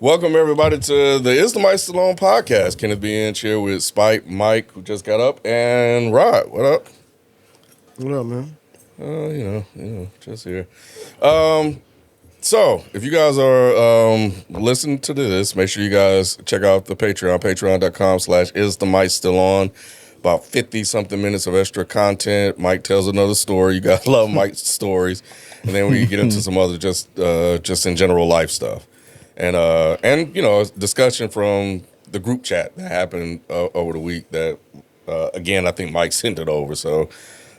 Welcome everybody to the Is the Mike Stallone podcast. Kenneth B. Inch here with Spike, Mike, who just got up, and Rod. What up? What up, man? Just here. So if you guys are listening to this, make sure you guys check out the Patreon, patreon.com/Is the Mike Still On. About 50-something minutes of extra content. Mike tells another story. You guys love Mike's stories. And then we get into some other just in general life stuff. And discussion from the group chat that happened over the week that, again, I think Mike sent it over. So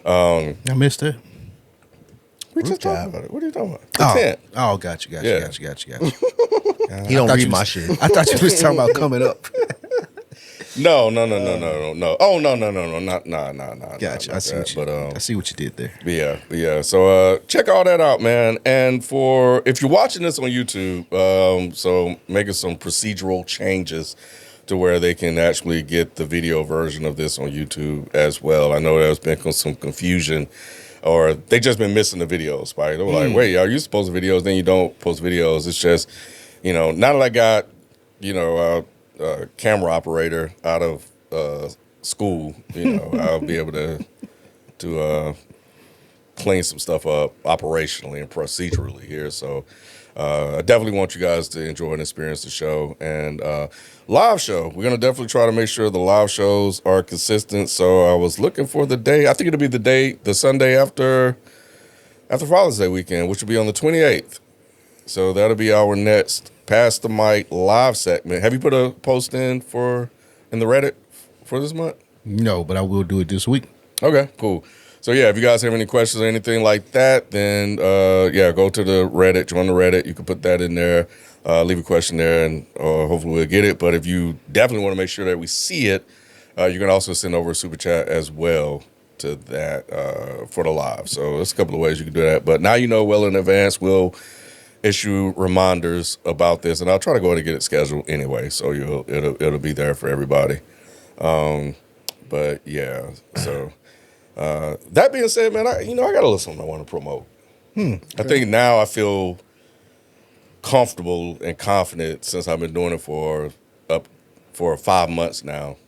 I missed it. we just talked about it. What are you talking about? Content. Oh, got you. Yeah. You don't read my shit. I thought you was talking about coming up. No. Oh, no. Not Gotcha. I see that. what you. I see what you did there. Yeah. So check all that out, man. And if you're watching this on YouTube, so making some procedural changes to where they can actually get the video version of this on YouTube as well. I know there's been some confusion, or they just been missing the videos. Right? They were like, wait, are you supposed to videos? Then you don't post videos. It's just, now that I got, camera operator out of school, I'll be able to clean some stuff up operationally and procedurally here. So I definitely want you guys to enjoy and experience the show. And live show, we're gonna definitely try to make sure the live shows are consistent. So I was looking for the day. I think it'll be the Sunday after Father's Day weekend, which will be on the 28th. So that'll be our next Pass the Mic live segment. Have you put a post in the Reddit for this month? No, but I will do it this week. Okay, cool. So yeah, if you guys have any questions or anything like that, then go to the Reddit, join the Reddit. You can put that in there, leave a question there, and hopefully we'll get it. But if you definitely want to make sure that we see it, you can also send over a super chat as well to that for the live. So there's a couple of ways you can do that. But now you know well in advance, we'll issue reminders about this, and I'll try to go ahead and get it scheduled anyway, so it'll be there for everybody. But yeah, so that being said, man, I got a little something I want to promote. Okay. I think now I feel comfortable and confident since I've been doing it for 5 months now.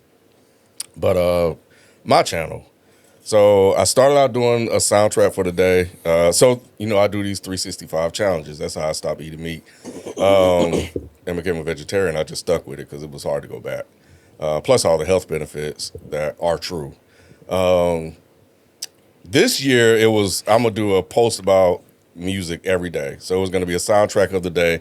But my channel. So I started out doing a soundtrack for the day. I do these 365 challenges. That's how I stopped eating meat and became a vegetarian. I just stuck with it because it was hard to go back. Plus all the health benefits that are true. This year I'm going to do a post about music every day. So it was going to be a soundtrack of the day.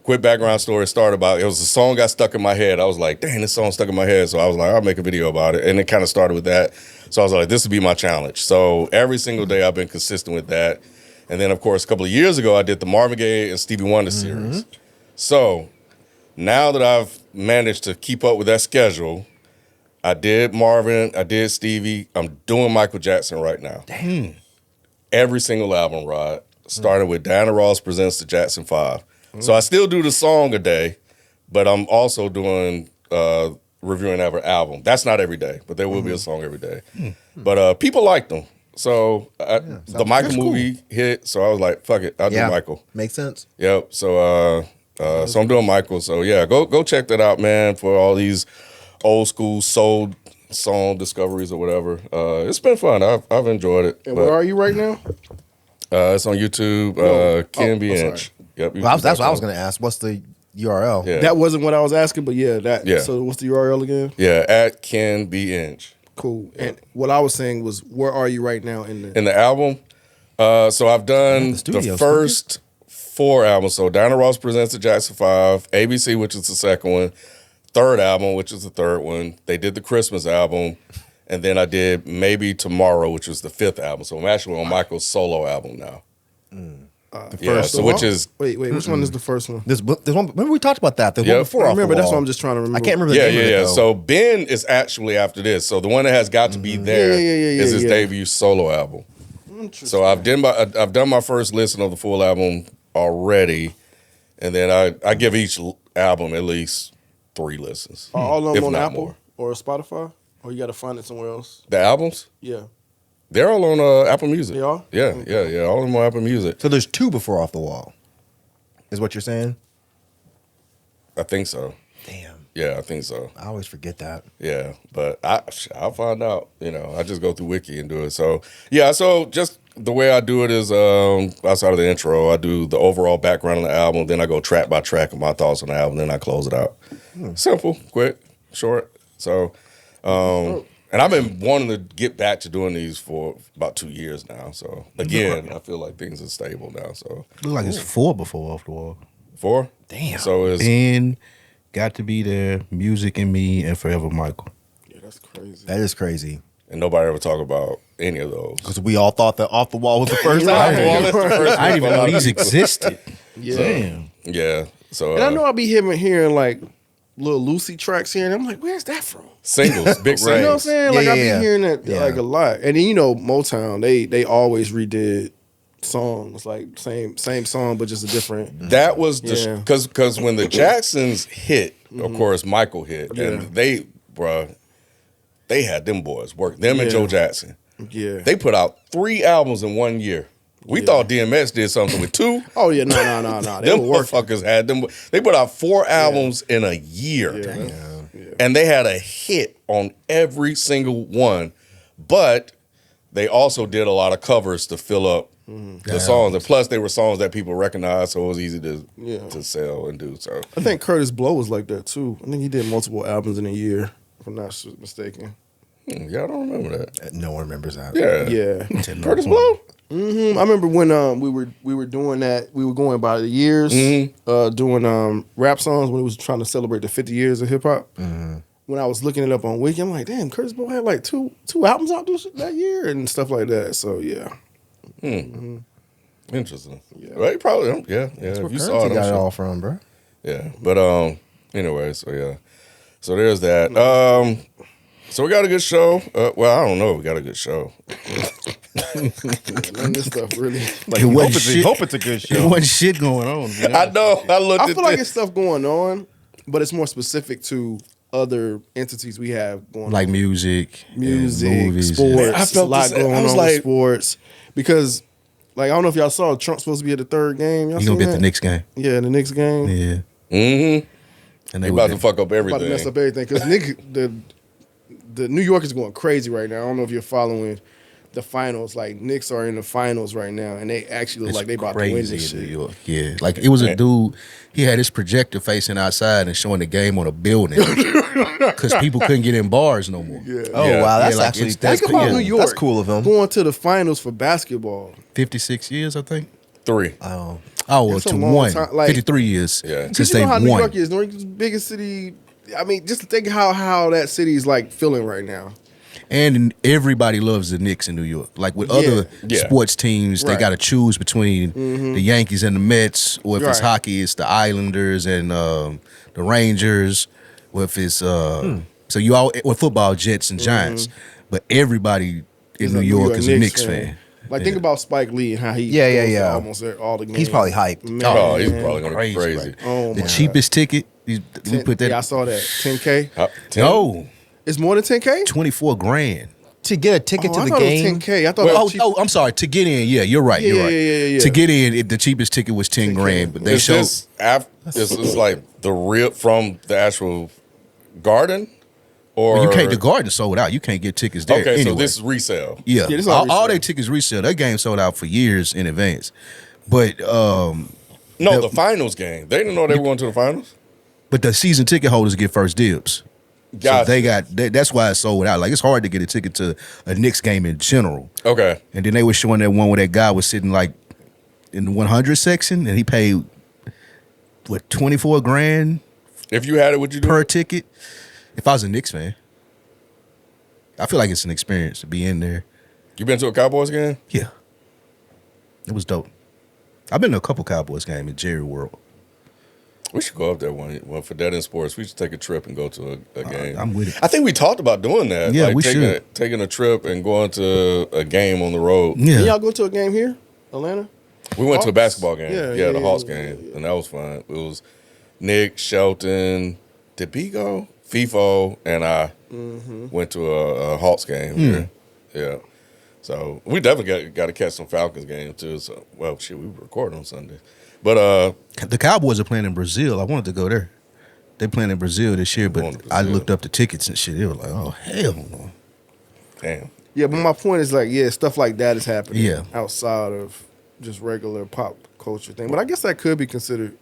Quick background story started about, it was a song got stuck in my head. I was like, dang, this song stuck in my head. So I was like, I'll make a video about it. And it kind of started with that. So I was like, this would be my challenge. So every single day I've been consistent with that. And then, of course, a couple of years ago, I did the Marvin Gaye and Stevie Wonder series. So now that I've managed to keep up with that schedule, I did Marvin, I did Stevie. I'm doing Michael Jackson right now. Dang. Every single album, Rod, starting with Diana Ross Presents the Jackson 5. So I still do the song a day, but I'm also doing reviewing every album. That's not every day, but there will be a song every day. But people liked them. So the Michael movie hit, so I was like, fuck it, I'll do Michael. Makes sense. Yep. So so I'm doing Michael. So yeah, go check that out, man, for all these old school soul song discoveries or whatever. It's been fun. I've enjoyed it. And where are you right now? It's on YouTube, Ken B. Inch. Yep. Well, that's what I was going to ask. What's the URL? Yeah. That wasn't what I was asking, but yeah. Yeah. So what's the URL again? Yeah, at Ken B. Inch. Cool. And what I was saying was, where are you right now in the album? So I've done the first 4 albums. So Diana Ross Presents the Jackson 5, ABC, which is the second one, third album, which is the third one. They did the Christmas album, and then I did Maybe Tomorrow, which was the 5th album. So I'm actually on Michael's solo album now. the first one? which is wait, which one is the first one? This one. Remember we talked about that. The one Yep. before. I Off the remember. That's Wall. what I'm just trying to remember. I can't remember. The name of it, though. So Ben is actually after this. So the one that has got to be there is his debut solo album. So I've done my first listen of the full album already, and then I give each album at least 3 listens. Are all of if them on not Apple more. or Spotify, or you got to find it somewhere else? The albums? Yeah. They're all on Apple Music. They are? Yeah. All of them on Apple Music. So there's 2 before Off the Wall, is what you're saying? I think so. Damn. Yeah, I think so. I always forget that. Yeah, but I'll find out. You know, I just go through Wiki and do it. So yeah, so just the way I do it is outside of the intro, I do the overall background of the album, then I go track by track of my thoughts on the album, then I close it out. Simple, quick, short. So, and I've been wanting to get back to doing these for about 2 years now. So again, I feel like things are stable now. So Look like it's 4 before Off the Wall. 4. Damn. So it's And Got to Be There, Music and Me, and Forever Michael. Yeah, that's crazy. That is crazy. and nobody ever talk about any of those. Because we all thought that Off the Wall was the first Off the album. Wall is the first I one didn't for even a know lot of these people. existed. Yeah. Damn. Yeah. So And I know I be hearing like little Lucy tracks here, and I'm like, where's that from? singles, big You know what I'm singles. saying? Like I be Yeah. hearing that Yeah. like a lot. And then Motown, they always redid songs, like same song but just a different. That was Yeah. because when the Jacksons hit, of course Michael hit, Yeah. and they had them boys work them and Yeah. Joe Jackson. Yeah. They put out 3 albums in 1 year. We Yeah. thought DMX did something with 2. Oh yeah, no. They Them were working. motherfuckers had them. They put out 4 albums in a year, Yeah. and they had a hit on every single one. But they also did a lot of covers to fill up the songs, and plus they were songs that people recognized, so it was easy to sell and do. So I think Curtis Blow was like that too. I think he did multiple albums in a year, if I'm not mistaken. yeah, I don't remember that. No one remembers that. Yeah, Yeah. Curtis Blow. I remember when we were doing that. We were going by the years, doing rap songs when we was trying to celebrate the 50 years of hip hop. When I was looking it up on Wiki, I'm like, damn, Curtis Blow had like two albums out that year and stuff like that. So yeah, Interesting. Yeah. Well, you probably That's If where you saw Currency it, I'm got it sure. all from, bro. Yeah, but anyway, so yeah, so there's that. So we got a good show. Well, I don't know. If we got a good show. none of this stuff really. Like, It hope wasn't it's, shit. hope it's a good There show. wasn't shit going on. Man. I know. I looked I at feel like this. it's stuff going on, but it's more specific to other entities we have going Like on. music, Music, and movies. sports. Man, I felt a lot this- going I was on like- with sports because, like, I don't know if y'all saw Trump's supposed to be at the third game. Y'all You gonna seen get the that? Knicks game? Yeah, the Knicks game. Yeah. Mm-hmm. And They were about to good. fuck up About to everything. mess up everything because the New York is going crazy right now. I don't know if you're following the finals. Like Knicks are in the finals right now, and they actually look It's like they about to win crazy this in New shit. York. Yeah, like it was a dude. He had his projector facing outside and showing the game on a building because people couldn't get in bars no more. Yeah. Oh, Yeah. wow. That's Yeah, like, actually it's- that's Think cool. about New York. That's cool of him. Going to the finals for basketball. 56 years, I think. 3. Oh, well, That's a to long one. time, like- 53 years Yeah. since you know they how New won. York is. New York is the biggest city. I mean, just think how that city is like feeling right now. And everybody loves the Knicks in New York. Like with other Yeah. sports teams, they Right. got to choose between the Yankees and the Mets, or if it's Right. hockey, it's the Islanders and the Rangers. Or if it's so you all with football, Jets and Giants. But everybody in He's New a York is a Knicks fan. Like think about Spike Lee and how he Yeah, goes to yeah. almost all the games. He's probably hyped. Man. Oh, he's probably gonna be Crazy, crazy. right? Oh The my cheapest ticket, we put that. Yeah, I saw that. 10K. 10? No, It's more than 10K. 24 grand. To get a ticket Oh, to I the thought game. it was 10K. I thought. Well, it oh, was cheap. I'm sorry. To get in, yeah, you're right. Yeah, You're right. yeah. To get in, the cheapest ticket was 10 grand, but they Is showed. this this is like the real from the actual garden, or You can't. The Garden sold out. You can't get tickets there. Okay, so anyway. this is resale. Yeah, Yeah, this is all all resale. their tickets resale. That game sold out for years in advance. But No, the finals game. They didn't know they were going to the finals. the season ticket holders get first dibs. Gotcha. So they got that's why it sold out. Like it's hard to get a ticket to a Knicks game in general. Okay. And then they were showing that one where that guy was sitting like in the 100 section, and he paid what 24 grand If you had it, would you do per it? ticket. If I was a Knicks fan, I feel like it's an experience to be in there. You been to a Cowboys game? Yeah, it was dope. I've been to a couple Cowboys games in Jerry World. We should go up there one for Dead in Sports. We should take a trip and go to a game. I'm with it. I think we talked about doing that. Yeah, like we taking a trip and going to a game on the road. Yeah, Did y'all go to a game here, Atlanta? We went to a Hawks? basketball game. Yeah, Yeah, yeah, the yeah, Hawks yeah, game, and that was fun. It was Nick, Shelton, did B go? FIFO, and I went to a Hawks game here. Yeah. So we definitely got to catch some Falcons game too. So we record on Sunday. But the Cowboys are playing in Brazil. I wanted to go there. They playing in Brazil this year, Going but to I Brazil. looked up the tickets and shit. They were like, oh hell no. Damn. Yeah, but my point is like, yeah, stuff like that is happening Yeah. outside of just regular pop culture thing. But I guess that could be considered.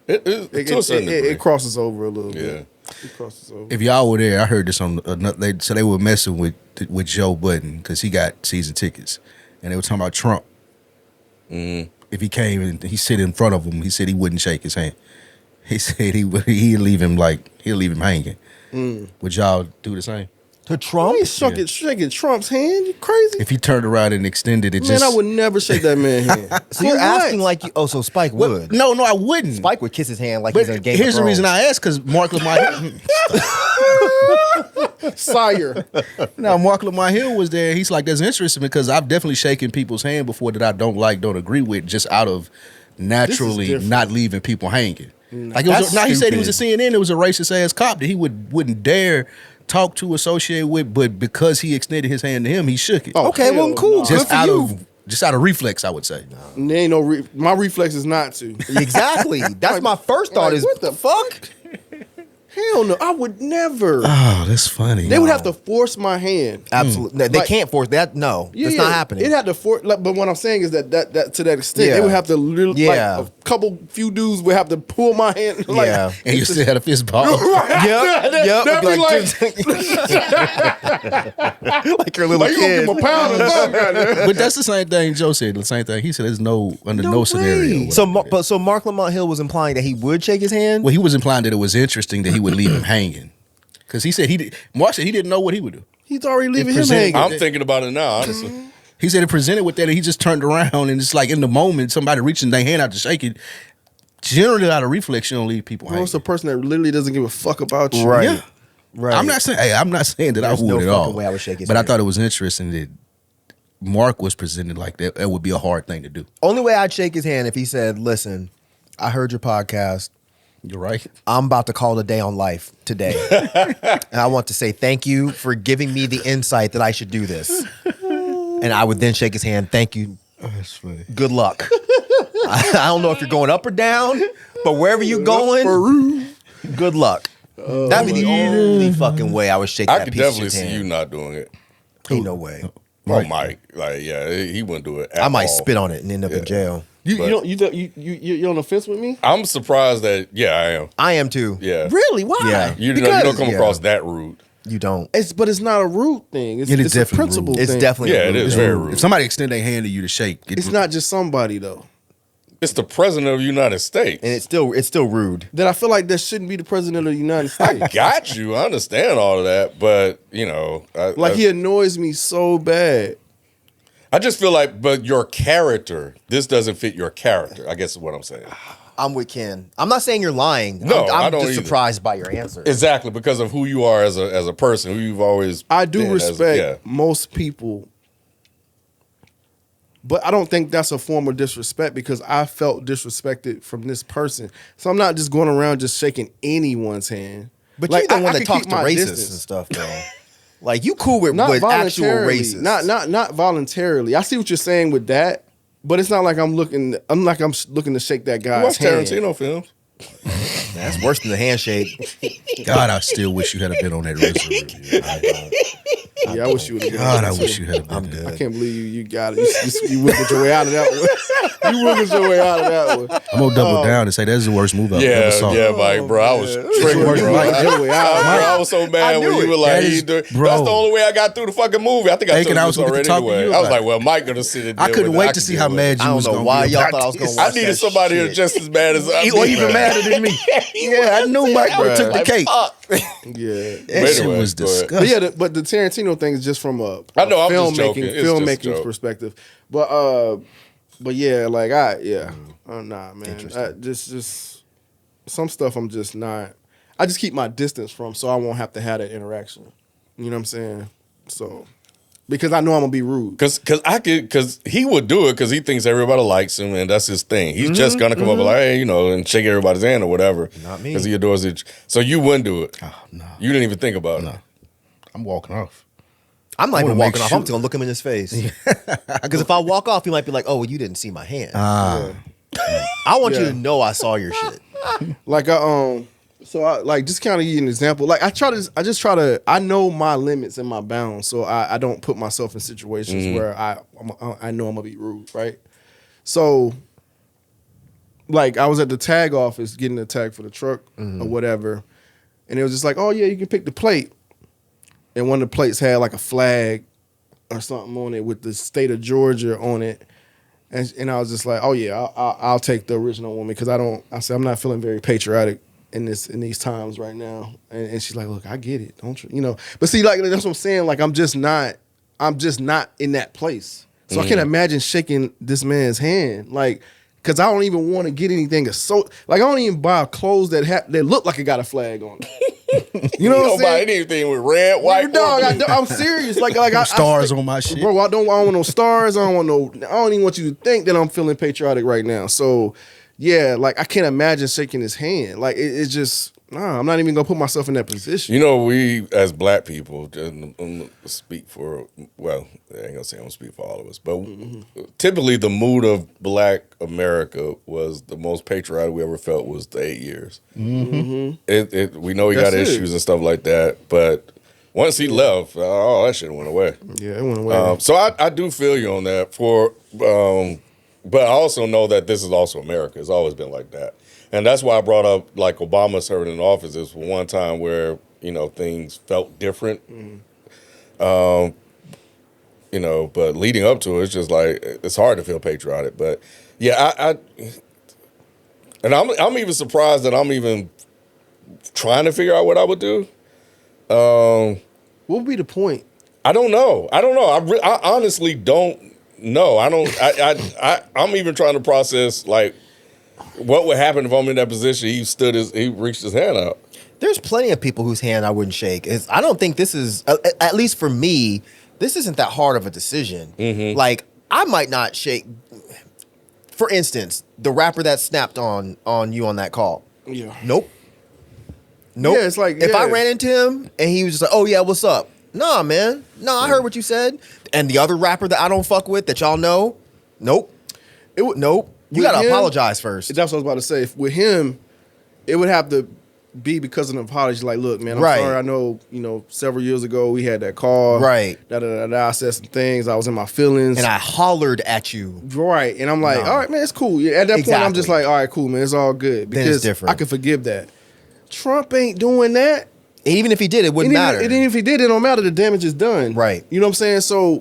It to a certain degree. It crosses over a little Yeah. bit. It crosses over. If y'all were there, I heard this on another. So they were messing with Joe Budden because he got season tickets, and they were talking about Trump. If he came and he sit in front of him, he said he wouldn't shake his hand. He said he'd leave him hanging. Would y'all do the same? To Trump? He's shaking Trump's hand. You crazy? If he turned around and extended it, Man, just I would never shake that man's hand. So you're For what? asking like you. Oh, so Spike What? would. No, I wouldn't. Spike would kiss his hand like But he's in Game here's of the reason Thrones. I asked because Mark Lamar. Sire. Now, Mark Lamar Hill was there. He's like, that's interesting because I've definitely shaken people's hand before that I don't agree with, just out of naturally different. not leaving people hanging. Like That's he said he was a stupid. CNN. It was a racist ass cop that he wouldn't dare talk to, associate with, but because he extended his hand to him, he shook it. Oh, Okay, well, hell cool. no. just Good for out you. of reflex, I would say. There ain't no my reflex is not to. Exactly. That's my first thought. Like, Is what the fuck? Hell no, I would never. Oh, that's funny. They would have to force my hand. Absolutely. No, they Like- can't force that. No, Yeah, that's yeah. not happening. It had to force. Like, but what I'm saying is that to that extent, Yeah. they would have to literally. Yeah. Like, a few dudes would have to pull my hand. Like, Yeah. And you still had a fist ball. Yep. That'd be like your little like you gonna kid. give him a pound or something. goddamn. But that's the same thing Joe said. The same thing. He said there's under no scenario. So, so Mark Lamont Hill was implying that he would shake his hand. Well, he was implying that it was interesting that he would leave him hanging. Because he said Mark said he didn't know what he would do. He's already leaving him presented- hanging. I'm thinking about it now, honestly. He said it presented with that and he just turned around and it's like in the moment somebody reaching their hand out to shake it. Generally out of reflex, you don't leave people Bro, hanging. it's a person that literally doesn't give a fuck about you. Right. Yeah. Right. I'm not saying that There's I would no at fucking all. way I would shake his but I hand. thought it was interesting that Mark was presented like that. That would be a hard thing to do. Only way I'd shake his hand if he said, "Listen, I heard your podcast. You're right. I'm about to call it a day on life today, and I want to say thank you for giving me the insight that I should do this." And I would then shake his hand. Thank you. That's funny. Good luck. I don't know if you're going up or down, but wherever you're going, good luck. That'd be the only fucking way I would shake I that could piece of definitely shit's see hand. you not doing it. Ain't no way. Oh, Mike. Like, yeah, he wouldn't do it at I might all. spit on it and end up in Yeah. jail. You're on the fence with me? I'm surprised that, yeah, I am. I am too. Yeah. Really? Why? Yeah. You Because- don't come yeah. across that rude. You don't. But it's not a root thing. It's, It is it's a definitely principle rude. It's thing. definitely Yeah, a it rude is thing. very rude. If somebody extend their hand to you to shake, It's not just somebody though. It's the president of the United States. And it's still rude. That I feel like that shouldn't be the president of the United States. Got you. I understand all of that, but, you know. Like he annoys me so bad. I just feel like, but your character, this doesn't fit your character, I guess is what I'm saying. I'm with Ken. I'm not saying you're lying. No, I'm I don't just either. surprised by your answer. Exactly, because of who you are as a person, who you've always I do been as- respect yeah. most people, but I don't think that's a form of disrespect because I felt disrespected from this person. So I'm not just going around just shaking anyone's hand. But Like, you're the one I that could talks keep to my racists distance. and stuff, though. Like you cool with Not actual voluntarily. racists. Not voluntarily. I see what you're saying with that, but it's not like I'm looking to shake that You guy's watch hand. Tarantino films. That's worse than the handshake. God, I still wish you had been on that RZA review. Yeah, I wish you would have. God, I wish you had been. I'm there. I good. can't believe you got it. You wiggled your way out of that one. You wiggled your way out of that one. I'm gonna double down and say that's the worst move I've ever saw. Yeah, Mike, bro. I was triggered, Mike, bro. Mike, your way out. I was so mad when you were like, That is- that's bro. the only way I got through the fucking movie. I think I Thinking told I you was this gonna already talk to anyway. you I was about like, well, Mike gonna sit and I deal couldn't with it. wait I to can see deal how with mad it. you I don't was know gonna why be y'all about thought I was this. gonna watch I needed that somebody shit. who's just as mad as I Or even madder than me. Yeah, I knew Mike would have took the Like, cake. fuck. Yeah. That shit Anyway, was go ahead. But disgusting. yeah, but the Tarantino thing is just from a I know, I'm just joking. It's just a filmmaking joke. perspective. But yeah, like nah, man. Just some stuff I'm just not. I just keep my distance from, so I won't have to have that interaction. You know what I'm saying? So because I know I'm gonna be rude. Because he would do it because he thinks everybody likes him and that's his thing. He's just gonna come up and like, hey, you know, and shake everybody's hand or whatever. Not me. Because he adores it. So you wouldn't do it. Oh, no. You didn't even think about No. it. I'm walking off. I'm not I even wanna make walking off. sure- I'm just gonna look him in his face. Because if I walk off, he might be like, "Oh, well, you didn't see my hand." I want you Yeah. to know I saw your shit. Like So I like just kind of give you an example. Like I know my limits and my bounds, so I don't put myself in situations where I know I'm gonna be rude, right? So like I was at the tag office getting the tag for the truck or whatever, and it was just like, oh yeah, you can pick the plate, and one of the plates had like a flag or something on it with the state of Georgia on it. And I was just like, oh yeah, I'll take the original one because I said I'm not feeling very patriotic in these times right now. And she's like, look, I get it, don't you? But see, like that's what I'm saying. Like I'm just not in that place. So I can't imagine shaking this man's hand, like, because I don't even want to get anything like I don't even buy clothes that look like it got a flag on it. You know what I'm don't buy saying? anything with red, white, Dog, I'm serious. Like stars on my shit. Bro, I don't want no stars. I don't even want you to think that I'm feeling patriotic right now. So, yeah, like I can't imagine shaking his hand. Like it's just I'm not even gonna put myself in that position. You know, we as black people, speak for, well, I ain't gonna say I'm gonna speak for all of us, but typically the mood of black America was the most patriotic we ever felt was the 8 years. We know he got issues and stuff like that, but once he left, that shit went away. Yeah, it went away. So I do feel you on that. But I also know that this is also America. It's always been like that. And that's why I brought up, like, Obama serving in office. Is one time where, things felt different. But leading up to it, it's just like, it's hard to feel patriotic. But, yeah, I'm even surprised that I'm even trying to figure out what I would do. What would be the point? I don't know. I honestly don't know. I'm even trying to process, like, what would happen if I'm in that position? He reached his hand out. There's plenty of people whose hand I wouldn't shake. I don't think this is, at least for me, this isn't that hard of a decision. Like, I might not shake. For instance, the rapper that snapped on you on that call. Yeah. Nope. Yeah, it's like, if I ran into him and he was just like, oh yeah, what's up? Nah, man. No, I heard what you said. And the other rapper that I don't fuck with that y'all know, nope. Nope. You gotta apologize first. That's what I was about to say. With him, it would have to be because of an apology. Like, look, man, I'm sorry. I know, several years ago we had that call. Right. I said some things. I was in my feelings. And I hollered at you. Right. And I'm like, all right, man, it's cool. At that point, I'm just like, all right, cool, man, it's all good. Because then it's different. I can forgive that. Trump ain't doing that. And even if he did, it wouldn't matter. And even if he did, it don't matter. The damage is done. Right. You know what I'm saying? So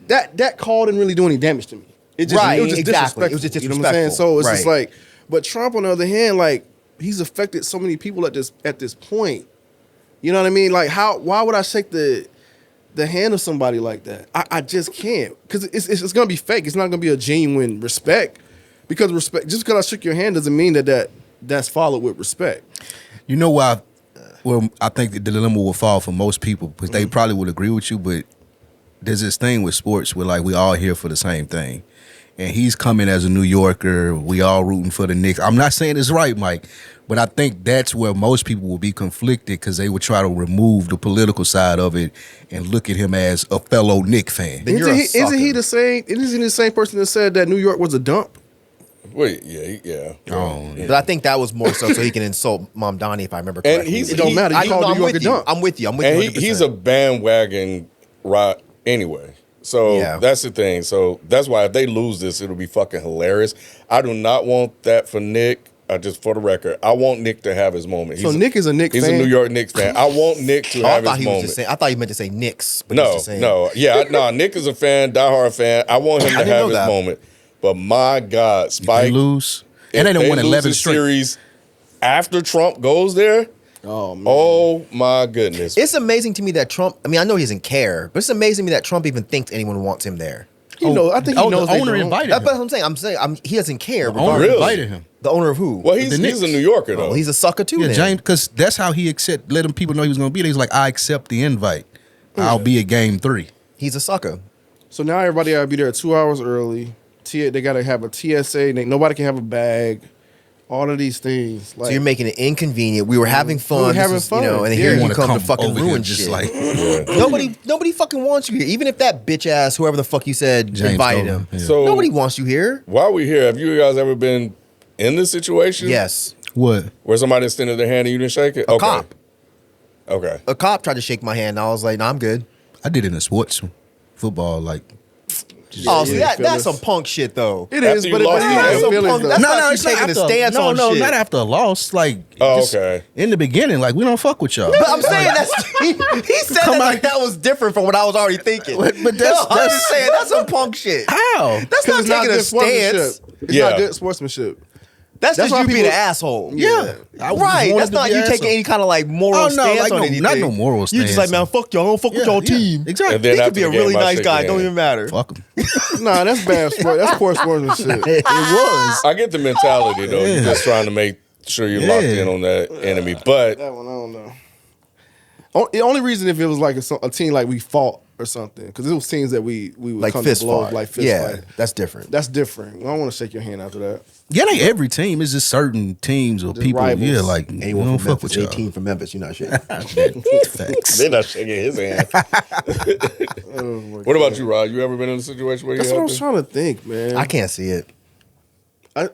that call didn't really do any damage to me. It was just disrespectful. It was just disrespectful. You know what I'm saying? So it's just like, but Trump, on the other hand, like, he's affected so many people at this point. You know what I mean? Like, why would I shake the hand of somebody like that? I just can't, because it's gonna be fake. It's not gonna be a genuine respect. Because just because I shook your hand doesn't mean that's followed with respect. You know why? Well, I think the dilemma will fall for most people because they probably would agree with you, but there's this thing with sports where, like, we all here for the same thing. And he's coming as a New Yorker. We all rooting for the Knicks. I'm not saying it's right, Mike, but I think that's where most people will be conflicted because they would try to remove the political side of it and look at him as a fellow Knicks fan. Isn't he the same person that said that New York was a dump? Wait, yeah. But I think that was more so he can insult Mom Donnie, if I remember correctly. And it don't matter. You called New York a dump. I'm with you. And he's a bandwagon ride anyway. So that's the thing. So that's why if they lose this, it'll be fucking hilarious. I do not want that for Nick. Just for the record, I want Nick to have his moment. Nick is a Knicks fan? He's a New York Knicks fan. I want Nick to have his moment. I thought you meant to say Knicks. But No. Nick is a fan, diehard fan. I want him to have his moment. But my God, Spike. If they lose. And they don't win 11 straight. Series after Trump goes there. Oh, man. Oh, my goodness. It's amazing to me that Trump, I mean, I know he doesn't care, but it's amazing to me that Trump even thinks anyone wants him there. I think he knows the owner invited him. That's what I'm saying. He doesn't care. The owner invited him. The owner of who? Well, he's a New Yorker, though. Well, he's a sucker, too, Yeah, James, because that's how he let them people know he was going to be there. He's like, I accept the invite. I'll be at game 3. He's a sucker. So now everybody got to be there 2 hours early. They got to have a TSA. Nobody can have a bag. All of these things. So you're making it inconvenient. We were having fun. And here you come to fucking ruin shit. Like, nobody fucking wants you here. Even if that bitch ass, whoever the fuck you said, James invited him. Yeah. So nobody wants you here. While we're here, have you guys ever been in this situation? Yes. What? Where somebody extended their hand and you didn't shake it? A cop. Okay. A cop tried to shake my hand. And I was like, "Nah, I'm good." I did it in sports, football, like. Oh, see, yeah, that's some punk shit, though. It After is, you but lost, you That's had some feelings, punk. though. That's No, like you it's not taking a after. stance No, on no, shit. not after a loss. Like, Okay. in the beginning, like we don't fuck with y'all. But I'm saying he said Come that on. like that was different from what I was already thinking. But I'm that's- just saying that's some punk shit. How? That's not It's not taking a good stance. sportsmanship. It's Yeah. not good sportsmanship. That's That's just why you being people- an asshole. Yeah, I was Right. wanted That's to not be you an taking asshole. any kind of like moral Oh, no, stance like, on no, anything. not no moral You just like, stance. man, fuck y'all. I don't fuck with y'all team. Exactly. And then He after could be the a game, really I nice shake guy. your Don't hand. even matter. Fuck him. Nah, that's bad sport. That's poor sportsmanship. It was. I get the mentality though. You're Yeah. just trying to make sure you're locked Yeah. in on that enemy. But That one, I don't know. The only reason if it was like a team like we fought or something, because it was teams that we would Like come fist to blows, fight. like fist Yeah, fight. that's different. That's different. I don't want to shake your hand after that. Yeah, like every team. It's just certain teams or Just people. rivals. Yeah, like we Anyone don't from fuck Memphis, with y'all. 18 from Memphis, you're not shit. Facts. they're not shaking his hand. Oh my What about you, Rod? You ever been in a situation where you That's what I had was to? trying to think, man. I can't see it.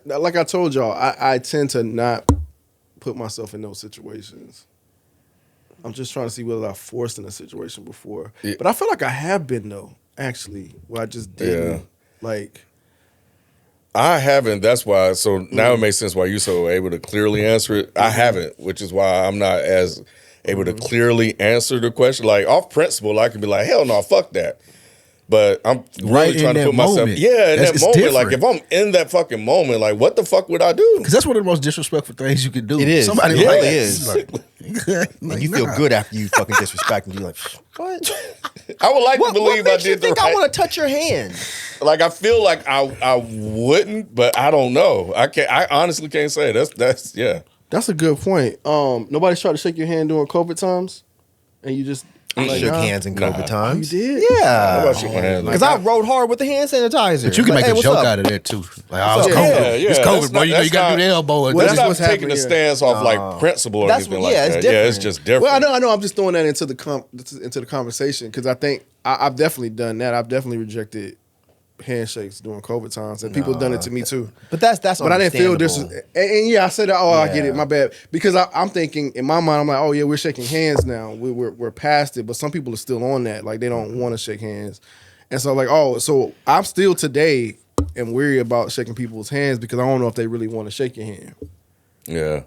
Like I told y'all, I tend to not put myself in those situations. I'm just trying to see whether I forced in a situation before. Yeah. But I feel like I have been though, actually, where I just didn't. Yeah. Like, I haven't. That's why. So now it makes sense why you're so able to clearly answer it. I haven't, which is why I'm not as able to clearly answer the question. Like off principle, I can be like, hell no, fuck that. But I'm really Right in trying to that put myself, moment. in That's- that it's moment. Like if different. I'm in that fucking moment, like what the fuck would I do? Because that's one of the most disrespectful things you could do. It is. Somebody It like really that. is. Like, And you feel nah. good after you fucking disrespect and you're like, what? I would like What to believe I makes you did the think right. I want to touch your hand? Like I feel like I wouldn't, but I don't know. I honestly can't say. That's yeah. that's a good point. Nobody's tried to shake your hand during COVID times, and you just I like, shook nah. hands in COVID Nah. times. You did? How Yeah. about shaking hands? Because I rode hard with the hand sanitizer. But you can Like, make hey, a what's joke up? out of that too. Like, oh, it's Yeah, COVID. yeah, It's that's COVID, boy. not- You know you that's got to do not- the elbow. Well, That's that's not what's taking happening, a yeah. stance off like principle or That's anything what- like yeah, that. it's Yeah, it's different. just different. Well, I know. I'm just throwing that into the conversation because I think I've definitely done that. I've definitely rejected handshakes during COVID times, and people have done it to me too. But that's But I didn't feel this. understandable. And yeah, I said, "Oh, I get Yeah. it. My bad." Because I'm thinking in my mind, I'm like, "Oh yeah, we're shaking hands now. We're past it." But some people are still on that. Like they don't want to shake hands, and so like, oh, so I'm still today am weary about shaking people's hands because I don't know if they really want to shake your hand. Yeah.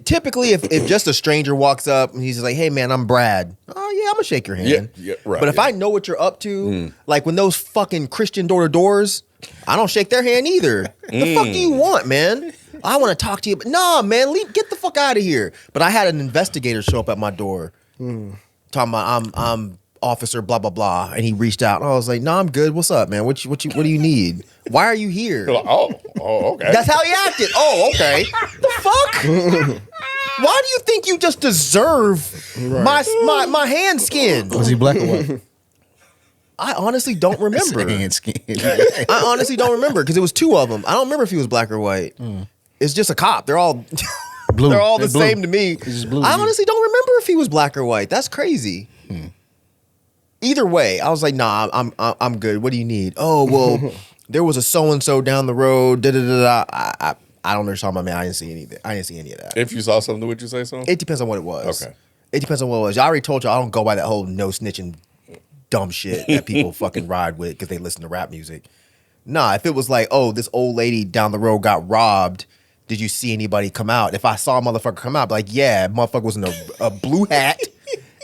Typically if just a stranger walks up and he's just like, hey man, I'm Brad. Oh yeah, I'm gonna shake your hand. Yeah, right, But if yeah. I know what you're up to, like when those fucking Christian door to doors, I don't shake their hand either. The fuck do you want, man? I want to talk to you, but nah, man, get the fuck out of here. But I had an investigator show up at my door, talking about I'm officer blah blah blah, and he reached out. And I was like, no, I'm good. What's up, man? What do you need? Why are you here? Like, oh, okay. That's how he acted. Oh, okay. The fuck? Why do you think you just deserve my hand skin? Was he black or white? I honestly don't remember. Hand skin. I honestly don't remember because it was two of them. I don't remember if he was black or white. It's just a cop. They're all Blue. they're all the They're blue. same to me. just blue I to you. honestly don't remember if he was black or white. That's crazy. Either way, I was like, nah, I'm good. What do you need? Oh, well, there was a so and so down the road. Da da da da. I don't know what you're talking about, man. I didn't see anything. I didn't see any of that. If you saw something, would you say so? It depends on what it was. Okay. It depends on what it was. I already told you I don't go by that whole no snitching dumb shit that people fucking ride with because they listen to rap music. Nah, if it was like, oh, this old lady down the road got robbed, did you see anybody come out? If I saw a motherfucker come out, I'd be like, yeah, motherfucker was in a blue hat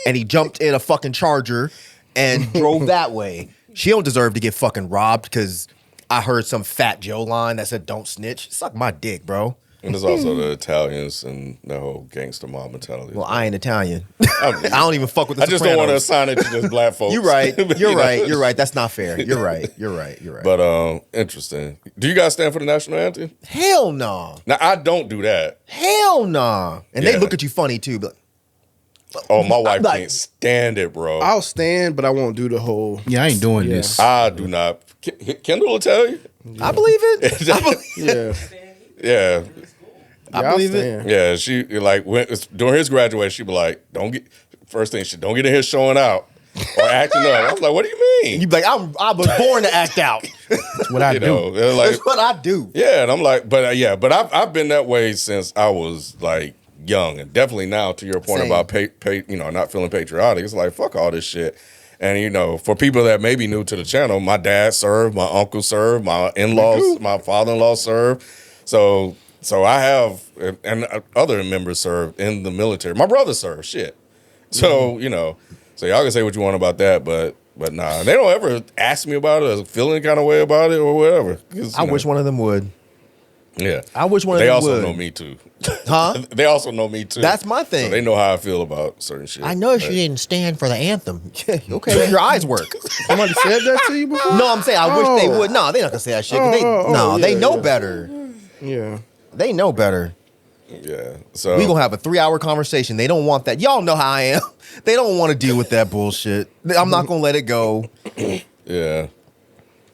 and he jumped in a fucking Charger and drove that way. She don't deserve to get fucking robbed because I heard some Fat Joe line that said don't snitch. Suck my dick, bro. And there's also the Italians and the whole gangster mob mentality. Well, I ain't Italian. I don't even fuck with the I just don't want to Sopranos. assign it to just black folks. You're right. But, You're you know, right. You're right. That's not fair. You're right. But interesting. Do you guys stand for the national anthem? Hell no. Now I don't do that. Hell no. And Yeah. they look at you funny too. But Oh, my wife like- can't stand it, bro. I'll stand, but I won't do the whole. Yeah, I ain't doing Yeah. this. I do not. Kendall will tell you. I believe it. I believe it. Yeah, Yeah, I believe it. yeah. She like during his graduation, she'd be like, "Don't get first thing. She don't get in here showing out." or acting up. I was like, what do you mean? You be like, I was born to act out. That's what I You do. know, they're like, That's what I do. yeah, and I'm like, but I've been that way since I was like young, and definitely now. To your point Same. about not feeling patriotic, it's like fuck all this shit. And you know, for people that may be new to the channel, my dad served, my uncle served, my in-laws, my father-in-law served. So I have, and other members served in the military. My brother served. Shit. So you know, so y'all can say what you want about that, but nah, they don't ever ask me about it or feel any kind of way about it or whatever. I wish one of them would. Yeah, I wish one of they them also would. know me too. Huh? They also know me too. That's my thing. So they know how I feel about certain shit. I noticed you didn't stand for the anthem. Okay, your eyes work. Somebody said that to you before? No, I'm saying I wish they would. No, they're not gonna say that shit. 'Cause they know yeah. better. Yeah. They know better. Yeah. So We gonna have a 3-hour conversation. They don't want that. Y'all know how I am. They don't want to deal with that bullshit. I'm not gonna let it go. yeah.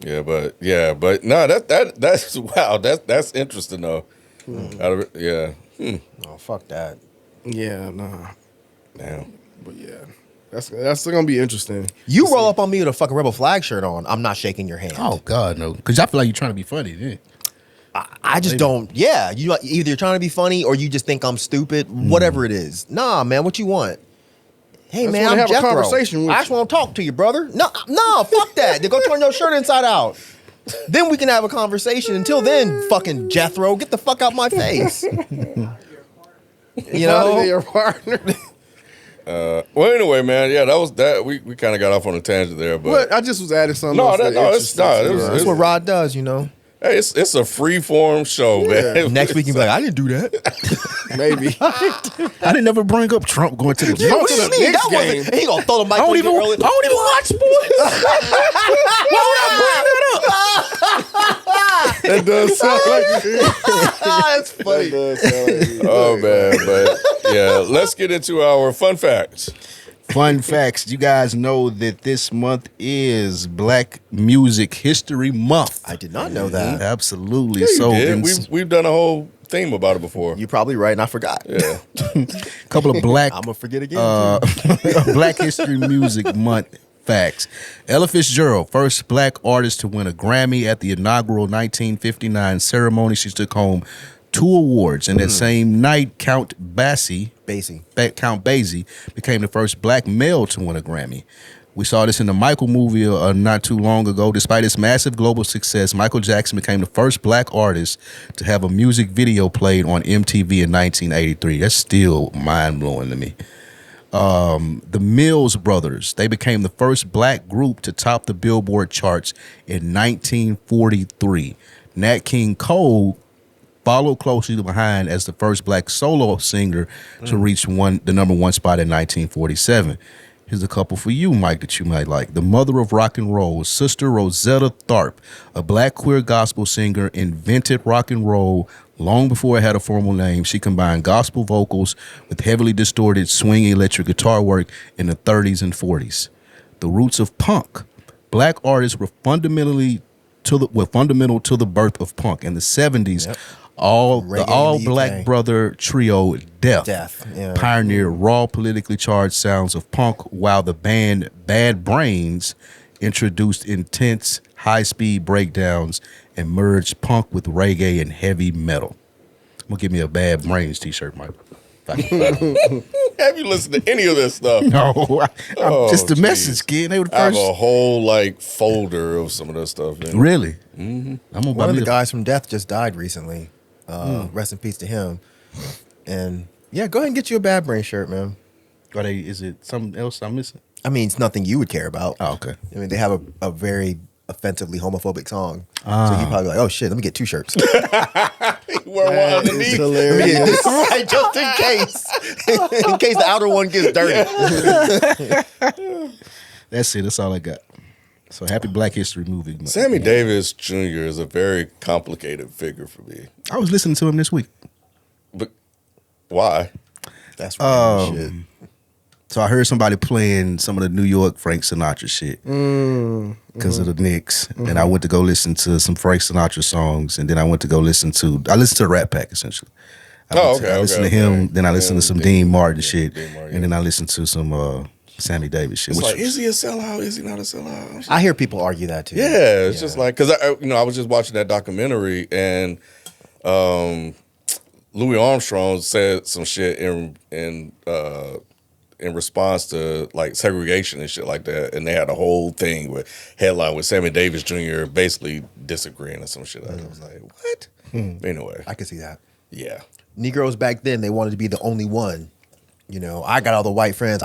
But no, that's wow. That's interesting though. Yeah. Oh, fuck that. Yeah, nah. Damn. But yeah. That's gonna be interesting. You roll up on me with a fucking rebel flag shirt on. I'm not shaking your hand. Oh God, no! Because I feel like you're trying to be funny. Yeah. I just don't. Yeah, you either you're trying to be funny or you just think I'm stupid. Whatever it is. Nah, man. What you want? Hey, I just man, wanna I'm have a Jethro. conversation with I just you. want to talk to you, brother. No, fuck that. Then go turn your shirt inside out. Then we can have a conversation. Until then, fucking Jethro, get the fuck out my face. You How know? did they your partner? Well, anyway, man. Yeah, that was that. We kind of got off on a tangent there, but What? I just was adding something. No, else that- that no, it's interesting not. to It me. was- That's what Rod does, you know. hey, it's a free form show, man. Next week you be like, I didn't do that. Maybe. I didn't ever bring up Trump going to the Yeah, Trump what do you the mean? Knicks That wasn't. game. He gonna throw the mic. I don't on even you watch early. sports. Why would I bring that up? That does sound like it. That's funny. That does sound like it. Oh man, but yeah, let's get into our fun facts. Fun facts. You guys know that this month is Black Music History Month. I did not know that. Absolutely. You So did. in We've done a whole theme about it before. You're probably right, and I forgot. Yeah. a couple of black I'm gonna forget again. Black History Music Month facts. Ella Fitzgerald, first black artist to win a Grammy at the inaugural 1959 ceremony. She took home 2 awards. And that same night, Count Basie became the first black male to win a Grammy. We saw this in the Michael movie not too long ago. Despite its massive global success, Michael Jackson became the first black artist to have a music video played on MTV in 1983. That's still mind-blowing to me. The Mills Brothers, they became the first black group to top the Billboard charts in 1943. Nat King Cole followed closely behind as the first black solo singer to reach the number 1 spot in 1947. Here's a couple for you, Mike, that you might like. The mother of rock and roll, Sister Rosetta Tharpe, a black queer gospel singer, invented rock and roll long before it had a formal name. She combined gospel vocals with heavily distorted swing electric guitar work in the 30s and 40s. The roots of punk. Black artists were fundamental to the birth of punk. In the 70s, the Reggae in the all-black UK. brother trio Death Yeah. pioneered raw, politically charged sounds of punk, while the band Bad Brains introduced intense, high-speed breakdowns and merged punk with reggae and heavy metal. I'm gonna give me a Bad Brains t-shirt, Mike. Have you listened to any of this stuff? No, Oh, just the geez. message, kid. They were the I have first. a whole like folder of some of that stuff. Man. Really? Mm-hmm. I'm gonna buy One of me the guys from Death just died recently. Rest in peace to him. And yeah, go ahead and get you a Bad Brain shirt, man. Is it something else I'm missing? I mean, it's nothing you would care about. Oh, okay. I mean, they have a very offensively homophobic song. So you'd probably be like, oh shit, let me get 2 shirts. Wear one It's underneath. hilarious. Right, just in case. In case the outer one gets dirty. That's it. That's all I got. So happy Black History Movie Month. Sammy Davis Jr. is a very complicated figure for me. I was listening to him this week. But why? That's random shit. So I heard somebody playing some of the New York Frank Sinatra shit because of the Knicks. And I went to go listen to some Frank Sinatra songs. And then I listened to the Rat Pack, essentially. I listened to him. Then I listened to some Dean Martin shit. Dean Martin, and then I listened to some Sammy Davis shit. It's Which like, is he a sellout? Is he not a sellout? I hear people argue that too. Yeah, it's just like because I was just watching that documentary and Louis Armstrong said some shit in response to like segregation and shit like that, and they had a whole thing with headline with Sammy Davis Jr. basically disagreeing or some shit. I was like, what? Anyway, I can see that. yeah, Negroes back then, they wanted to be the only one. You know, I got all the white friends.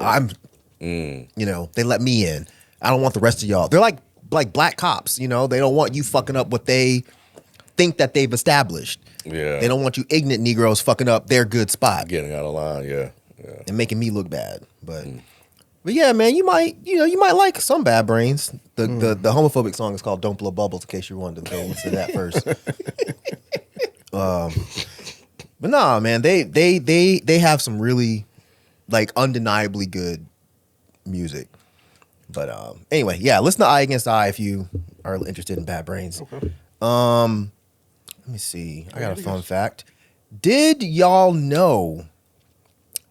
You know, they let me in. I don't want the rest of y'all. They're like black cops. You know, they don't want you fucking up what they think that they've established. yeah. They don't want you ignorant Negroes fucking up their good spot Getting out of line. Yeah. and making me look bad. But yeah, man, you might like some Bad Brains. The homophobic song is called "Don't Blow Bubbles." In case you wanted to go listen to that first. But nah, man, they have some really like undeniably good music. But anyway, yeah, listen to Eye Against Eye if you are interested in Bad Brains. Okay. Let me see. I got a fun fact. Did y'all know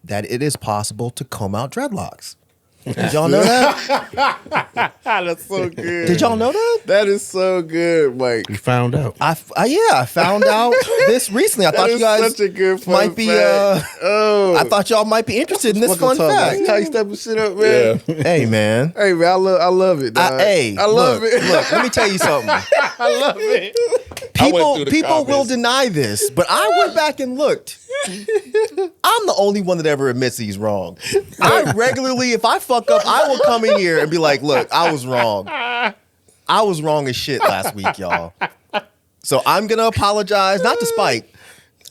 that it is possible to comb out dreadlocks? Did y'all know that? That's so good. Did y'all know that? That is so good, Mike. you found out. I found out this recently. I thought you guys such a good fun might be. fact. I thought y'all might be interested in this fun fact. How you stepping shit up, man? Yeah. Hey man, Hey man, I love it. Dog. I love it. Look, let me tell you something. I love it. I went People through the will comments. deny this, but I went back and looked. I'm the only one that ever admits he's wrong. I regularly, if I fuck up, I will come in here and be like, look, I was wrong. I was wrong as shit last week, y'all. So I'm going to apologize, not to Spike.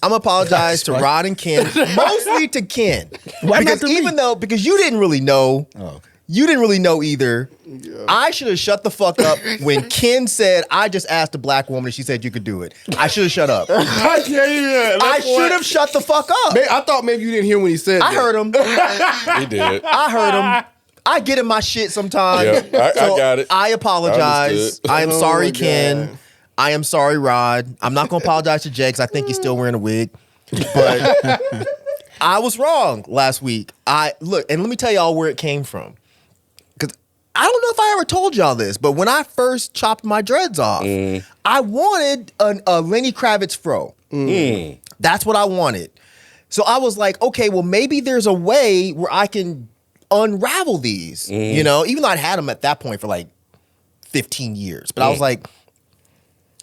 I'm going to apologize to Rod and Ken, mostly to Ken. Why not Because to me? because you didn't really know. Oh, okay. You didn't really know either. Yeah. I should have shut the fuck up when Ken said, I just asked a black woman and she said you could do it. I should have shut up. I should have shut the fuck up. I thought maybe you didn't hear when he said I that. heard him. He did. I heard him. I get in my shit sometimes. Yeah, I got it. I apologize. understood. I am Oh sorry, my Ken. God. I am sorry, Rod. I'm not going to apologize to Jay because I think he's still wearing a wig. But I was wrong last week. Look, and let me tell y'all where it came from. I don't know if I ever told y'all this, but when I first chopped my dreads off, I wanted a Lenny Kravitz fro. That's what I wanted. So I was like, okay, well, maybe there's a way where I can unravel these, you know, even though I'd had them at that point for like 15 years. But I was like,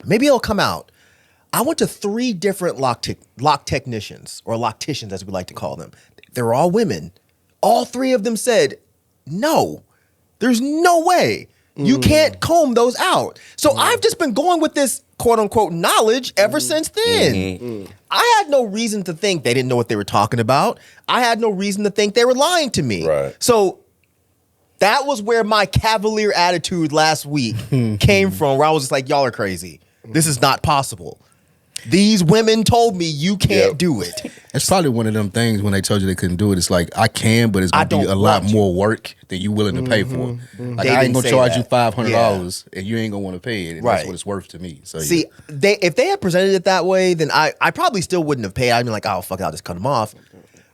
maybe it'll come out. I went to 3 different lock technicians, or locticians as we like to call them. They're all women. All 3 of them said, no. There's no way. You can't comb those out. So I've just been going with this quote unquote knowledge ever since then. I had no reason to think they didn't know what they were talking about. I had no reason to think they were lying to me. Right. So that was where my cavalier attitude last week came from, where I was just like, y'all are crazy. This is not possible. These women told me you can't do it. It's probably one of them things when they told you they couldn't do it. It's like, I can, but it's going to be a lot more work than you willing to pay for. Like, They I didn't ain't going say to charge that. you $500 Yeah. and you ain't going to want to pay it. And Right. that's what it's worth to me. So See, if they had presented it that way, then I probably still wouldn't have paid. I'd be like, oh, fuck it, I'll just cut them off.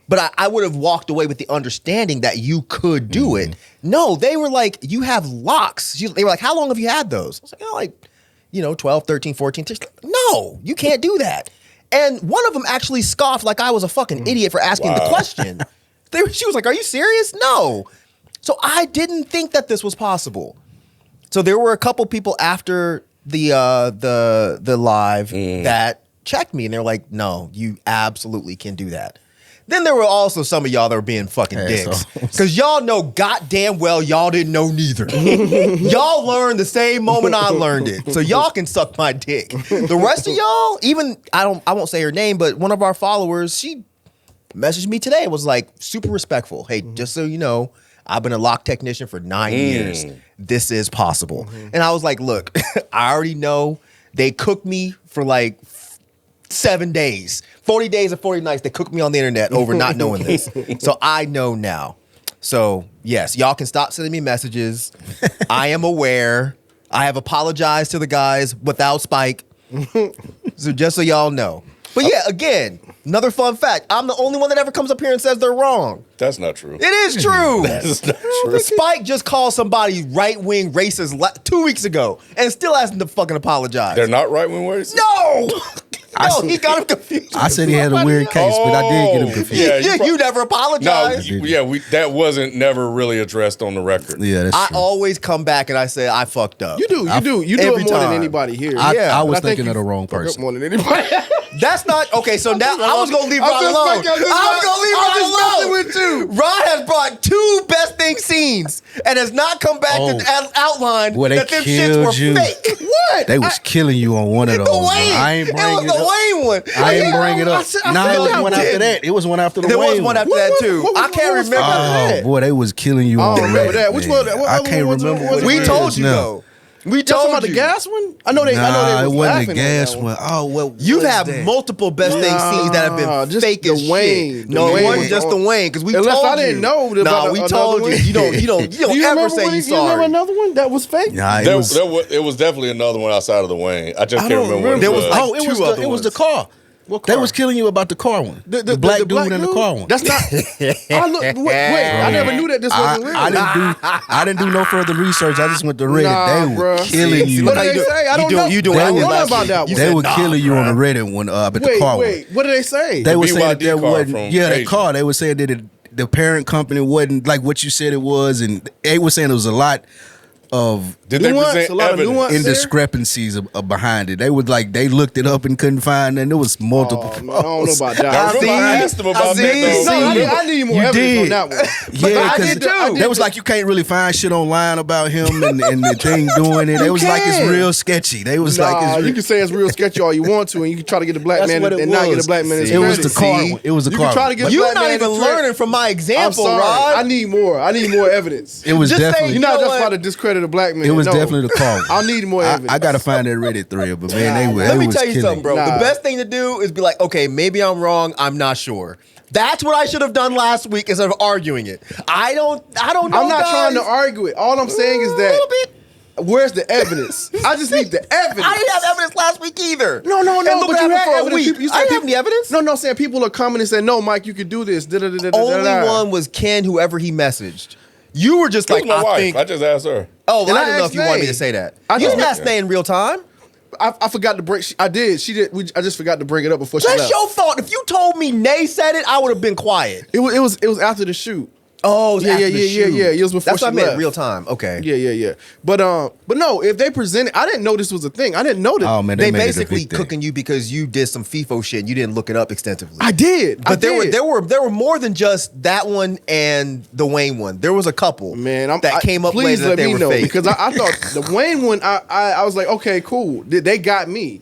But I would have walked away with the understanding that you could do it. No, they were like, you have locks. They were like, how long have you had those? I was like, oh, like, 12, 13, 14. No, you can't do that. And one of them actually scoffed like I was a fucking idiot for asking the question. She was like, are you serious? No. So I didn't think that this was possible. So there were a couple people after the live that checked me and they're like, no, you absolutely can do that. Then there were also some of y'all that were being fucking dicks. Because y'all know goddamn well y'all didn't know neither. Y'all learned the same moment I learned it. So y'all can suck my dick. The rest of y'all, even, I won't say her name, but one of our followers, she messaged me today and was like, super respectful. Hey, just so you know, I've been a lock technician for 9 years. This is possible. And I was like, look, I already know they cooked me for like 7 days. 40 days and 40 nights, they cooked me on the internet over not knowing this. So I know now. So yes, y'all can stop sending me messages. I am aware. I have apologized to the guys without Spike. So just so y'all know. But yeah, again, Another fun fact: I'm the only one that ever comes up here and says they're wrong. That's not true. It is true. That's not true. Spike just called somebody right-wing racist 2 weeks ago and still hasn't to fucking apologize. They're not right wing words? No! I He got him confused. I said he had a weird case, but I did get him confused. Yeah, You never No, apologized. that wasn't never really addressed on the record. Yeah, that's I true. always come back and I say, I fucked up. You do every it more time. than anybody here. I was But think thinking you of the wrong fuck up person. more than anybody. That's not okay. So now I was gonna leave Rod alone. I was gonna leave Rod alone. with you. Rod has brought 2 best thing scenes and has not come back to outline Boy, they that them shits killed were you. fake. What? They was killing you on one of those. The bro. Wayne. I ain't It bringing was it the up. Wayne one. I ain't bring it I up. said No, it was I one after did. that. It was one after the There was Wayne one after What that was- too. what was- I can't what was remember that? Oh boy, they was killing you I on don't remember Reddit, that. Which man. one- what I other can't one was it? remember Was what it We it told is you now. though. We Y'all talking told about the you. gas one? I know they. I know Nah, they it was wasn't the laughing at gas that one. Oh well, You've what had is that? multiple best thing scenes that have Nah, been just fake the as Wayne. shit. The No, it Wayne wasn't was just on- the Wayne because we Unless told I didn't you. know Nah, about we another told one. you. You don't Do ever remember say you You remember sorry. another one that was fake? Nah, it There, was. it was definitely another one outside of the Wayne. I just I can't don't remember what remember. it There was was. like Oh, it was 2 other it was the ones. car. What They car? was killing you about the car one. The black black dude in the dude? car one. That's not. wait, I never knew that this wasn't real. I didn't do no further research. I just went to Reddit. Nah, they were bruh. killing See, you. what did they say? I don't know. You doing I They don't were- know about that one. They were killing you on the Reddit one at the car one. Wait. What did they say? They were saying that BYD there car wasn't. from Yeah, that Asia. car. They were saying that the parent company wasn't like what you said it was, and they were saying it was a lot of Did they Nuance, present a lot of evidence? nuance. indiscrepancies behind it. They would like they looked it up and couldn't find, and there was multiple. Oh, man, I don't know about that. Now, remember I asked them about that though. No, I need more You evidence did. on that one. Yeah, I because did too. they was like you can't really find shit online about him and the thing doing it. It was like it's can. real sketchy. They was like Nah, it's you can say it's real sketchy all you want to, and you can try to get the black That's man what it and not get was. the black man. his it was the credit. car. See? One. It was the You car. can try to one. get But the You're black not man even his credit. learning from my I'm example, sorry. Rod. I need more. I need more evidence. it was Just say definitely. You're not You know just what? about to discredit a black man. It was No. definitely the car. I need more evidence. I gotta find that Reddit thread, but man, they were. Let they me was tell you killing something, bro. Nah. The best thing to do is be like, okay, maybe I'm wrong. I'm not sure. That's what I should have done last week instead of arguing it. I don't know. I'm not guys. trying to argue it. All I'm saying is A little that bit. where's the evidence? I just need the evidence. I didn't have evidence last week either. No, And look but what you happened had for a evidence. week. You I didn't have any evidence. No, I'm saying people are coming and saying, no, Mike, you could do this. Only one was Ken, whoever he messaged. You were just That was like, my I wife. think. I just asked her. Oh, And I I didn't know if asked you wanted me Nay. to say that. I You just- didn't ask Nay in real time. I forgot to bring. I did. She did. I just forgot to bring it up before she That's left. your fault. If you told me Nay said it, I would have been quiet. It was after the shoot. Oh, it was Yeah, after yeah, the yeah, shoot. yeah. It was before That's what I she meant. left. Real time. Okay. Yeah. But no, if they presented, I didn't know this was a thing. I didn't know that. Oh man, They made it a basically big thing. cooking you because you did some FIFO shit and you didn't look it up extensively. I did. But there did. were more than just that one and the Wayne one. There was a couple Man, that came up please later that let they me were know fake. because I thought the Wayne one. I was like, okay, cool. They got me.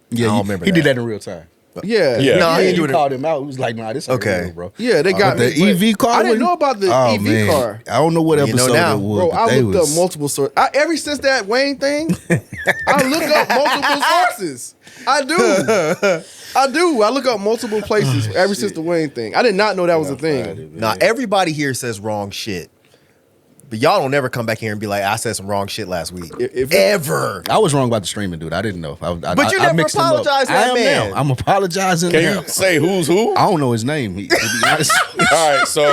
Yeah, I don't he, remember he that. did that in real time. Yeah. Yeah. No, he didn't do You it. called him out. He was like, "Nah, this ain't Okay. real, bro." Yeah, they got But me. the EV car. I didn't wasn't- know about the Oh, EV man. car. I don't know what You know episode now. it was. Bro, but I they looked was, up multiple sources. Ever since that Wayne thing, I look up multiple sources. I do. I look up multiple places ever since the Wayne thing. I did not know that was a thing. Now everybody here says wrong shit. But y'all don't ever come back here and be like, I said some wrong shit last week. If- Ever. I was wrong about the streaming, dude. I didn't know. But you never mixed him up. apologized to I that am man. now. I'm apologizing Can now. you say who's who? I don't know his name. To be honest, All right, so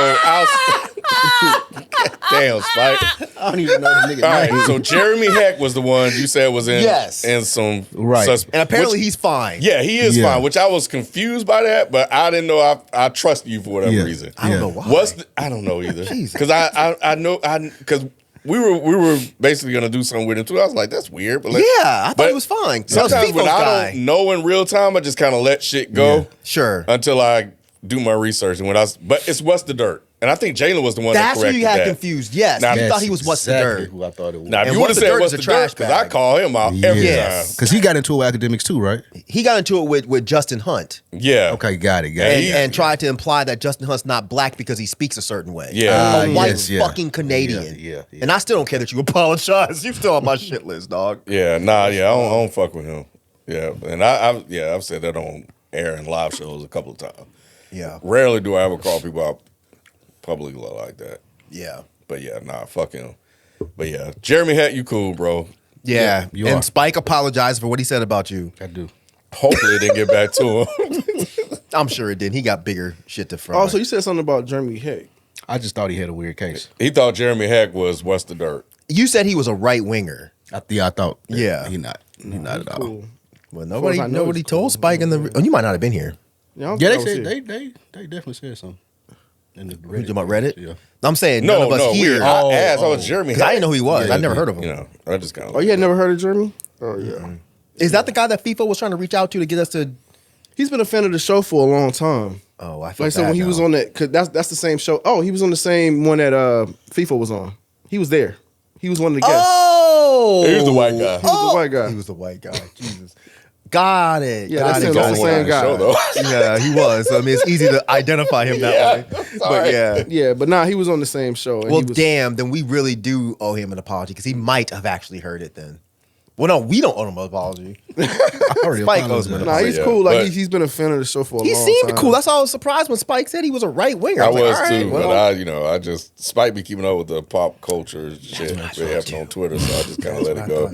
damn, Spike. I don't even know the nigga All right, name. so Jeremy Heck was the one you said was in Yes. in some Right. And apparently which- he's fine. yeah, he is Yeah. fine, which I was confused by that, but I didn't know I trust you for whatever Yeah. reason. I don't Yeah. know why. I don't know either. Jesus. Because I know because we were basically gonna do something with him too. I was like, that's weird, but Yeah, I thought but he was fine. So it's sometimes FIFO's when I guy. don't know in real time, I just kind of let shit go Yeah. Sure. until I do my research. And but it's What's the Dirt, and I think Jalen was the one That's that who corrected you had that. confused. Yes. Now, you That's thought he was What's the exactly Dirt. who I thought it was. Now, if And you would have What's the said Dirt What's is the a Dirt, trash because I bag. call him out every Yes. time. Because he got into it with academics too, right? He got into it with Justin Hunt Yeah. Okay, got it. And and tried to imply that Justin Hunt's not black because he speaks a certain way. Yeah. A white yes, yeah. fucking Canadian. Yeah. And I still don't care that you apologize. You still on my shit list, dog. Yeah, I don't fuck with him. Yeah, and I've said that on air and live shows a couple of times. Yeah. Rarely do I ever call people out publicly like that. Yeah. But yeah, fuck him. But yeah, Jeremy Heck, you cool, bro. Yeah. you and are. Spike apologized for what he said about you. I do. Hopefully it didn't get back to him. I'm sure it didn't. He got bigger shit to front. Also, you said something about Jeremy Heck. I just thought he had a weird case. He thought Jeremy Heck was What's the Dirt. You said he was a right winger. I thought. Yeah. He not at all. Cool. Well, as nobody I know, nobody it's told cool. Spike in the. Oh, you might not have been here. Yeah, Yeah, they was said here. they definitely said something. In the You talking about Reddit? Yeah. I'm saying No, none of us no. here. I asked. Oh, Jeremy Because I Heck. didn't know who he was. Yeah, I'd never heard of him. You know, I just kind of. Oh, you had never heard of Jeremy? Oh, yeah. Is that the guy that FIFA was trying to reach out to get us to? He's been a fan of the show for a long time. Oh, I feel Like I said, when he was on that, cause that's the same show. Oh, he was on the same one that FIFA was on. He was there. He was one of the guests. Oh, He was the white guy. He was the white guy. He was the white guy. Jesus, got it. Yeah, got that's it. him. got That's it. the same on the guy. show, though. Yeah, he was. So, I mean, it's easy to identify him that way. But yeah. Yeah, but nah, he was on the same show. And Well, he was, damn. Then we really do owe him an apology because he might have actually heard it. Then. Well, no, we don't owe him an apology. I already Spike owes him an apologized. Nah, he's Yeah, cool. Like but- he's been a fan of the show for a He long seemed time. cool. That's why I was surprised when Spike said he was a right winger. I was was like, all right, too, well, but I just Spike be keeping up with the pop culture shit that happened on Twitter, so I just kind of let it go.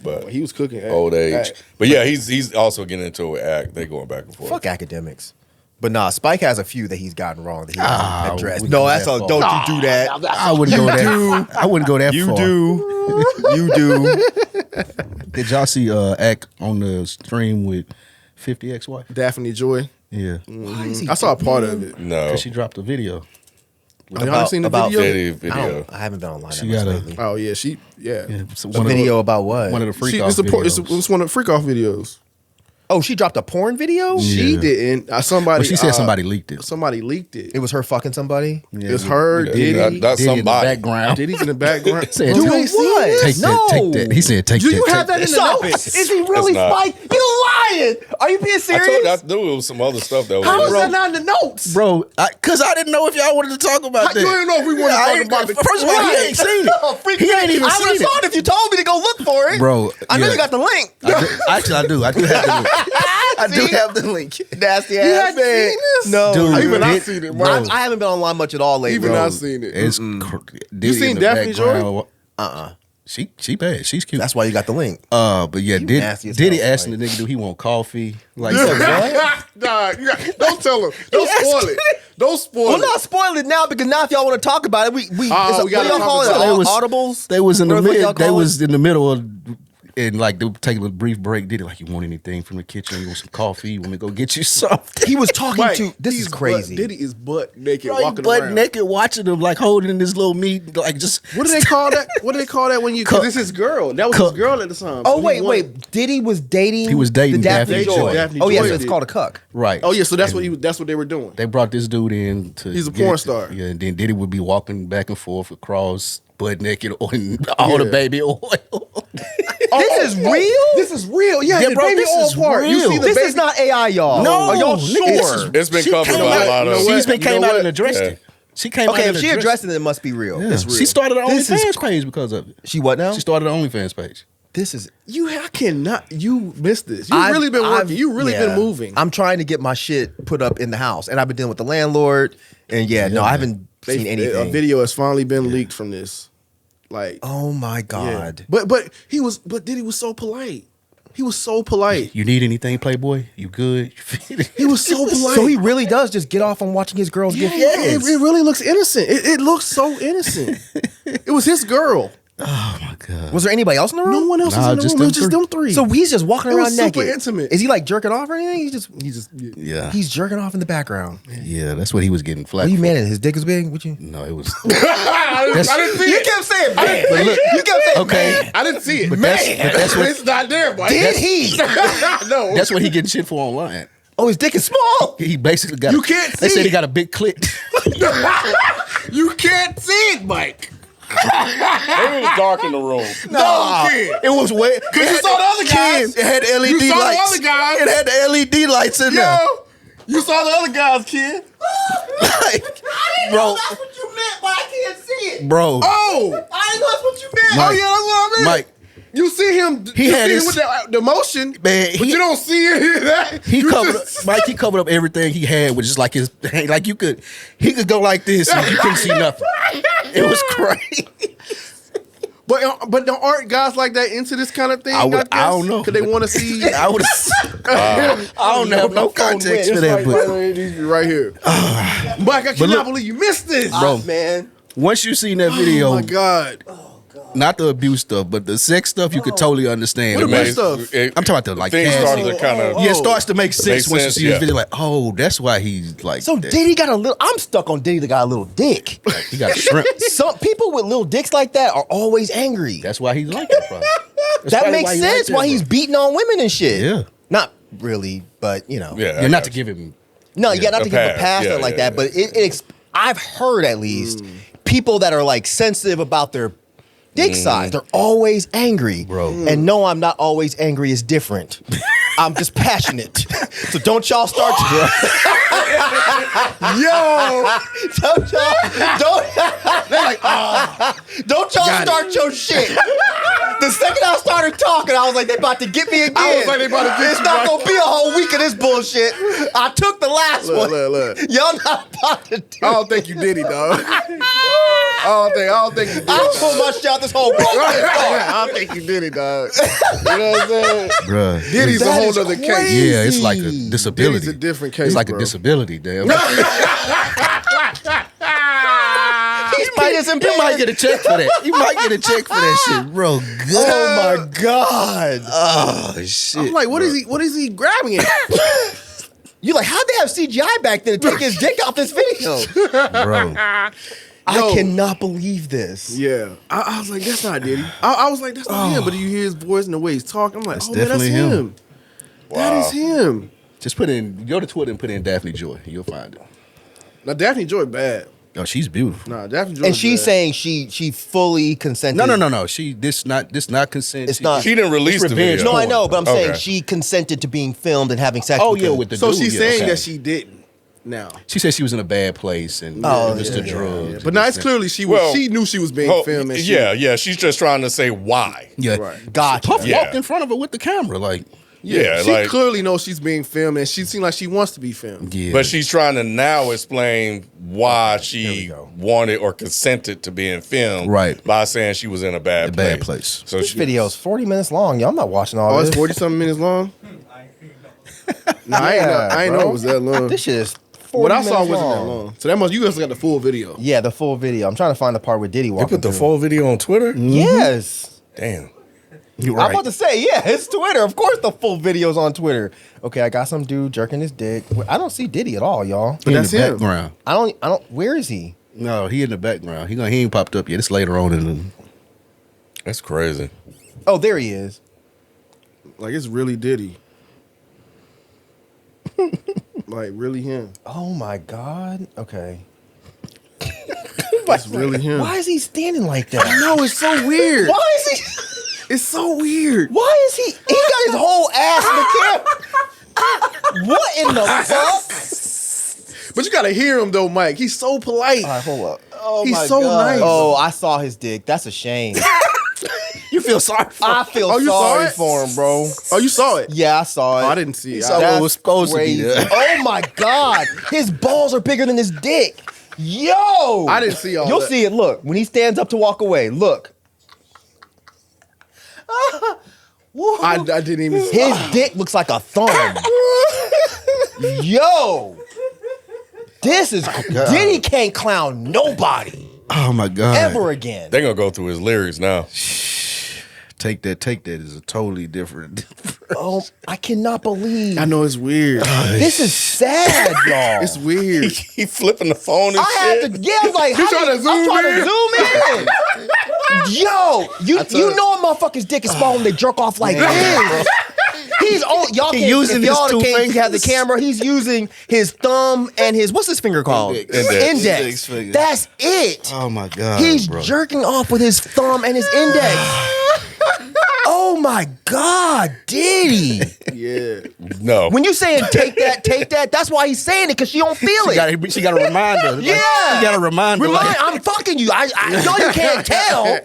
But He was cooking. old age. Act. But yeah, he's also getting into it with Act. They going back and forth. fuck academics. But nah, Spike has a few that he's gotten wrong that he hasn't addressed. we No, go that's that all. far. Don't you do that. I wouldn't go that. I wouldn't go that far. You do. Did y'all see Act on the stream with 50 ex-wife? Daphne Joy. Yeah, I saw a part of it. No. because she dropped a video. Have y'all seen the video? Video. I haven't been online. She that much got a- lately. Oh yeah, yeah. Yeah, so A video about what? one of the freak She, off videos. it's one of the freak off videos. Oh, she dropped a porn video. She Yeah. didn't. Somebody. Well, she said somebody leaked it. Somebody leaked it. It was her fucking somebody. It's her, Diddy. That's Diddy in the somebody. background. Diddy's in the background. Said, You take- ain't seen what? this? Take that, take that. He said, take Do that. you take have that in the Stop notes? it. Is he really It's not. Spike? You lying? Are you being I serious? told you I knew it was some other stuff that was. How is Bro. that not in the notes? Bro, because I didn't know if y'all wanted to talk about How- that. you didn't know if we wanted to I talk ain't- about it. First of all, he ain't seen it. Oh, freak He me. ain't even I would have seen saw it. it if you told me to go look for it. Bro, I know yeah. you got the link. Actually, I do. I do have the link. I do have the link. Nasty You ass hadn't man. seen this? No, Dude, Even I it- seen it, bro. bro. I haven't been online much at all lately. Even bro. I seen it. It's You seen Daphne Joy? She bad. She's cute. That's why you got the link. But yeah, nasty as Diddy hell, asking the nigga, do he want coffee? Like, Nah, don't tell him. Don't spoil it. Don't spoil Well, it. not spoil it now because now if y'all want to talk about it, we we it's gotta what y'all talk call it? about it. They was- Audibles. they was in the Whatever y'all mid. They call was in the middle of, and like they were taking a brief break. Diddy like, you want anything from the kitchen? You want some coffee? You want me to go get you something? He was talking Mike, to. This he's is crazy. Diddy is butt naked Bro, walking butt around. naked, watching him like holding this little meat, like just. What do they call that? What do they call that when you? Because Cup. it's his girl. That was Cup. his girl at the time. Oh So he wait, wanted- wait. Diddy was dating. He was dating the Daphne Daphne Joy. Joy. Daphne Oh yeah, Joy so it's did. called a cuck. Right. Oh yeah, so that's what they were doing. They brought this dude in to. He's a get porn it- star. Yeah, and then Diddy would be walking back and forth across butt naked on all the Yeah. baby oil. This is real. This is real. Yeah, Yeah, the bro, baby this oil is part. You real. see the This baby. is not AI, y'all. No, Are y'all nigga, sure? It's been She covered came by a out- lot of. you know She's been You know came out what? and addressed Yeah. it. She came out Okay, and if she addressed addressed it, it must be real. Yeah. It's real. She started an This is OnlyFans page because of it. She what now? She started an OnlyFans page. This is. I cannot. You missed this. You've I've- really been working. I've- You really yeah. been moving. I'm trying to get my shit put up in the house, and I've been dealing with the landlord. And no, I haven't seen anything. A video has finally been leaked from this. Like, Oh my yeah. god. But Diddy was so polite. He was so polite. You need anything, Playboy? You good? He was so polite. So he really does just get off on watching his girls yeah, get it really looks innocent. It looks so innocent. It was his girl. Oh my god. Was there anybody else in the room? No one else Nah, was in the just room. It was them just three. them three. So he's just walking It around was super naked. intimate. Is he like jerking off or anything? Yeah. He's jerking off in the background. Yeah, that's what he was getting flack. What are you for. manning? His dick is big? What you? No, it was. I didn't see it. kept saying man. But look, You kept saying okay, I didn't see it. but that's what It's not there, boy. Did he? No. that's what he getting shit for online. Oh, his dick is small. He basically got. You can't They see said he it. got a big clit. You can't see it, Mike. Maybe it was dark in the room. No, you can't. It was way. Because you saw the other guys. It had LED You saw the lights. other guys. It had the LED lights in Yo, there. you saw the other guys, kid. Like, bro, what you meant, but I can't see it. bro, Oh, I didn't know that's what you meant. Mike, oh yeah, that's what I meant. Mike, You see him. He you had see his- him with the motion, Man, but you don't see any of that. he You covered just- up, Mike. He covered up everything he had with just like his, like he could go like this and you couldn't see nothing. It was crazy. But aren't guys like that into this kind of thing? I don't know. Because they want to see. I would. I don't have no context for that, but Right here. Mike, I cannot believe you missed this, bro, man. once you seen that video, Oh my God. not the abuse stuff, but the sex stuff, you could totally understand. What It abuse makes- stuff? I'm talking about the like things ass- started to kind of. Yeah, it starts to make sense once you sense, see this yeah. video. Like, oh, that's why he's like. So that. Diddy got a little. I'm stuck on Diddy that got a little dick. He got shrimp. Some people with little dicks like that are always angry. That's why he's like that. Probably. That's That probably makes he like sense. that, Why bro. he's beating on women and shit. Yeah. Not really, but you know. Yeah, Yeah, not to give him. No, yeah, not a to give a pass. pass Yeah, or like yeah, that, but I've heard at least people that are like sensitive about their dick size. They're always angry, Bro. And no, I'm not always angry. It's different. I'm just passionate. So don't y'all start. Don't y'all start your shit. The second I started talking, I was like, they about to get me again. I was like, they about to get It's you, not bro. gonna be a whole week of this bullshit. I took the last one. Look. Y'all not about to do. I don't think you did it, dog. I don't think you did I it. pulled my shit out this whole broken I don't think you did it, dog. You know what I'm saying? Bruh. Diddy's a That whole is other case. crazy. Yeah, it's like a disability. Diddy's a different case, It's like bro. a disability, damn. He's impaired. He might get a check for that. He might get a check for that shit, bro. Good. Oh my god. Oh shit. I'm like, what is he grabbing it? You like, how'd they have CGI back then to take his dick off this video? bro? I cannot believe this. Yeah. I was like, that's not Diddy. I was like, that's not him. But you hear his voice and the way he's talking. I'm like, That's oh, man, that's definitely him. him. That is him. Just go to Twitter and put in Daphne Joy. You'll find it. Now, Daphne Joy bad. Oh, she's beautiful. Nah, Daphne Joy And she's bad. saying she fully consented. No. This not consent. It's not. She didn't release the revenge video. No, I know, but I'm saying Okay. she consented to being filmed and having sex. Oh with yeah, him. with the So dude, she's yeah, saying okay. that she didn't now. She said she was in a bad place and Oh, it was yeah, the yeah, drugs. But now it's clearly she was. Well, she knew she was being Oh, filmed. And shit. yeah. She's just trying to say why. Yeah, Right. Gotcha. Puff Yeah. walked in front of her with the camera, like Yeah, she like, clearly knows she's being filmed, and she seems like she wants to be filmed. yeah. but she's trying to now explain why There she we go. wanted or consented to being filmed, Right. By saying she was in a bad place. So This she, video's 40 minutes long. Y'all, I'm not watching all Oh, it's this. 40-something minutes long? No, I ain't know bro. it was that long. This shit is 40 What I minutes saw wasn't that long. So that must, you guys got the full video. Yeah, the full video. I'm trying to find the part where Diddy they walked. put the full video on Twitter. Yes. Damn. You're I'm about to say, yeah, it's Twitter. Of course, the full video's on Twitter. Okay, I got some dude jerking his dick. I don't see Diddy at all, y'all. He in that's the him. background. I don't. Where is he? No, he in the background. He ain't popped up yet. It's later on in the. That's crazy. Oh, there he is. Like, it's really Diddy. Like, really him. Oh my God. Okay. It's really him. Why is he standing like that? No, it's so weird. Why is he? It's so weird. Why is he? He got his whole ass in the camera. What in the fuck? But you gotta hear him though, Mike. He's so polite. All right, hold up. Oh He's so nice. Oh, I saw his dick. That's a shame. You feel sorry for I feel Oh, you saw sorry it? for him, bro. Oh, you saw it? Yeah, I saw it. Oh, I didn't see it. saw what That's was supposed to be crazy. there. Oh my God, his balls are bigger than his dick. Yo, I didn't see all You'll that. see it. Look, when he stands up to walk away. Look, I didn't even see his dick looks like a thumb. Yo, this is Diddy can't clown nobody Oh my God. ever again. They're gonna go through his lyrics now. Take that is a totally different. Oh, I cannot believe I know it's weird. this is sad, y'all. It's weird. He flipping the phone and I shit. had to, yeah, I was like, You how trying do to zoom I'm trying in? to zoom in. Yo, you know a motherfucker's dick is small when they jerk off like this. He's y'all can't, using if y'all his two can't have the fingers. camera, he's using his thumb and his, what's his finger called? Index finger. That's it. Oh my God. He's bro. jerking off with his thumb and his index. Oh my God, Diddy. Yeah. No. When you saying take that, that's why he's saying it, because she don't feel it. She got a reminder. Yeah. She got a reminder. Remind, I'm fucking you. I know you can't tell.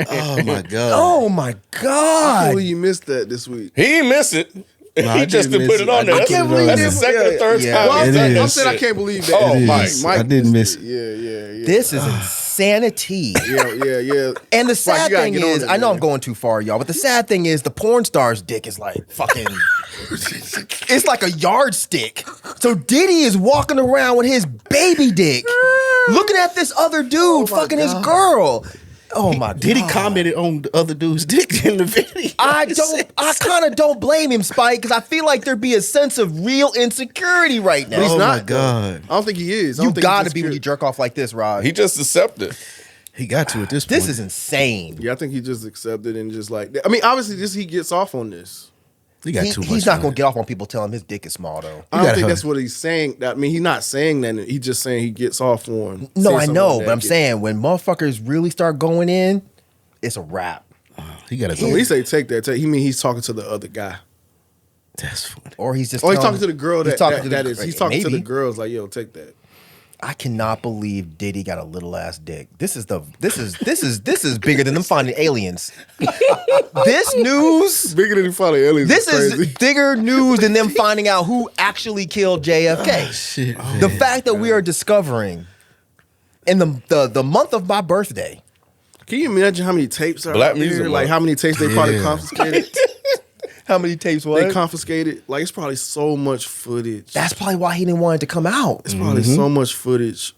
Oh my God. Oh my I can't God. believe you missed that this week. He didn't miss it. No, I He just didn't didn't put miss it it. I on there. didn't That's, put it on that's there. the second or third Yeah. time Well, he's It done that I'm saying I shit. can't believe that. Oh, It Mike. is. I didn't miss it. Yeah. This is insanity. Yeah. And the Mike, sad you gotta thing get on is, it, I know man. I'm going too far, y'all, but the sad thing is the porn star's dick is like fucking, it's like a yardstick. So Diddy is walking around with his baby dick, looking at this other dude fucking his girl. Oh my God. Diddy commented on the other dude's dick in the video. I kind of don't blame him, Spike, because I feel like there'd be a sense of real insecurity right now. But he's Oh not. my God. though. I don't think he is. I You don't think gotta he's be when you jerk off like this, Rod. He just accepted. He got to at this point. This is insane. Yeah, I think he just accepted and just like. I mean, obviously, he gets off on this. He got too much. He's not on gonna it. get off on people telling him his dick is small though. I don't gotta think hug. that's what he's saying. I mean, he's not saying that. He's just saying he gets off on. No, saying I something know, like but I'm that. saying when motherfuckers really start going in, it's a wrap. He got to So go. when he say take that, he mean he's talking to the other guy. That's funny. Or he's just Or he's telling- talking to the girl he's that talking to that the- is. He's talking to the maybe. girls like, yo, take that. I cannot believe Diddy got a little ass dick. This is bigger than them finding aliens. This news, Bigger than probably aliens. this crazy. is bigger news than them finding out who actually killed JFK. Shit. The fact that we are discovering in the month of my birthday. Can you imagine how many tapes are Black out there? Music Like Month. how many tapes they probably Yeah. confiscated? How many tapes They confiscated. Like it's probably so much footage. That's probably why he didn't want it to come out. It's probably so much footage.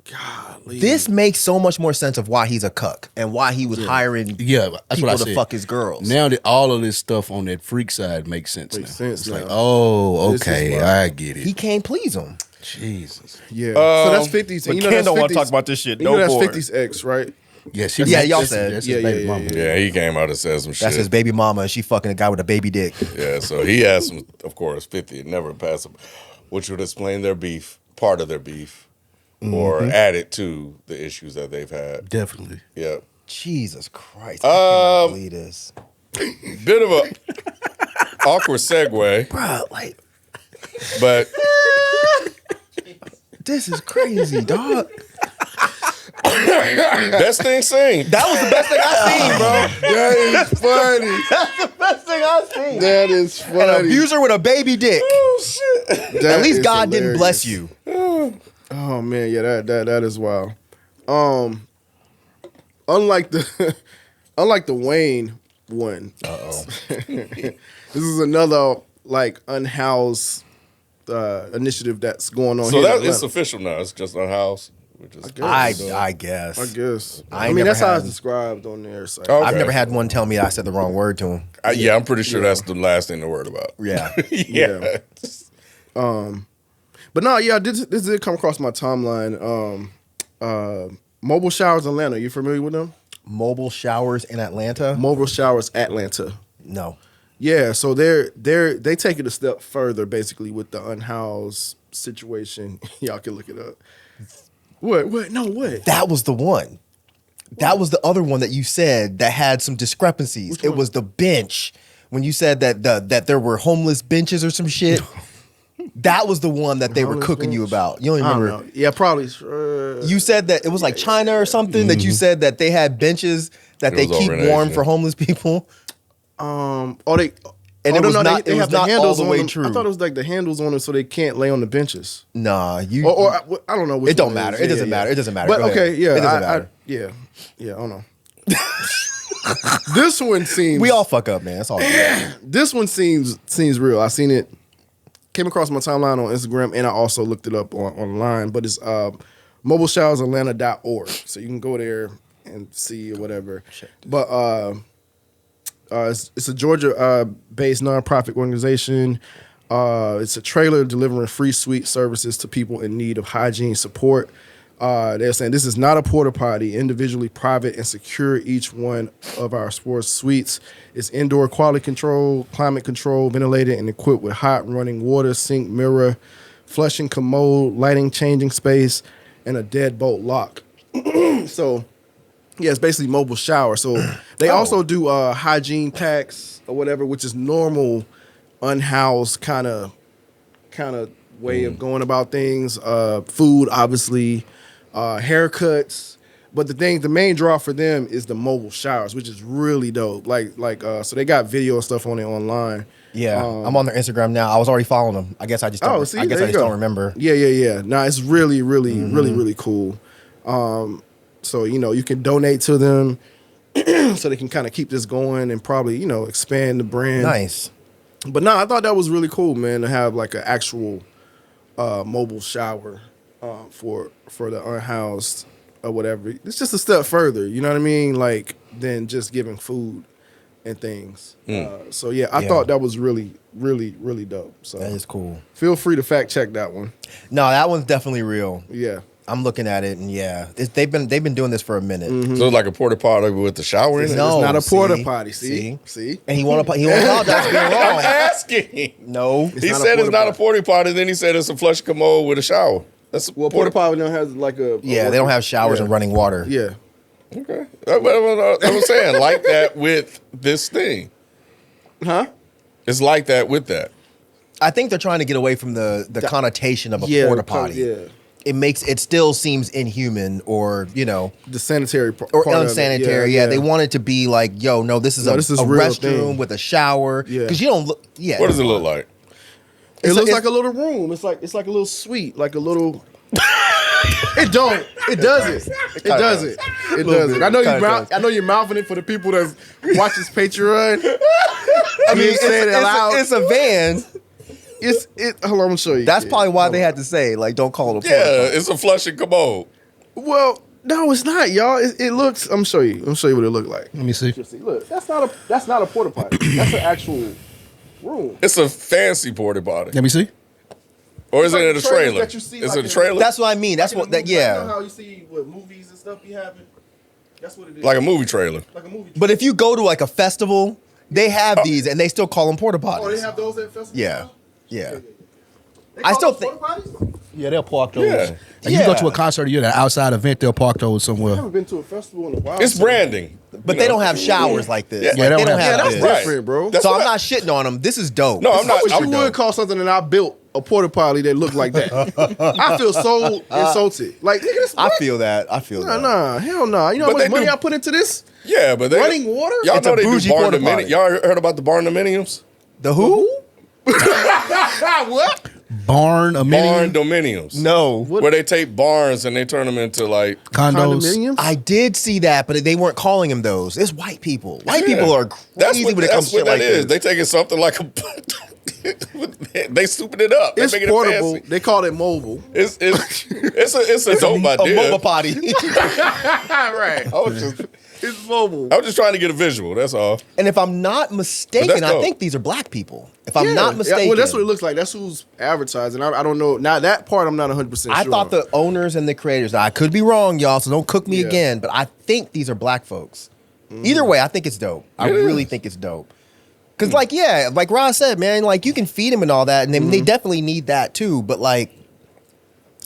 Golly. This makes so much more sense of why he's a cuck and why he was hiring Yeah, that's people what I to said. fuck his girls. Now that all of this stuff on that freak side makes sense Makes now. sense It's like, now. oh, This is okay, why. I get it. He can't please him. Jesus. Yeah. So that's 50s. but You know Ken that's don't wanna 50s talk about this shit You no know that's more. 50's ex, right? Yes, Yeah, y'all said. that's Yeah, his baby yeah, mama. yeah. Yeah, he came out and said some shit. That's his baby mama, and she fucking a guy with a baby dick. Yeah, so he asked him, of course, 50 and never pass him, which would explain their beef, part of their beef, or add it to the issues that they've had. Definitely. Yeah. Jesus Christ! I can't believe this, Bit of a awkward segue, bro. Like but this is crazy, dog. best thing seen. That was the best thing I seen, bro. That is funny. That's the best thing I seen. That is An funny. abuser with a baby dick. That At least is God didn't hilarious. bless you. Oh man, yeah, that is wild. Unlike the Wayne one. This is another like unhoused initiative that's going on So here. in that Atlanta. it's official now. It's just on house. Which is I cool. guess. I guess. I I ain't mean, never that's how had- it's described on their site. Oh. I've Okay. never had one tell me I said the wrong word to him. Yeah, I'm pretty sure that's the last thing they're worried about. Yeah. Yeah. But no, yeah, this did come across my timeline. Mobile Showers Atlanta. You familiar with them? Mobile showers in Atlanta? Mobile Showers Atlanta. No. Yeah, so they take it a step further, basically, with the unhoused situation. Y'all can look it up. What? No, what? That was the one. That was the other one that you said that had some discrepancies. Which It one? was the bench when you said that there were homeless benches or some shit. That was the one that they were Homeless cooking you bench? about. You don't I don't remember? know. Yeah, probably. You said that it was like China or something that you said that they had benches that It they was keep over in warm Asia. for homeless people. And And it was not- They it was have the not all handles the on way them. true. I thought it was like the handles on them so they can't lay on the benches. Nah, you. Or I don't know. Which It don't one matter. is. It doesn't matter. It doesn't matter. But Go okay, ahead. yeah, It doesn't matter. yeah. I don't know. This one seems. We all fuck up, man. That's all. Good. This one seems real. I seen it. Came across my timeline on Instagram, and I also looked it up online. But it's mobileshowersatlanta.org, so you can go there and see or whatever. But it's a Georgia-based nonprofit organization. It's a trailer delivering free suite services to people in need of hygiene support. They're saying this is not a porta potty, individually private and secure. Each one of our sports suites is indoor quality control, climate control, ventilated, and equipped with hot running water, sink, mirror, flushing commode, lighting, changing space, and a deadbolt lock. So, yeah, it's basically mobile shower. So they also do hygiene packs or whatever, which is normal, unhoused kind of way of going about things. Food, obviously, haircuts, But the main draw for them is the mobile showers, which is really dope. So they got video and stuff on it online. Yeah, I'm on their Instagram now. I was already following them. I guess I just don't, don't remember. Yeah. No, it's really, really, really cool. So you can donate to them, so they can kind of keep this going and probably expand the brand. Nice. But no, I thought that was really cool, man, to have like an actual mobile shower for the unhoused or whatever. It's just a step further, you know what I mean? Like than just giving food and things. So yeah, I thought that was really, really, really dope. So That is cool. Feel free to fact check that one. No, that one's definitely real. Yeah. I'm looking at it, and they've been doing this for a minute. So it's like a porta potty with the shower in it. No, It's not a porta see? potty. See? And he won't apologize for being I'm wrong. asking. No, He not a said it's porta not a potty. porta potty. Then he said it's a flush commode with a shower. That's Well, porta potty don't have like a yeah, they don't have showers and running water. Yeah. Okay. I was saying like that with this thing. Huh? It's like that with that. I think they're trying to get away from the connotation of a porta potty. Yeah. It still seems inhuman or The sanitary part or of it. unsanitary. Yeah, they want it to be like, yo, no, this is this is a real restroom thing. with a shower. Yeah. Because you don't look. Yeah. What does it look like? It looks it's- like a little room. It's like a little suite, like a little. It don't. It doesn't. It doesn't. It doesn't. I know I know you're mouthing it for the people that watch this Patreon. I mean, saying it loud. it's a van. Hold on, I'm gonna show you. That's Yeah. probably why they had to say like, don't call it a porta Yeah, potty. it's a flush and commode. Well, no, it's not, y'all. It looks. I'm gonna show you. what it look like. Let me see. Just see. Look, that's not a porta potty. That's an actual room. It's a fancy porta potty. Let me see. Or is It's it like in a the trailers trailer? that you see, Is like it a in- trailer? That's what I mean. That's what that. You know Yeah. how you see what movies and stuff be having? That's what it is. Like a movie trailer. Like a movie. But if you go to like a festival, they have these and they still call them porta potties. Oh, they have those at festivals. Yeah. now? Yeah. They I call still those think- porta potties? Yeah, they'll park those. Yeah. Like you go to Yeah. a concert or you're at an outside event, they'll park those I somewhere. haven't been to a festival in a while. It's branding. But they don't have showers like this. Yeah. Like, Yeah, they don't have that's this. right. different, bro. That's So what I'm not shitting on them. This is dope. No, I'm I not. wish you I'm would call something and I built a porta potty that looked like that. I feel so insulted. Like, nigga, this I feel that. I feel that. Nah, hell no. You know how But they much money do- I put into this? Yeah, but they Running water? Y'all It's know a they do bougie barn porta dominiums. potty. Y'all heard about the barn dominiums? The who? What? Barn, a Barn mini dominiums. No. Where they take barns and they turn them into like. condos. Condominiums? I did see that, but they weren't calling them those. It's white people. White people are crazy when it comes to shit like this. They taking something like a. They souping it up. It's they making portable. It fancy. They call it mobile. It's a dope A idea. mobile potty. Right. It's mobile. I was just trying to get a visual. That's all. And if I'm not mistaken, But that's I dope. think these are black people. If I'm not mistaken. well, that's what it looks like. That's who's advertising. I don't know. Now, that part I'm not 100% sure. I thought on. the owners and the creators, I could be wrong, y'all, so don't cook me Yeah. again, but I think these are black folks. Either way, I think it's dope. I It really is. think it's dope. Because, like, yeah, like Ross said, man, like, you can feed them and all that, and they definitely need that, too, but, like,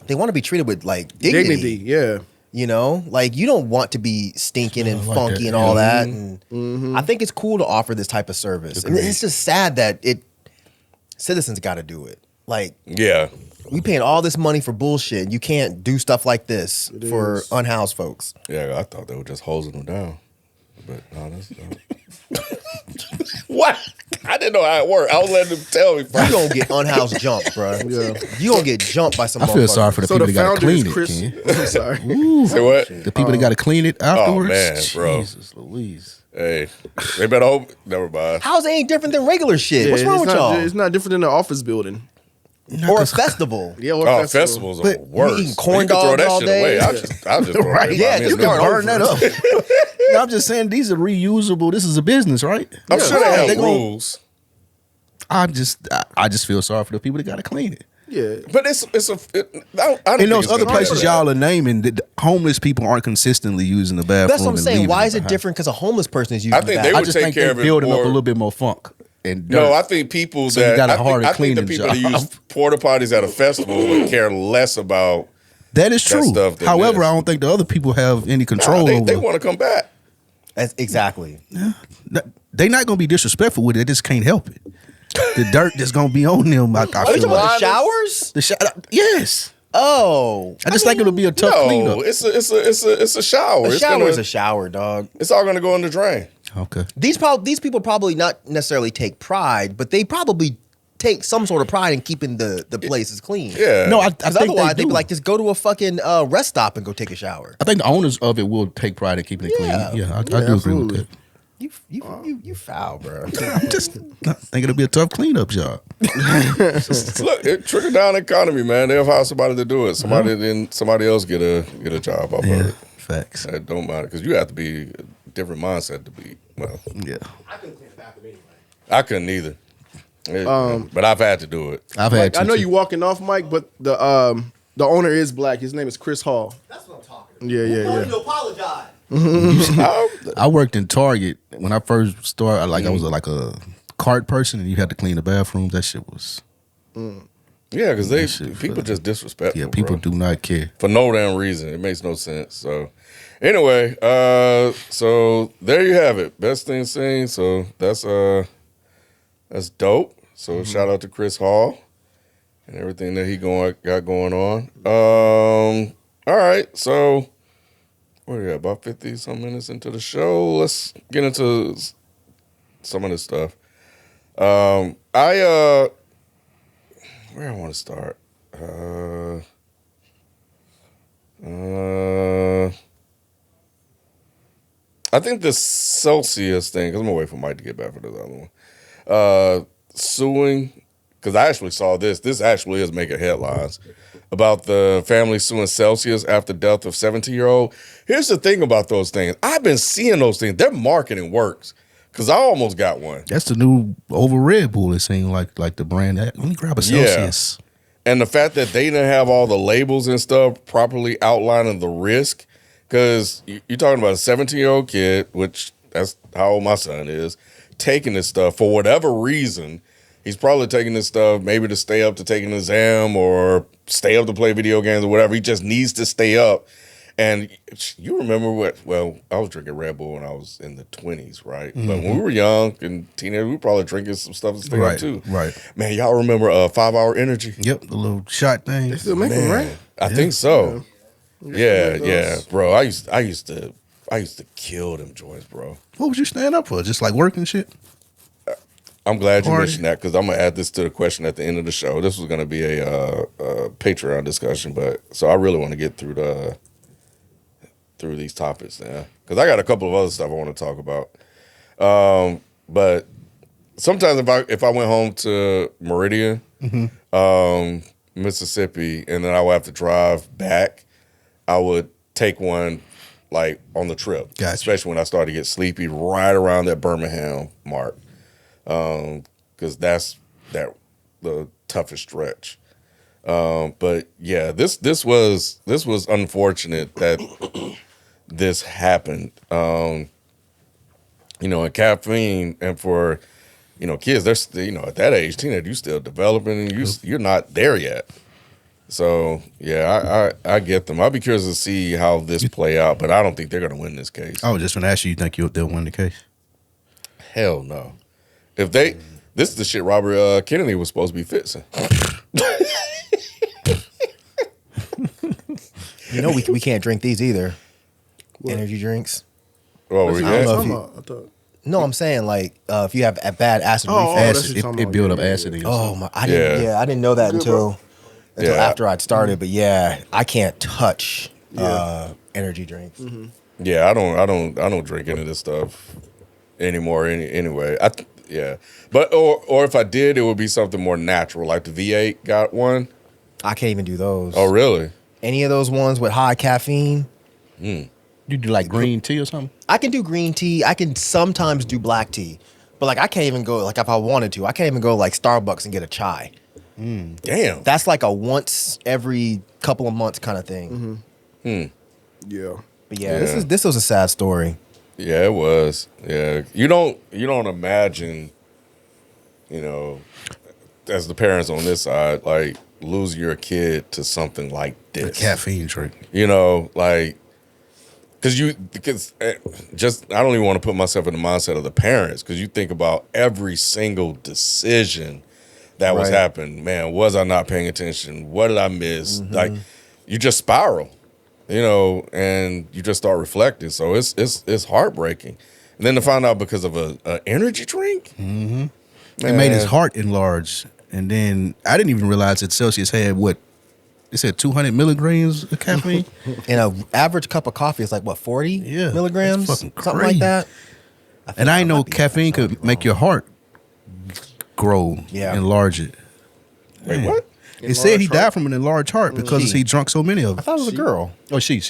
they want to be treated with, like, dignity. Yeah. You know? Like, you don't want to be stinking and like funky that, and all yeah. that, and I think it's cool to offer this type of service. And it's just sad that citizens got to do it. Like, Yeah. we paying all this money for bullshit. And you can't do stuff like this for is. unhoused folks. Yeah, I thought they were just hosing them down. But no, that's what? I didn't know how it worked. I was letting them tell me You first. gonna get unhoused jumped, bro. Yeah. You gonna get jumped by some. I feel sorry for the So people the that got to founder clean is it. Chris. Ken. I'm sorry. Say what? The people that got to clean it afterwards. man, bro. Jesus Louise. Hey, they better hope. Never mind. How's it ain't different than regular shit? What's Yeah, wrong it's with not, y'all? It's not different than an office building. Or a festival? Yeah, or Oh, festival. festivals are But worse. eating corn You can throw dogs that all shit day. away. I'll just throw Right. it Yeah, away. just You can burn burn that up. No, I'm just saying these are reusable. This is a business, right? I'm sure they have They gonna- rules, I just feel sorry for the people that got to clean it. Yeah. but I don't In think those it's other gonna places be y'all are naming, the homeless people aren't consistently using the bathroom. That's what I'm and saying. leaving Why is it behind. different? Because a homeless person is using I think the they I would just take think care they're of it building up more- a little bit more funk and dirt. No, I think people So you that got a I think, harder I think the cleaning people that job. use porta potties at a festival would care less about. that is true. stuff than However, this. I don't think the other people have any control They over. want to come back. Exactly. They're not going to be disrespectful with it. They just can't help it. The dirt that's going to be on them. I Are you feel talking about like. the showers? Yes. Oh, I just think it'll be a tough cleanup. No, it's a shower. a shower is a shower, dog. It's all gonna go in the drain. Okay. These people probably not necessarily take pride, but they probably take some sort of pride in keeping the places clean. Yeah. No, I Because think otherwise they they'd be do. like, just go to a fucking rest stop and go take a shower. I think the owners of it will take pride in keeping it clean. Yeah. Yeah, I do agree with absolutely. that. You foul, bro. I'm just think it'll be a tough cleanup job. Look, it trickle down economy, man. They'll hire somebody to do it. Somebody else get a job off of it. Facts. That don't matter because you have to be a different mindset to be. Well, Yeah, I couldn't clean a bathroom anyway. I couldn't either. But I've had to do it. I've had. I know to, you walking off, Mike, but the owner is black. His name is Chris Hall. That's what I'm talking about. Yeah. You apologize. I worked in Target when I first started. I was like a cart person, and you had to clean the bathrooms. That shit was. Yeah, because shit people just disrespectful. Yeah, people bro. do not care. For no damn reason. It makes no sense. So anyway, so there you have it. Best thing seen. So that's dope. So shout out to Chris Hall and everything that he got going on. All right, so what are you at? About 50-some minutes into the show. Let's get into some of this stuff. Where I want to start? I think the Celsius thing, because I'm going to wait for Mike to get back for this other one. Suing, because I actually saw this. This actually is making headlines about the family suing Celsius after death of 17-year-old. Here's the thing about those things. I've been seeing those things. Their marketing works. Because I almost got one. That's the new over Red Bull. It seemed like the brand. Let me grab a Celsius. And the fact that they didn't have all the labels and stuff properly outlining the risk. Because you're talking about a 17-year-old kid, which that's how old my son is, taking this stuff for whatever reason. He's probably taking this stuff maybe to stay up to take an exam or stay up to play video games or whatever. He just needs to stay up. And you remember I was drinking Red Bull when I was in the 20s, right? Mm-hmm. But when we were young and teenagers, we were probably drinking some stuff to stay up too. Right. Man, y'all remember 5-Hour Energy? Yep, the little shot thing. They still make them, right? I think so. Yeah, bro. I used to kill them joints, bro. What was you staying up for? Just like work and shit? I'm glad you Party. mentioned that because I'm gonna add this to the question at the end of the show. This was gonna be a Patreon discussion, but so I really want to get through these topics now because I got a couple of other stuff I want to talk about. But sometimes if I went home to Meridian, Mississippi, and then I would have to drive back, I would take one like on the trip, Gotcha. Especially when I started to get sleepy right around that Birmingham mark, because that's the toughest stretch. But yeah, this was unfortunate that this happened. And caffeine, and for kids, they're still, at that age, teenage, you still developing, and you're not there yet. So yeah, I get them. I'll be curious to see how this play out, but I don't think they're gonna win this case. I was just gonna ask you think they'll win the case? Hell no. If this is the shit Robert Kennedy was supposed to be fixing. We can't drink these either. What? Energy drinks. Oh, we can't. No, I'm saying like if you have a bad acid reflux, it build up acid in your Oh my! I didn't know that until after I'd started. But yeah, I can't touch energy drinks. Mm-hmm. Yeah, I don't drink any of this stuff anymore. Anyway, but or if I did, it would be something more natural, like the V8 got one. I can't even do those. Oh, really? Any of those ones with high caffeine? You do like green tea or something? I can do green tea. I can sometimes do black tea, but like I can't even go like if I wanted to. I can't even go like Starbucks and get a chai. Damn, that's like a once every couple of months kind of thing. Yeah, but this was a sad story. Yeah, it was. Yeah, you don't imagine, as the parents on this side, like lose your kid to something like this, a caffeine drink. Because I don't even want to put myself in the mindset of the parents, because you think about every single decision that was Right. happening. Man, was I not paying attention? What did I miss? Mm-hmm. Like, you just spiral, and you just start reflecting. So it's heartbreaking. And then to find out because of a energy drink, It made his heart enlarge, and then I didn't even realize that Celsius had what they said 200 milligrams of caffeine. And an average cup of coffee is like what 40 Yeah, milligrams, that's fucking something crazy. like that. And I didn't know might be caffeine could make your heart grow, Yeah. enlarge it. wait, what? It said he Enlarged died heart? from an enlarged heart because he drunk so many of I them. thought it was a girl. Oh, she.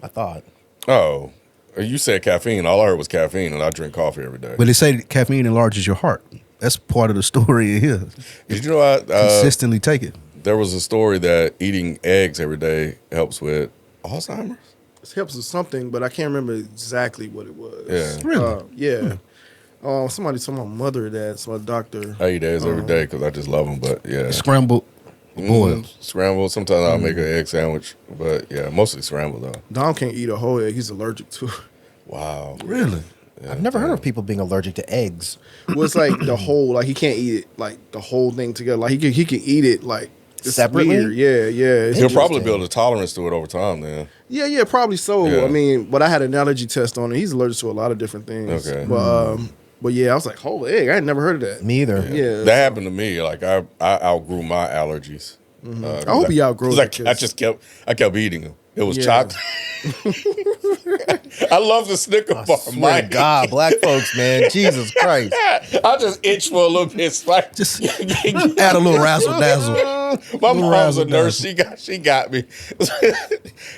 I thought. Oh, you said caffeine. All I heard was caffeine, and I drink coffee every day. But they say caffeine enlarges your heart. That's part of the story here. Did you know Consistently take it. there was a story that eating eggs every day helps with Alzheimer's? It helps with something, but I can't remember exactly what it was. Yeah. Really? Yeah. Somebody told my mother that. So my doctor. I eat eggs every day because I just love them. But yeah, Scrambled boiled. scrambled. Sometimes I'll make an egg sandwich, but yeah, mostly scrambled though. Dom can't eat a whole egg. He's allergic to it. Wow. Really? I've never heard of people being allergic to eggs. Well, it's like the whole, like he can't eat it, like the whole thing together. Like he can eat it like it's Separately? weird. Yeah. It's He'll probably interesting. build a tolerance to it over time. Then Yeah, probably so. Yeah. I mean, but I had an allergy test on it. He's allergic to a lot of different things. Okay. But yeah, I was like, whole egg. I had never heard of that. Me either. Yeah. that happened to me. Like I outgrew my allergies. I hope he outgrows it. I just kept eating them. It was Yeah. chocolate. I love the Snicker bar. Swear My to God, black folks, man, Jesus Christ. I just itch for a little bit. It's like Just add a little razzle dazzle. my mom's a razzle nurse. She got me.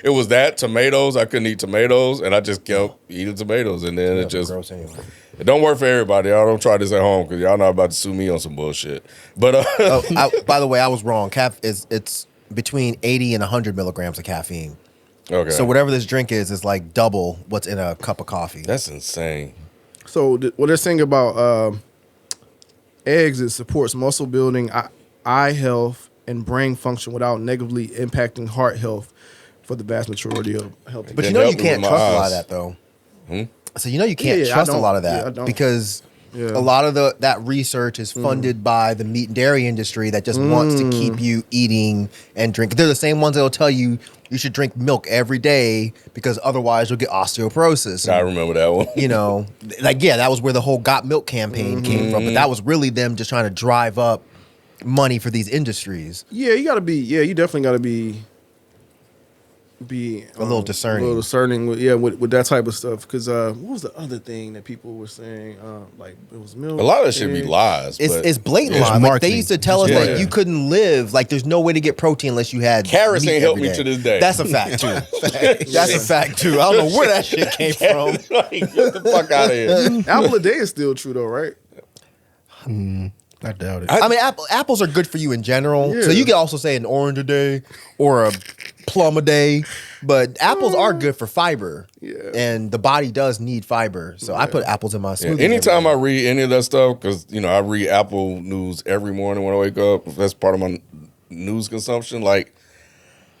It was that tomatoes. I couldn't eat tomatoes, and I just kept eating tomatoes, and then it just Gross anyway. it don't work for everybody. Y'all don't try this at home because y'all not about to sue me on some bullshit. But By the way, I was wrong. It's between 80 and 100 milligrams of caffeine. okay, So whatever this drink is like double what's in a cup of coffee. that's insane. So what they're saying about eggs, it supports muscle building, eye health, and brain function without negatively impacting heart health for the vast majority of healthy. But It you know you helped me can't with my trust a lot of eyes. that though. So you know you can't Yeah, I trust a don't. lot of Yeah, I that don't. because Yeah. a lot of that research is funded by the meat and dairy industry that just wants to keep you eating and drinking. They're the same ones that will tell you you should drink milk every day because otherwise you'll get osteoporosis. I remember that one. You know, like that was where the whole Got Milk campaign came from. But that was really them just trying to drive up money for these industries. Yeah, you definitely gotta be A little discerning. A little discerning with that type of stuff. Because what was the other thing that people were saying? Like it was milk. A lot of that should be eggs. lies. but It's blatant It's lie. Like they marketing. used to tell us Yeah. that you couldn't live. Like there's no way to get protein unless you had Carrots meat ain't helped every me day. to this day. That's a fact too. That's a fact too. I don't know where that shit came from. Like, get the fuck out of here. Apple a day is still true though, right? I doubt it. I mean, apples are good for you in general. Yeah. So you could also say an orange a day or a plum a day, but apples are good for fiber. Yeah. And the body does need fiber. So I put apples in my Yeah, smoothie. anytime I read any of that stuff, because I read Apple News every morning when I wake up. That's part of my news consumption. Like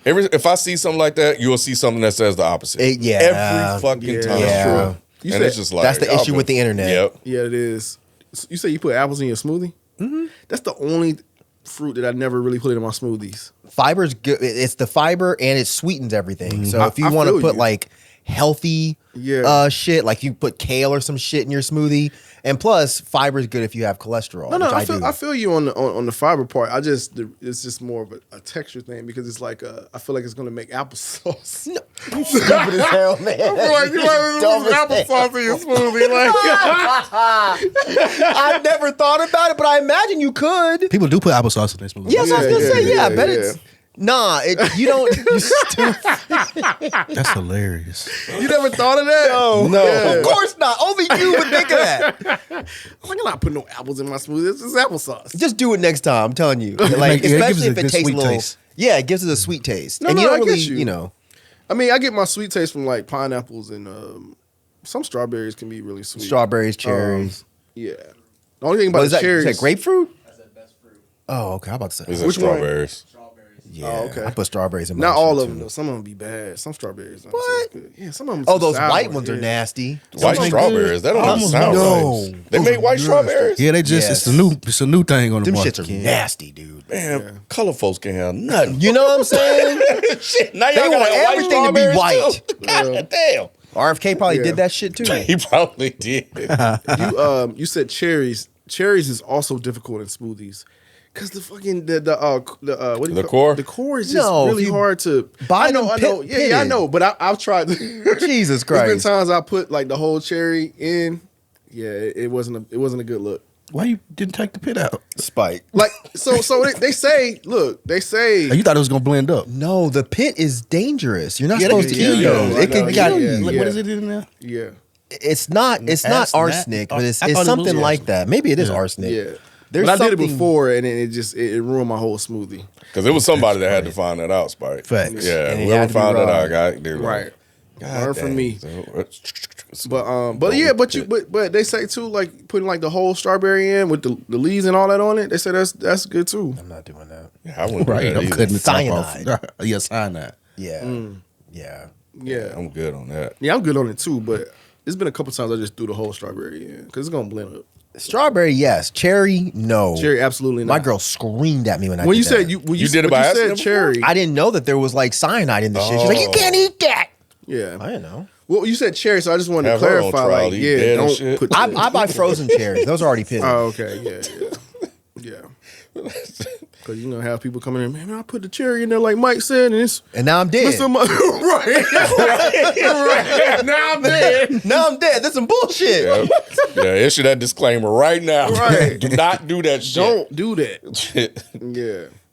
if I see something like that, you'll see something that says the opposite. Yeah. every fucking Yeah. time. Yeah. True. You And said it's just like that's the y'all issue with the internet. Yep. yeah, it is. You say you put apples in your smoothie? Mm-hmm. That's the only fruit that I never really put in my smoothies. Fiber's good. It's the fiber and it sweetens everything. So if you I want to feel put you. like healthy shit, like you put kale or some shit in your smoothie, and plus fiber is good if you have cholesterol. No, which I feel you on the fiber part. It's just more of a texture thing because it's like I feel like it's gonna make applesauce. You stupid as hell, man. I feel like you might Dumb put as hell. applesauce in your smoothie. Like, I've never thought about it, but I imagine you could. People do put applesauce in their smoothie. Yes, I was gonna Yeah, say, yeah, I bet yeah. it's nah. You don't. You stupid. That's hilarious. you never thought of that? No. Of course not. Only you would think of that. I'm like, I'm not putting no apples in my smoothie. It's just applesauce. Just do it next time. I'm telling you. Like, Like, yeah, it gives especially it if a it good tastes a sweet little. taste. Yeah, it gives it a sweet taste, No, and no, you I don't get really, you. know. I mean, I get my sweet taste from like pineapples and some strawberries can be really sweet. Strawberries, cherries. Yeah. The only thing about What is the that? cherries. Is that grapefruit? Oh, okay. I'm about to say. Is it Which one? strawberries? Yeah, Oh, okay. I put strawberries in my Not all shit, of them too. though. Some of them be bad. Some strawberries. Don't What? taste good. Yeah, some of them. Oh, those white ones are nasty. White Something strawberries. That don't even Almost sound no. right. They make white strawberries? Yeah, they just Yes. it's a new thing on the Them market. shits are nasty, dude. Man, color folks can have nothing. You know what I'm saying? Shit, now They y'all want got white everything to be strawberries, white. too? God damn. RFK probably Yeah. did that shit too. He probably did. You said cherries. Cherries is also difficult in smoothies. Cause the fucking what do you The call- core? The core is just No, really if you hard to buy I know, them I know. pit- Yeah, I pitted. know. But I've tried. Jesus There's been Christ. times I put like the whole cherry in. Yeah, it wasn't a good look. Why you didn't take the pit out? Spike. Like so they say, look, they say Oh, you thought it was gonna blend up? No, the pit is dangerous. You're not Yeah, supposed to they can eat kill those. you. It can They kill got- you. yeah, Like, yeah. what is it in there? yeah. It's not arsenic, but it's I thought it was something like arsenic. that. Maybe it is Yeah. arsenic. Yeah. There's but I did it something- before and it ruined my whole smoothie. Because it was somebody that had to find that out, Spike. Facts. Yeah, And it whoever had to be found that raw. out, got they were Right. like, God Learn from dang. me. So, But they say too, like putting like the whole strawberry in with the leaves and all that on it. They say that's good too. I'm not doing that. yeah, I wouldn't do Right, that I'm either. cutting the top Cyanide. off. Yeah, cyanide. Yeah. Mm. Yeah. Yeah, I'm good on that. yeah, I'm good on it too. But it's been a couple times I just threw the whole strawberry in because it's gonna blend up. Strawberry, yes. Cherry, no. Cherry, absolutely not. My girl screamed at me when I when did you said that. you did it when by you said accident cherry. I didn't know that there was like cyanide in the shit. She's like, you Oh. can't eat that. Yeah. I didn't know. Well, you said cherry, so I just wanted Have to her on clarify. trial, Like, eat yeah, dead and don't shit. put. I buy frozen cherries. Those are already pitted. Oh, okay, yeah. Because you know, have people coming in, man, I put the cherry in there like Mike said, and it's And now I'm dead. Mr. right. Now I'm dead. Now I'm dead. That's some bullshit. Yeah, issue that disclaimer right now. Right. Do not do that shit. Don't do that.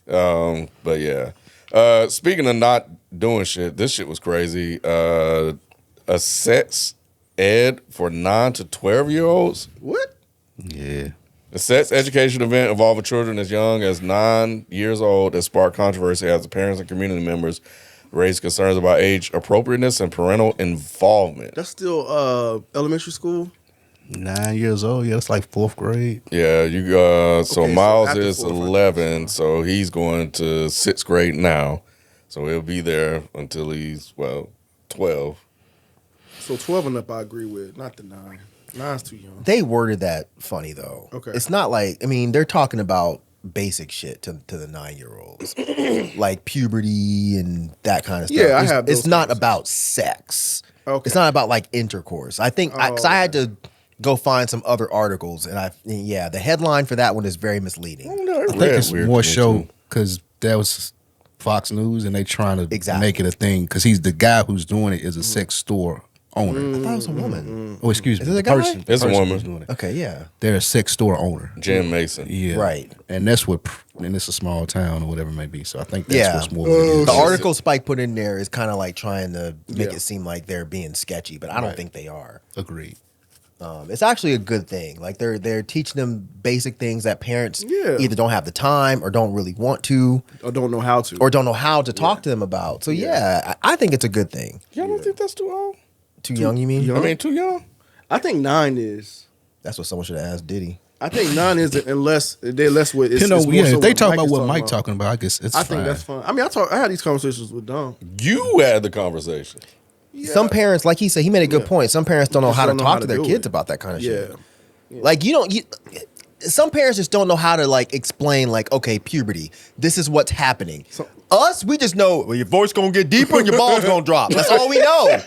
Yeah. But yeah. Speaking of not doing shit, this shit was crazy. A sex ed for 9 to 12-year-olds. What? Yeah. The sex education event involving children as young as 9 years old has sparked controversy as the parents and community members raised concerns about age appropriateness and parental involvement. That's still elementary school. 9 years old. Yeah, that's like 4th grade. Yeah, so Okay, so Miles after is 4 or 5 11, so he's going to 6th grade now. So he'll be there until he's 12. So 12 and up, I agree with. Not the 9. 9's too young. They worded that funny though. Okay. It's not like, I mean, they're talking about basic shit to the 9-year-olds, like puberty and that kind of stuff. Yeah, I It's- have those It's not conversations. about sex. Okay. It's not about like intercourse. I think because I had to go find some other articles, and the headline for that one is very misleading. I think it's more show because that was Fox News and they trying to Exactly. make it a thing because he's the guy who's doing it is a sex store owner. I thought it was a woman. Oh, excuse Is me. it a the guy? person, the It's a person woman. who's doing it. Okay, yeah. They're a sex store owner. Jim Mason. Yeah. Right. And that's what, and it's a small town or whatever it may be. So I think that's Yeah. what's more what it is. The article Spike put in there is kind of like trying to make Yeah. it seem like they're being sketchy, but I don't think they are. Agreed. It's actually a good thing. Like they're teaching them basic things that parents Yeah. either don't have the time or don't really want to Or don't know how to. or don't know how to talk to them about. So yeah, I think it's a good thing. Y'all don't think that's too old? Too young, you mean? young. I mean, too young? I think 9 is. That's what someone should have asked Diddy. I think 9 is unless they're less with. It's, You know, it's more yeah, so if they what talk Mike about is what Mike talking about, I guess it's I fine. think that's fine. I mean, I had these conversations with Dom. You had the conversation. Yeah. Some parents, like he said, he made a good point. Some parents don't know Just how to don't know talk how to to their do kids it. about that kind of Yeah. shit. Like some parents just don't know how to like explain like, okay, puberty. This is what's happening. Us, we just know well, your voice gonna get deeper and your balls gonna drop. That's all we know.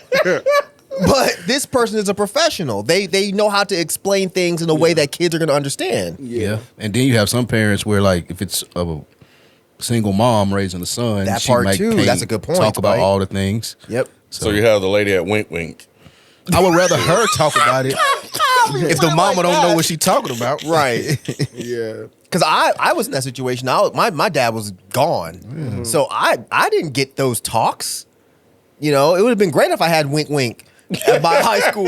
But this person is a professional. They know how to explain things in a way that kids are gonna understand. Yeah. And then you have some parents where, like, if it's a single mom raising a son, That she part might too. can't That's a good point, Talk about Spike. all the things. Yep. So you have the lady at Wink Wink. I would rather her talk about it if the mama don't know what she talking about. Right. Yeah. Because I was in that situation. My dad was gone. So I didn't get those talks. You know, it would have been great if I had Wink Wink at my high school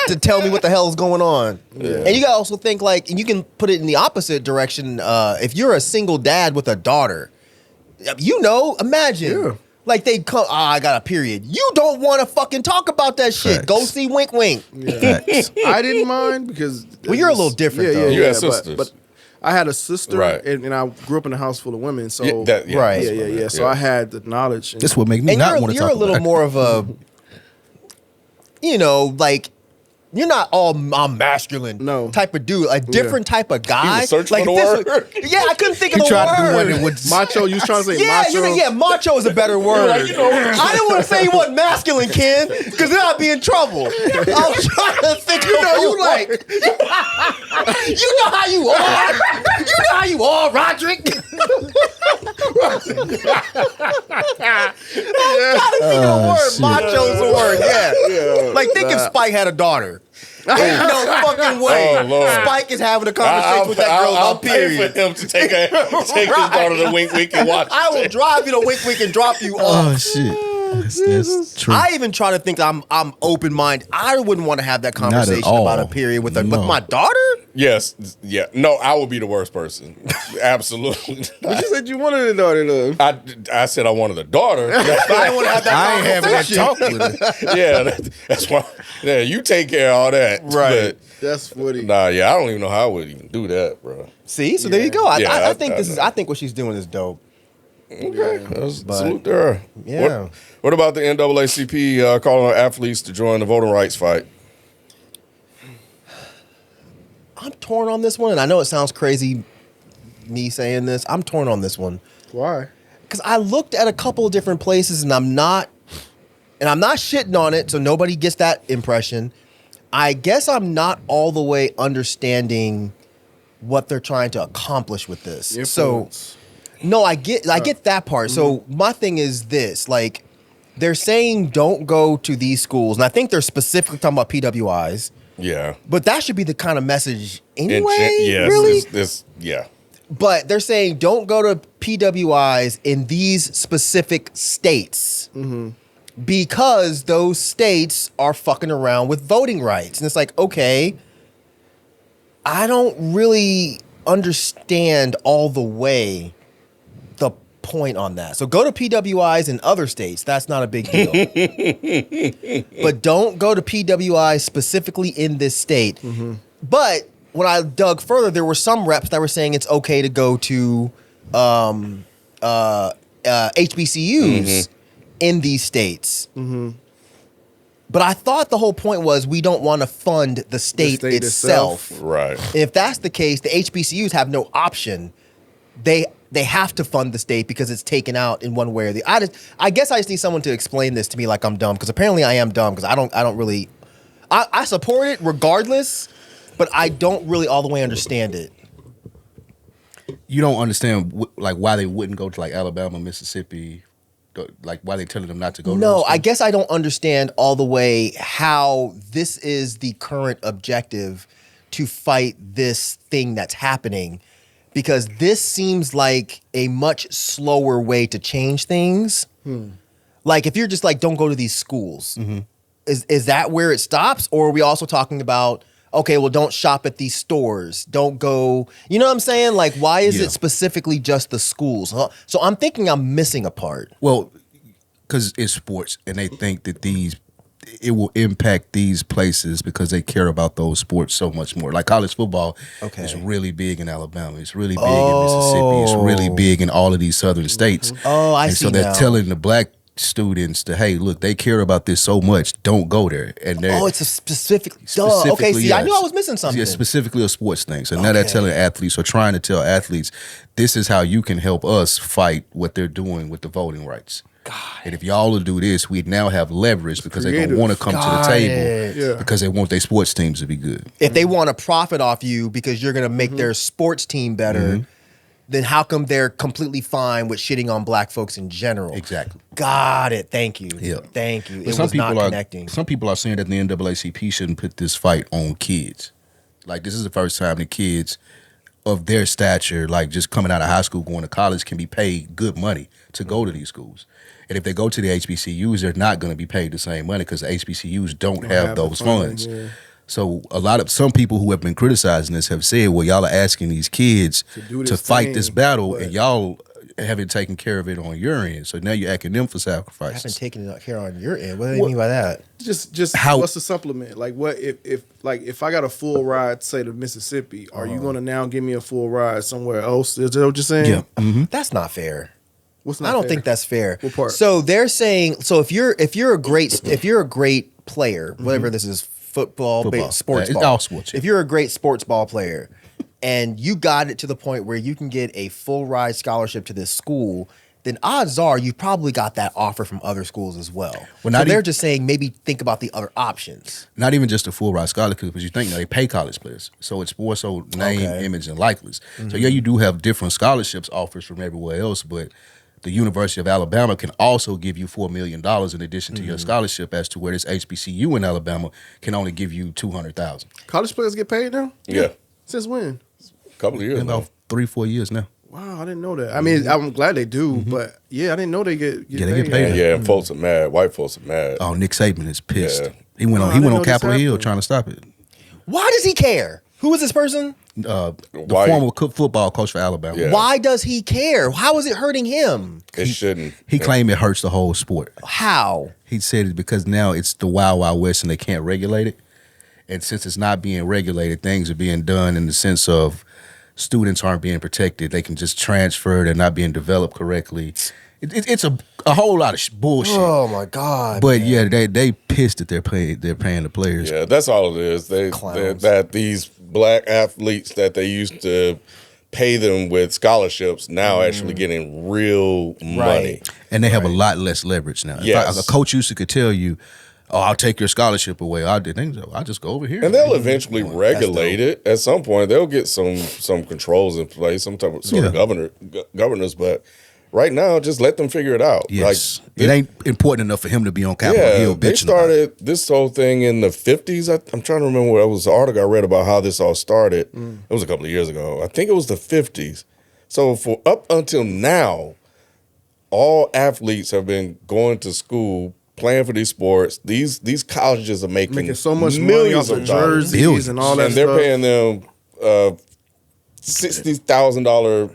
to tell me what the hell is going on. And you gotta also think like, and you can put it in the opposite direction. If you're a single dad with a daughter, you know, imagine. Yeah. Like they come, I got a period. You don't want to fucking talk about that shit. Facts. Go see Wink Wink. Facts. I didn't mind because Well, you're a little different, Yeah, though. yeah, You yeah. had sisters. But I had a sister, Right. and I grew up in a house full of women. So Yeah, that- yeah, Right. that's yeah, what I meant. So I had the knowledge. And, This would make me And not want to you're talk a little about it. more of a, like. You're not all I'm masculine No. type of dude, a different type of guy. searching like for the if this word. was- yeah, I couldn't think of You the tried to do one word. that would macho. You was trying to say Yeah, macho? macho is a better word. I didn't want to say you wasn't masculine, Ken, because then I'd be in trouble. I was trying to think of you like, you know how you are. You know how you are, Roderick. I'm trying to think of the word. shit. Macho's the word, yeah. Like, think if Spike had a daughter. Ain't no fucking way. Oh, Lord. Spike is having a conversation with that girl I'll about pay period. for him to take his daughter to Wink Wink and watch. I will drive you to Wink Wink and drop you off. Oh shit. That's true. I even try to think I'm open minded. I wouldn't want to have that conversation all. about a period with No. my daughter. Yes, yeah. No, I would be the worst person. Absolutely. But you said you wanted a daughter, though. I said I wanted a daughter. I didn't want to have that I ain't having that conversation. talk with her. Yeah, that's why. Yeah, you take care of all that. Right. That's funny. Nah, yeah, I don't even know how I would even do that, bro. See, so there you go. Yeah, I think I this is. know. I think what she's doing is dope. Okay, let's But- salute to her. Yeah. What about the NAACP calling on athletes to join the voting rights fight? I'm torn on this one, and I know it sounds crazy, me saying this. I'm torn on this one Why? because I looked at a couple of different places, and I'm not shitting on it, so nobody gets that impression. I guess I'm not all the way understanding what they're trying to accomplish with this. Influence. So, no, I get that part. So my thing is this: like, they're saying don't go to these schools, and I think they're specifically talking about PWIs. Yeah. But that should be the kind of message anyway. Yes, really? yeah. But they're saying don't go to PWIs in these specific states because those states are fucking around with voting rights. And it's like, okay, I don't really understand all the way the point on that. So go to PWIs in other states. That's not a big deal. But don't go to PWIs specifically in this state. But when I dug further, there were some reps that were saying it's okay to go to HBCUs in these states. But I thought the whole point was we don't want to fund the state, state itself. itself. Right. If that's the case, the HBCUs have no option. They have to fund the state because it's taken out in one way or the other. I guess I just need someone to explain this to me like I'm dumb, because apparently I am dumb, because I don't really I support it regardless, but I don't really all the way understand it. You don't understand like why they wouldn't go to like Alabama, Mississippi, like why they telling them not to go. to No, those I schools? guess I don't understand all the way how this is the current objective to fight this thing that's happening, because this seems like a much slower way to change things. Like if you're just like, don't go to these schools, is that where it stops? Or are we also talking about, okay, well, don't shop at these stores, don't go, you know what I'm saying? Like, why is Yeah. it specifically just the schools? Huh? So I'm thinking I'm missing a part. Well, because it's sports, and they think that it will impact these places because they care about those sports so much more. Like college football Okay. is really big in Alabama. It's really big in Mississippi. It's really big in all of these southern states. Oh, I and see so they're now. telling the black students to, hey, look, they care about this so much. Don't go there. And they're Oh, it's a specific. Okay, specifically, see, I yes. knew I was missing something. Yeah, specifically a sports thing. So now they're Okay. telling athletes or trying to tell athletes, this is how you can help us fight what they're doing with the voting rights. And if y'all will do this, we now have leverage because they're going to creative. want to come to the Got table it. Yeah. because they want their sports teams to be good. If they want to profit off you because you're going to make their sports team better, then how come they're completely fine with shitting on black folks in general? Exactly. Got it. Thank you. Yeah. Thank you. But It was not connecting. some people are saying that the NAACP shouldn't put this fight on kids. Like this is the first time the kids of their stature, like just coming out of high school, going to college, can be paid good money to go to these schools. And if they go to the HBCUs, they're not going to be paid the same money because the HBCUs don't have the those funding, funds. yeah. So some people who have been criticizing this have said, well, y'all are asking these kids To do to this fight thing, this battle, but- and y'all haven't taken care of it on your end. So now you're asking them for I haven't sacrifices. taken it care on your end. What do you mean by that? Just How- what's the supplement? Like what if I got a full ride, say to Mississippi, are you gonna now give me a full ride somewhere else? Is that what you're saying? Yeah. Mm-hmm. That's not fair. What's not I don't fair? think that's fair. What part? So they're saying, so if you're a great player, whatever this is, football, Football. sports It's ball. all sports, yeah. If you're a great sports ball player and you got it to the point where you can get a full ride scholarship to this school, then odds are you probably got that offer from other schools as well. Well, So not they're even- just saying maybe think about the other options. Not even just a full ride scholarship, because you think they pay college players. So it's more so name, Okay. image, and likeness. So yeah, you do have different scholarships offers from everywhere else, but the University of Alabama can also give you $4 million in addition to your scholarship, as to where this HBCU in Alabama can only give you $200,000. College players get paid now? Yeah. Since when? A couple of years In about now. 3-4 years now. Wow, I didn't know that. I mean, I'm glad they do, but yeah, I didn't know they get Yeah, they get paid. paid. Yeah, and folks are mad. White folks are mad. Oh, Nick Saban is pissed. Yeah. He went Oh, on. I He didn't went know on this Capitol Hill happened. trying to stop it. Why does he care? Who is this person? The White. former football coach for Alabama. Yeah. Why does he care? How is it hurting him? It shouldn't. He claimed it hurts the whole sport. How? He said it because now it's the Wild Wild West and they can't regulate it. And since it's not being regulated, things are being done in the sense of students aren't being protected. They can just transfer. They're not being developed correctly. It's a whole lot of bullshit. Oh my God. But yeah, they pissed that they're paying the players. Yeah, that's all it is. Clowns. That these black athletes that they used to pay them with scholarships now actually getting real money. And they have a lot less leverage now. Yes. If a coach used to tell you, "Oh, I'll take your scholarship away," I did things. I'll just go over here. And they'll eventually regulate it at some point. They'll get some controls in place, some type of sort of governors. But right now, just let them figure it out. Yes, Like, it ain't important enough for him to be on Capitol Hill they bitching about it. started this whole thing in the 50s. I'm trying to remember what it was. The article I read about how this all started. It was a couple of years ago. I think it was the 50s. So for up until now, all athletes have been going to school, playing for these sports. These colleges are making so much money millions off of the dollars. jerseys and all that And they're stuff. paying them $60,000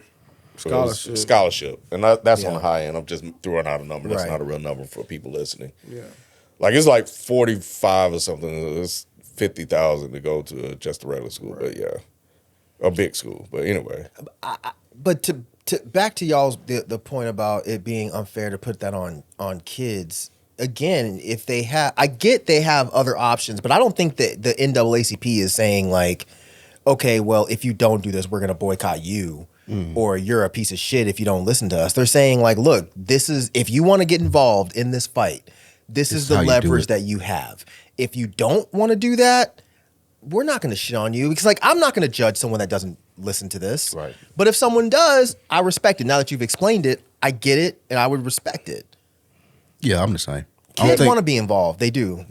scholarship, and that's on the high end. I'm just throwing out a number. That's Right. not a real number for people listening. Yeah. Like it's like 45 or something. It's 50,000 to go to just a regular school, but yeah, a big school. But anyway, But to back to y'all's the point about it being unfair to put that on kids. Again, if they have, I get they have other options, but I don't think that the NAACP is saying like, okay, well, if you don't do this, we're gonna boycott you, or you're a piece of shit if you don't listen to us. They're saying like, look, this is if you want to get involved in this fight, this is how the you do leverage it. that you have. If you don't want to do that, we're not going to shit on you because, like, I'm not going to judge someone that doesn't listen to this. Right. But if someone does, I respect it. Now that you've explained it, I get it, and I would respect it. Yeah, I'm the same. Kids want to be involved. They do.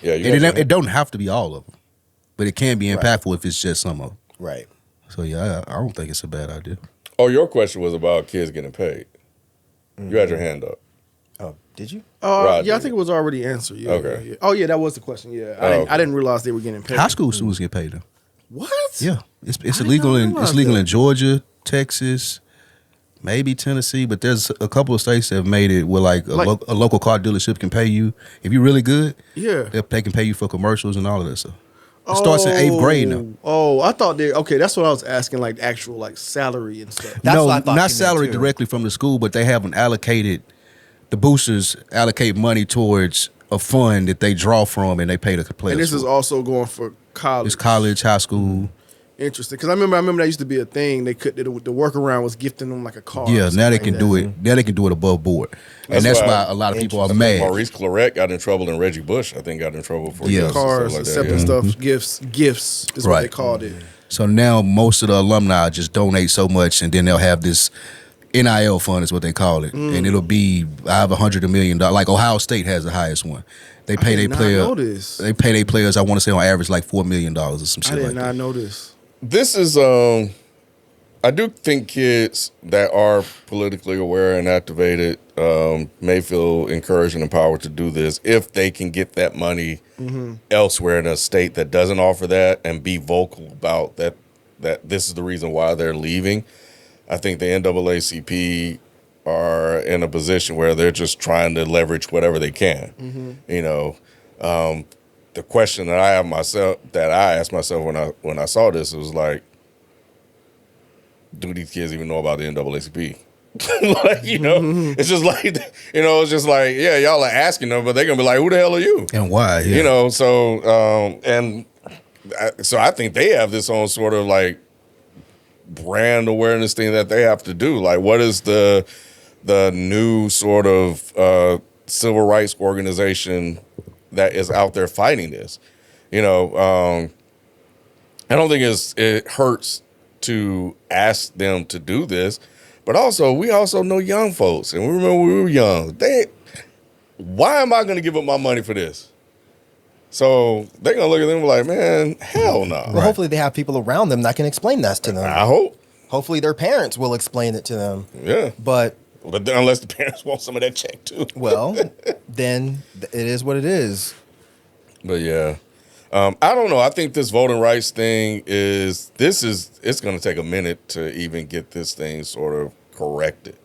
yeah, you And got it don't have to be all of them, but it can be impactful if it's just some of them. Right. So yeah, I don't think it's a bad idea. Oh, your question was about kids getting paid. You had your hand up. Oh, did you? Roger. Yeah, I think it was already answered. Yeah, Okay. yeah. Oh yeah, that was the question. Yeah, okay. I didn't realize they were getting paid. High school students get paid though. What? Yeah, it's did illegal not in realize it's legal that. in Georgia, Texas, maybe Tennessee, but there's a couple of states that have made it where like a local car dealership can pay you if you're really good. Yeah. They can pay you for commercials and all of that stuff. It starts in 8th grade now. Oh, I thought they. Okay, that's what I was asking. Like actual like salary and stuff. That's No, what I thought you not meant, salary too. directly from the school, but they haven't allocated. The boosters allocate money towards a fund that they draw from, and they pay the players. And this is for. also going for college. It's college, high school. Interesting, because I remember that used to be a thing. They could the workaround was gifting them like a car. Yeah, or now they something can like do that. it. Now they can do it above board, and That's that's why why a lot of people are I think mad. Maurice Claret got in trouble, and Reggie Bush, I think, got in trouble for Yeah. this and stuff Cars, like that, accepting yeah. stuff, gifts is what they Right. called it. So now most of the alumni just donate so much, and then they'll have this NIL fund is what they call it, and it'll be I have $100 million. Like Ohio State has the highest one. They pay did their not player. know this. They pay their players. I want to say on average like $4 million or some I shit did like not that. know this. This is I do think kids that are politically aware and activated may feel encouraged and empowered to do this if they can get that money elsewhere in a state that doesn't offer that and be vocal about that this is the reason why they're leaving. I think the NAACP are in a position where they're just trying to leverage whatever they can. You know, the question that I asked myself when I saw this was like, do these kids even know about the NAACP? Like, you know, it's just like, you know, it's just like, yeah, y'all are asking them, but they're gonna be like, who the hell are you? And why? Yeah. You know, so so I think they have this own sort of like brand awareness thing that they have to do. Like, what is the new sort of civil rights organization that is out there fighting this? You know, I don't think it hurts to ask them to do this, but also we also know young folks, and we remember when we were young. Why am I going to give up my money for this? So they're going to look at them and be like, man, hell no. Well, hopefully they have people around them that can explain that to them. I hope. Hopefully their parents will explain it to them. Yeah. But unless the parents want some of that check too. well, then it is what it is. But yeah. I don't know. I think this voting rights thing it's going to take a minute to even get this thing sort of corrected.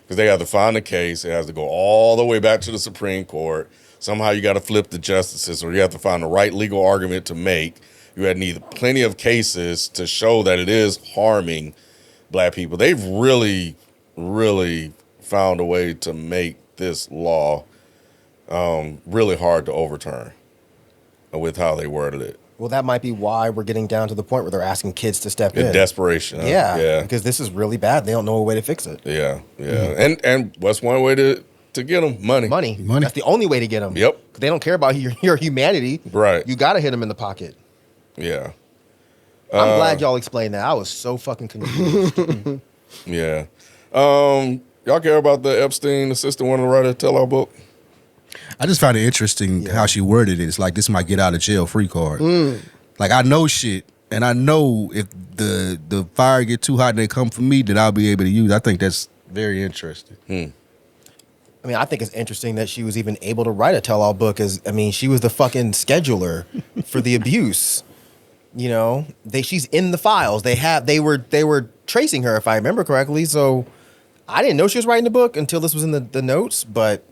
Because they have to find a case. It has to go all the way back to the Supreme Court. Somehow you got to flip the justices, or you have to find the right legal argument to make. You had need plenty of cases to show that it is harming black people. They've really, really found a way to make this law really hard to overturn with how they worded it. Well, that might be why we're getting down to the point where they're asking kids to step in. Desperation. Huh? Yeah. Because this is really bad. They don't know a way to fix it. Yeah. And what's one way to get them? Money. Money. That's the only way to get them. Yep. They don't care about your humanity. Right. You got to hit them in the pocket. Yeah. I'm glad y'all explained that. I was so fucking confused. Yeah. Y'all care about the Epstein assistant wanting to write a tell-all book? I just found it interesting how she worded it. It's like, this might get out of jail free card. Like, I know shit, and I know if the fire get too hot and they come for me, that I'll be able to use. I think that's very interesting. I mean, I think it's interesting that she was even able to write a tell-all book. She was the fucking scheduler for the abuse. You know, she's in the files. They were tracing her, if I remember correctly. So I didn't know she was writing the book until this was in the notes. But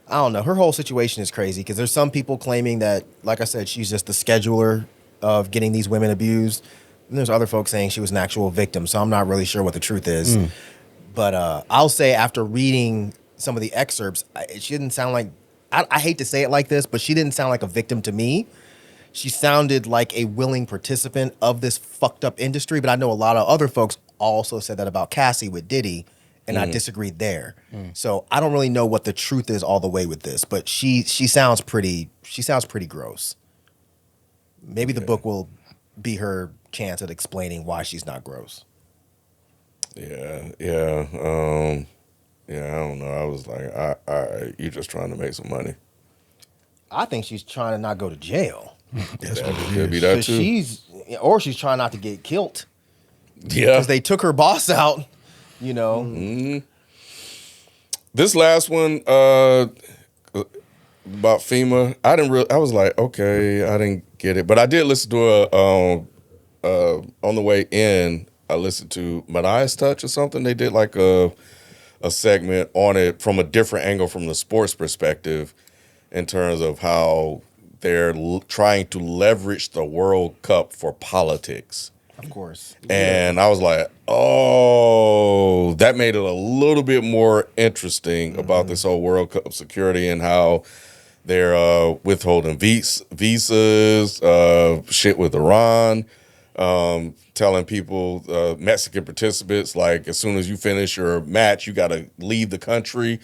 I don't know. Her whole situation is crazy because there's some people claiming that, like I said, she's just the scheduler of getting these women abused. And there's other folks saying she was an actual victim. So I'm not really sure what the truth is. But I'll say after reading some of the excerpts, she didn't sound like, I hate to say it like this, but she didn't sound like a victim to me. She sounded like a willing participant of this fucked up industry. But I know a lot of other folks also said that about Cassie with Diddy, and I disagreed there. So I don't really know what the truth is all the way with this, but she sounds pretty gross. Maybe the book will be her chance at explaining why she's not gross. Yeah. I don't know. I was like, all right, you're just trying to make some money. I think she's trying to not go to jail. That's what it Could be is. that too. She's trying not to get killed. Yeah. Because they took her boss out, you know. This last one about FEMA, I was like, okay, I didn't get it. But I did listen to on the way in, I listened to Mania's Touch or something. They did like a segment on it from a different angle from the sports perspective in terms of how they're trying to leverage the World Cup for politics. Of course. And I was like, oh, that made it a little bit more interesting about this whole World Cup security and how they're withholding visas, shit with Iran, telling people, Mexican participants, like, as soon as you finish your match, you got to leave the country.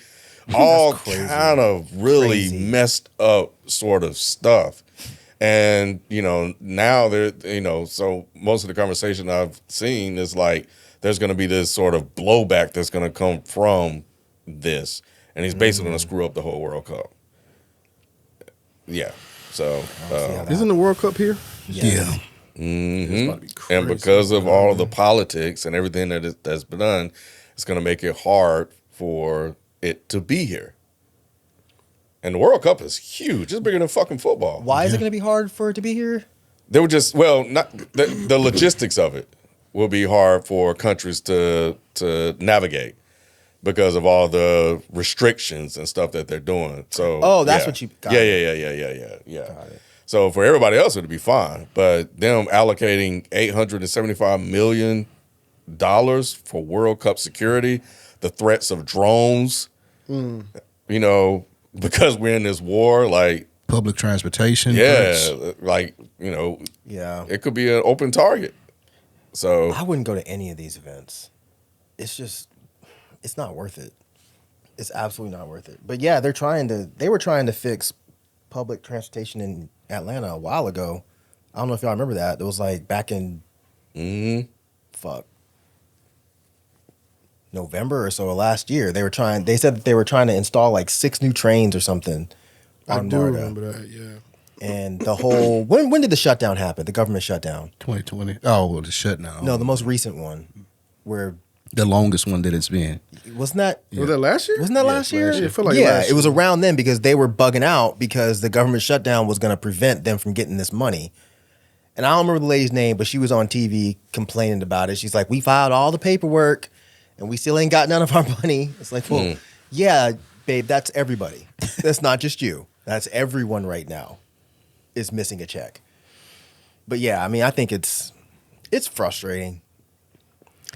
All kind of really messed up sort of stuff. And, you know, now so most of the conversation I've seen is like, there's going to be this sort of blowback that's going to come from this. And he's basically going to screw up the whole World Cup. Yeah. So, isn't the World Cup here? Yeah. And because of all of the politics and everything that's been done, it's going to make it hard for it to be here. And the World Cup is huge. It's bigger than fucking football. Why is it going to be hard for it to be here? They were just, not the logistics of it. will be hard for countries to navigate because of all the restrictions and stuff that they're doing. So that's yeah. what you got. Yeah. So for everybody else, it'd be fine. But them allocating $875 million for World Cup security, the threats of drones, you know, because we're in this war, like Public transportation. yeah, threats. like you know, Yeah. it could be an open target. So I wouldn't go to any of these events. It's not worth it. It's absolutely not worth it. But yeah, they were trying to fix public transportation in Atlanta a while ago. I don't know if y'all remember that. It was like back in November or so of last year. They said that they were trying to install like 6 new trains or something I on do MARTA. remember that. Yeah. And the whole when did the shutdown happen? The government shutdown? 2020. Oh, well, the shutdown. No, the most recent one, where The longest one that it's been. wasn't that Was that last year? wasn't that last year? Yeah, I feel like yeah, last it was year. around then because they were bugging out because the government shutdown was going to prevent them from getting this money. And I don't remember the lady's name, but she was on TV complaining about it. She's like, "We filed all the paperwork, and we still ain't got none of our money." It's like, well, yeah, babe, that's everybody. That's not just you. That's everyone right now is missing a check. But yeah, I mean, I think it's frustrating.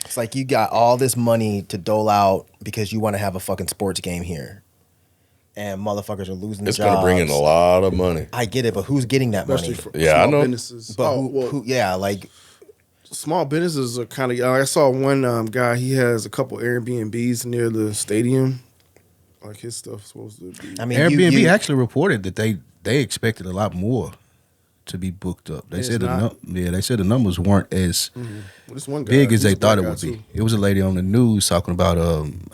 It's like you got all this money to dole out because you want to have a fucking sports game here. And motherfuckers are losing their it's going to bring in a jobs. lot of money. I get it, but who's getting that Especially money? for Yeah, I small know. businesses. But well, yeah, like, small businesses are kind of. I saw one guy. He has a couple Airbnbs near the stadium. Like his stuff's supposed to be. I mean, Airbnb you, actually reported that they expected a lot more to be booked up. They It's said not. they said the numbers weren't as Well, this one guy, big as he's they a black thought it guy, would be. too. It was a lady on the news talking about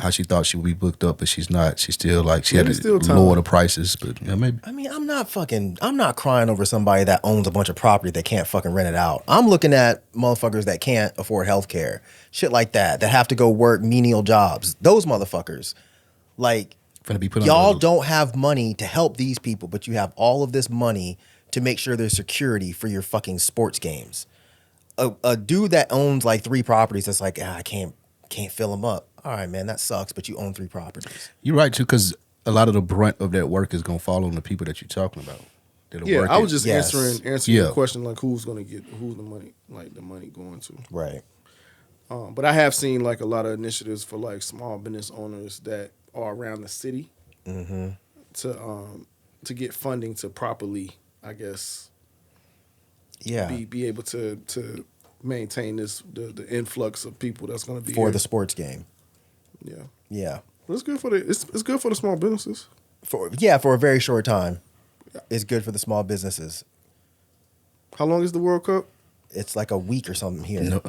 how she thought she would be booked up, but she's not. She's still like she Maybe had to still time. lower the prices, but yeah, maybe. I mean, I'm not crying over somebody that owns a bunch of property that can't fucking rent it out. I'm looking at motherfuckers that can't afford health care, shit like that have to go work menial jobs. Those motherfuckers, like, Finna be put y'all under- don't have money to help these people, but you have all of this money to make sure there's security for your fucking sports games. A dude that owns like 3 properties that's like, I can't fill them up. All right, man, that sucks, but you own 3 properties. You're right too, because a lot of the brunt of that work is gonna fall on the people that you're talking about. That'll Yeah, work I it. was just Yes. answering Yeah. the question like who's the money going to. Right. But I have seen like a lot of initiatives for like small business owners that are around the city to get funding to properly, I guess, Yeah. be able to maintain the influx of people that's going to be For here. the sports game. Yeah, Yeah. but it's good for it's good for the small businesses. For a very short time. It's good for the small businesses. How long is the World Cup? It's like a week or something here. No,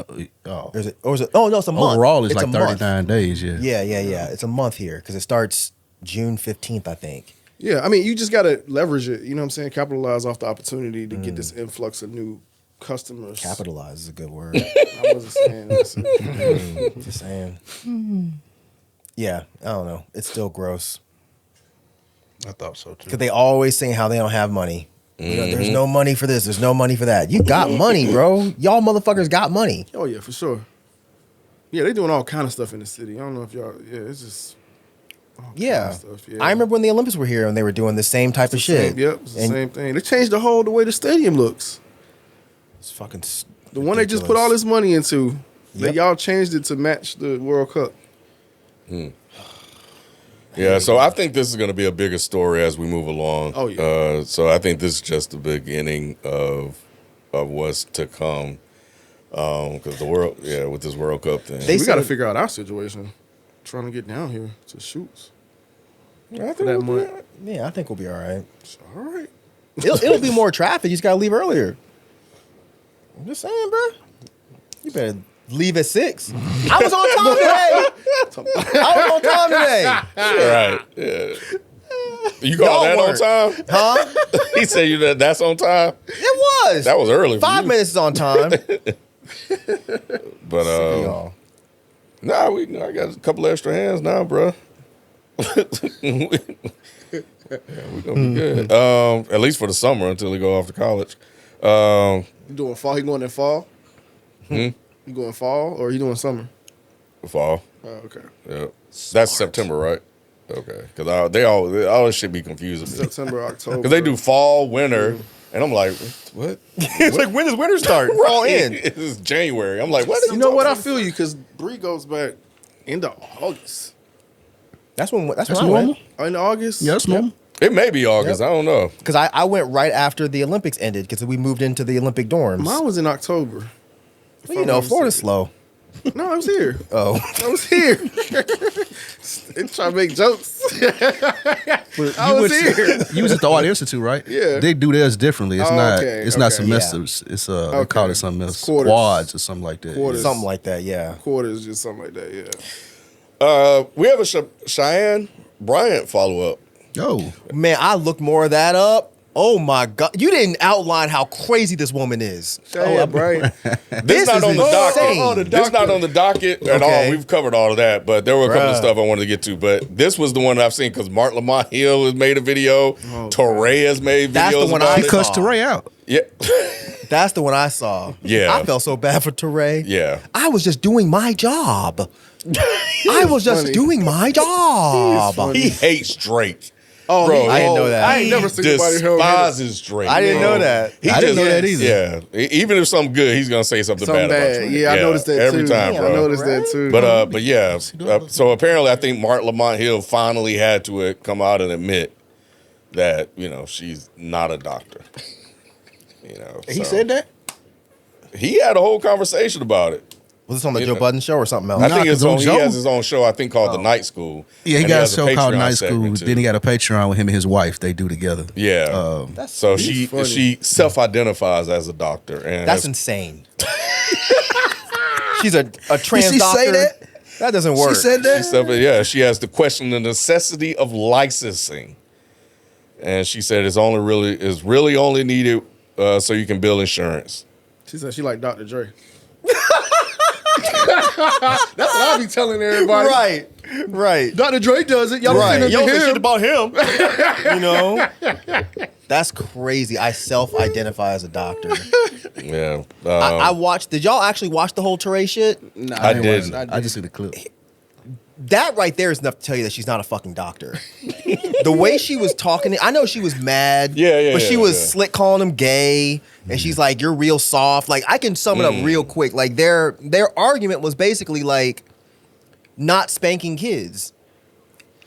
Or is it? Oh no, it's a month. overall, it's a like month. 39 days. Yeah. Yeah. It's a month here because it starts June 15th, I think. Yeah, I mean, you just got to leverage it. You know what I'm saying? Capitalize off the opportunity to get this influx of new customers. Capitalize is a good word. I wasn't saying this. Just saying. Yeah, I don't know. It's still gross I thought so too. because they always saying how they don't have money. You know, there's no money for this. There's no money for that. You got money, bro. Y'all motherfuckers got money. Oh yeah, for sure. Yeah, they doing all kind of stuff in the city. I don't know if y'all. Yeah, it's just. all kind of Yeah. stuff, yeah. I remember when the Olympics were here and they were doing the same type of shit. Same, yep, it's the And same thing. They changed the way the stadium looks. It's fucking The one they just put all this money into. Yep. Y'all changed it to match the World Cup. Yeah, so I think this is going to be a bigger story as we move along. Oh, yeah. So I think this is just the beginning of what's to come. Because with this World Cup thing, They We got to said- figure out our situation. Trying to get down here to shoots. I think For that we'll be month. all right. Yeah, I think we'll be all right. All right. It'll be more traffic. You just gotta leave earlier. I'm just saying, bro. You better leave at 6. I was on time today. I was on time today. Right. Yeah. You call that Y'all on time? Huh? He said that's on time. It was. That was early. For 5 you. minutes is on time. But Y'all. I got a couple extra hands now, bro. We're gonna be good. At least for the summer until he go off to college. You doing fall? He going in fall? You going fall or you doing summer? Fall. Oh, okay. Yep. That's September, right? Okay. Because they all this shit be confusing me. September, October. Because they do fall, winter, and I'm like, what? It's like, when does winter start? Fall in. It's January. I'm like, what? Is You know what? I feel you because Bree goes back into August. That's when I normal. went. In August? Yeah, that's normal. It may be August. Yep. I don't know. Because I went right after the Olympics ended because we moved into the Olympic dorms. Mine was in October. Well, you know, Florida's slow. No, I was here. Oh. I was here. They try to make jokes. I was here. You was at the Art Institute, right? Yeah. They do theirs differently. It's Oh, not. okay, It's not okay. semesters. It's they Okay. call it something else. Quarters. Quads or something like that. Quarters. Something like that, yeah. Quarters, just something like that, yeah. We have a Cheyenne Bryant follow up. Oh, Man, I looked more of that up. Oh my God. You didn't outline how crazy this woman is. Yeah, right. This not is on the docket. insane. This not on the docket at Okay. all. We've covered all of that, but there were a couple of Bruh. stuff I wanted to get to. But this was the one I've seen because Mark Lamont Hill has made a video. Torrey has made videos. That's the one about I it. he cussed Teray out. Yeah, That's the one I saw. Yeah. I felt so bad for Teray. yeah. I was just doing my job. I was just funny. doing my job. funny. He hates Drake. Oh, Bro, I didn't know that. I ain't never seen anybody held despises Drake. I didn't bro. know that. He I didn't just- know that either. Yeah, even if something good, he's gonna say something something bad about bad. Drake. Yeah, I noticed that every too. time, I bro. noticed that too. But yeah. So apparently, I think Mark Lamont Hill finally had to come out and admit that she's not a doctor. He said that. He had a whole conversation about it. Was this on the Joe Budden show or something else? I Nah, think it's 'cause on on. He Joe- has his own show. I think called The Night School. Yeah, he And got a has show called Patreon Night School. segment, too. Then he got a Patreon with him and his wife. They do together. Yeah. So she funny. she self-identifies as a doctor, and That's insane. She's a trans Did she doctor. say that? That doesn't work. She said that. she has to question the necessity of licensing, and she said it's really only needed so you can bill insurance. She said she like Dr. Dre. That's what I be telling everybody. Right. Dr. Dre does it. Y'all Right. right. Y'all say him. shit about him. You know? That's crazy. I self-identify as a doctor. Yeah, I watched. Did y'all actually watch the whole Teray shit? Nah, I ain't didn't. watched it. I just see the clip. That right there is enough to tell you that she's not a fucking doctor. The way she was talking, I know she was mad. Yeah, But she yeah, was yeah. slick calling him gay, and she's like, "You're real soft." Like, I can sum it up real quick. Like, their argument was basically like not spanking kids,